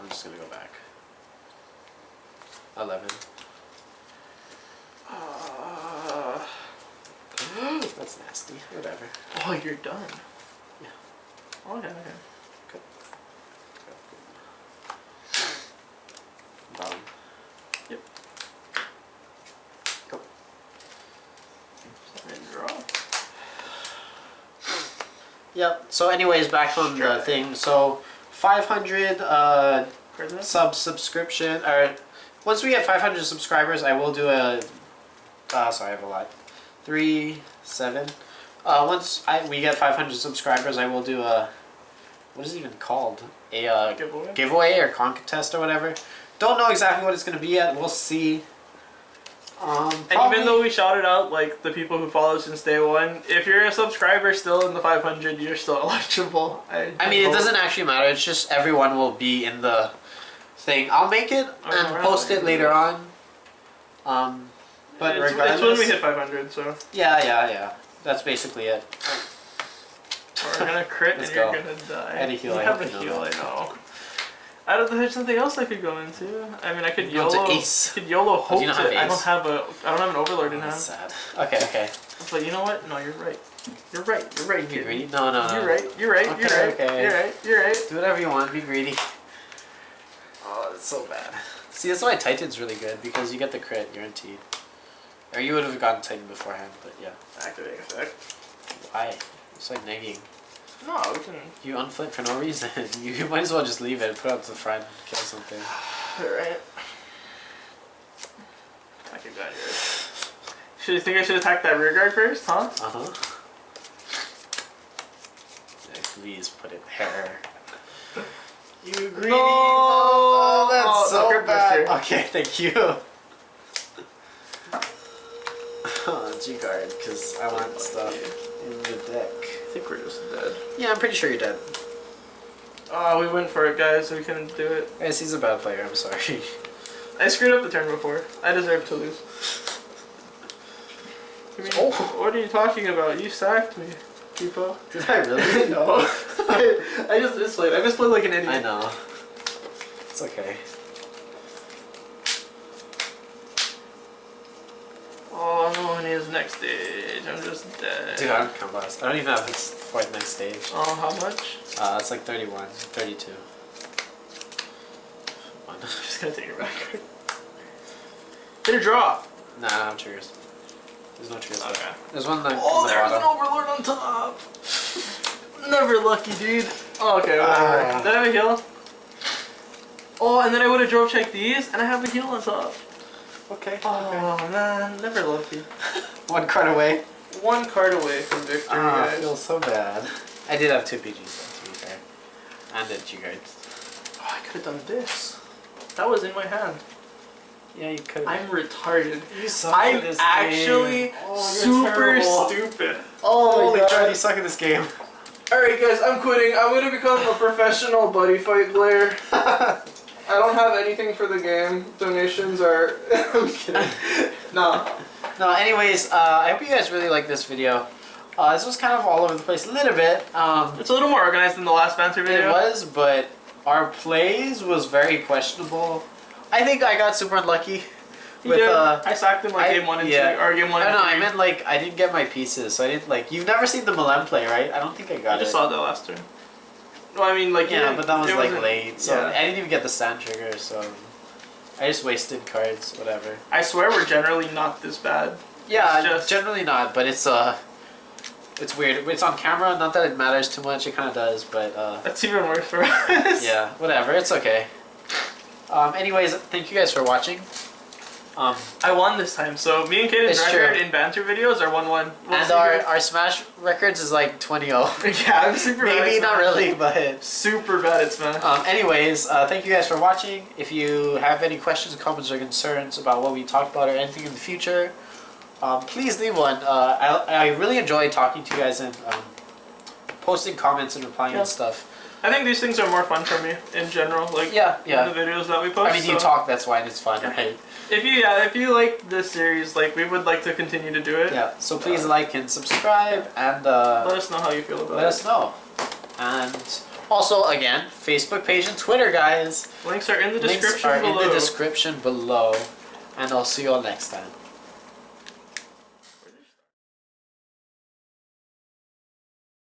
Speaker 1: I'm just gonna go back. 11. That's nasty. Whatever.
Speaker 2: Oh, you're done.
Speaker 1: Yeah.
Speaker 2: Okay.
Speaker 1: Good. Bottom.
Speaker 2: Yep.
Speaker 1: Go.
Speaker 2: And draw.
Speaker 1: Yep. So, anyways, back on the thing. So, 500 subscription. Or once we get 500 subscribers, I will do a. Sorry, I have a lot. 3, 7. Once we get 500 subscribers, I will do a. What is it even called? A giveaway or contest or whatever. Don't know exactly what it's gonna be yet. We'll see.
Speaker 2: And even though we shouted out like the people who follow since day one, if you're a subscriber still in the 500, you're still eligible.
Speaker 1: I mean, it doesn't actually matter. It's just everyone will be in the thing. I'll make it and post it later on. But regardless,
Speaker 2: it's when we hit 500, so
Speaker 1: yeah. That's basically it.
Speaker 2: we're gonna crit
Speaker 1: Let's
Speaker 2: and you're
Speaker 1: go.
Speaker 2: gonna die.
Speaker 1: I had a heal,
Speaker 2: You
Speaker 1: I
Speaker 2: have
Speaker 1: hope
Speaker 2: a
Speaker 1: you know
Speaker 2: heal, I
Speaker 1: that.
Speaker 2: know. I don't. There's something else I could go into. I mean, I could
Speaker 1: Go to
Speaker 2: YOLO.
Speaker 1: ace.
Speaker 2: Could YOLO hope
Speaker 1: you not
Speaker 2: to.
Speaker 1: have
Speaker 2: I
Speaker 1: ace?
Speaker 2: don't have an Overlord in hand.
Speaker 1: That's sad. Okay.
Speaker 2: But you know what? No, you're right. You're right.
Speaker 1: Be
Speaker 2: Kid.
Speaker 1: greedy? No.
Speaker 2: You're right. You're right.
Speaker 1: Okay,
Speaker 2: You're right.
Speaker 1: okay.
Speaker 2: You're right. You're right.
Speaker 1: Do whatever you want. Be greedy. Oh, that's so bad. See, that's why Titan's really good because you get the crit guaranteed. Or you would have gotten Titan beforehand, but yeah.
Speaker 2: Activating effect.
Speaker 1: Why? It's like negging.
Speaker 2: No, we can.
Speaker 1: You unflip for no reason. You might as well just leave it and put it up to the front, kill something.
Speaker 2: Alright. I could got yours. You think I should attack that rear guard first, huh?
Speaker 1: Uh-huh. Yeah, please put it there. You greedy.
Speaker 2: No!
Speaker 1: Oh, that's
Speaker 2: Oh,
Speaker 1: so
Speaker 2: okay,
Speaker 1: bad.
Speaker 2: Banter.
Speaker 1: Okay, thank you. G-guard, because I want stuff in the deck.
Speaker 2: I think we're just dead.
Speaker 1: Yeah, I'm pretty sure you're dead.
Speaker 2: Oh, we went for it, guys. We couldn't do it.
Speaker 1: Guys, he's a bad player. I'm sorry.
Speaker 2: I screwed up the turn before. I deserve to lose. I mean,
Speaker 1: Oh.
Speaker 2: what are you talking about? You sacked me, people.
Speaker 1: Did I really?
Speaker 2: No. I just misplayed. I misplayed like an idiot.
Speaker 1: I know. It's okay.
Speaker 2: Oh no, and his next stage. I'm just dead.
Speaker 1: Dude, I'm combust. I don't even have this for the next stage.
Speaker 2: Oh, how much?
Speaker 1: It's like 31, 32. One.
Speaker 2: I'm just gonna take it back. Hit a draw.
Speaker 1: Nah, I don't have triggers. There's no triggers.
Speaker 2: Okay.
Speaker 1: There's one that
Speaker 2: Oh,
Speaker 1: on the
Speaker 2: there's an
Speaker 1: bottom.
Speaker 2: Overlord on top. Never lucky, dude. Oh, okay, whatever.
Speaker 1: Ah.
Speaker 2: Did I have a heal? Oh, and then I would have drove checked these, and I have a heal on top.
Speaker 1: Okay.
Speaker 2: Oh man, never lucky.
Speaker 1: One card away.
Speaker 2: One card away from victory,
Speaker 1: I
Speaker 2: guys.
Speaker 1: feel so bad. I did have 2 PGs though, to be fair. And a G-guards.
Speaker 2: Oh, I could have done this. That was in my hand.
Speaker 1: Yeah, you could.
Speaker 2: I'm retarded.
Speaker 1: You suck
Speaker 2: I'm
Speaker 1: at this
Speaker 2: actually
Speaker 1: game. Oh, you're
Speaker 2: super
Speaker 1: terrible.
Speaker 2: stupid.
Speaker 1: Oh,
Speaker 2: Oh
Speaker 1: holy
Speaker 2: my
Speaker 1: god,
Speaker 2: god.
Speaker 1: you suck at this game.
Speaker 2: Alright guys, I'm quitting. I'm gonna become a professional buddy fight player. I don't have anything for the game. Donations are... I'm kidding. No.
Speaker 1: No, anyways, I hope you guys really like this video. This was kind of all over the place a little bit.
Speaker 2: It's a little more organized than the last Banter video.
Speaker 1: It was, but our plays was very questionable. I think I got super unlucky. With,
Speaker 2: I sacked him like game 1 and 2, or game 1 and 3.
Speaker 1: I meant like, I didn't get my pieces, so I didn't like, you've never seen the Milan play, right? I don't think I got it.
Speaker 2: I just saw that last turn. Well, I mean, like,
Speaker 1: yeah, but that was like
Speaker 2: wasn't-
Speaker 1: late, so
Speaker 2: yeah.
Speaker 1: I didn't even get the stand trigger, so I just wasted cards, whatever.
Speaker 2: I swear we're generally not this bad.
Speaker 1: Yeah,
Speaker 2: It's just-
Speaker 1: generally not, but it's weird. It's on camera, not that it matters too much, it kind of does, but
Speaker 2: That's even worse for us.
Speaker 1: yeah, whatever, it's okay. Anyways, thank you guys for watching.
Speaker 2: I won this time, so me and Kaden's
Speaker 1: It's
Speaker 2: record
Speaker 1: true.
Speaker 2: in Banter videos are 1-1.
Speaker 1: And our Smash records is like 20-0.
Speaker 2: Yeah, I'm super bad.
Speaker 1: Maybe
Speaker 2: at
Speaker 1: not
Speaker 2: Smash.
Speaker 1: really, but...
Speaker 2: Super bad at Smash.
Speaker 1: Anyways, thank you guys for watching. If you have any questions, comments, or concerns about what we talked about or anything in the future, please leave one. I really enjoy talking to you guys and posting comments and replying and stuff.
Speaker 2: I think these things are more fun for me in general, like
Speaker 1: Yeah.
Speaker 2: the videos that we post.
Speaker 1: I mean, you talk, that's why it's fun, right?
Speaker 2: If you like this series, like we would like to continue to do it.
Speaker 1: Yeah, so please like and subscribe and
Speaker 2: let us know how you feel about it.
Speaker 1: let us know. And also, again, Facebook page and Twitter, guys.
Speaker 2: Links are in the
Speaker 1: Links
Speaker 2: description
Speaker 1: are
Speaker 2: below.
Speaker 1: in the description below. And I'll see you all next time.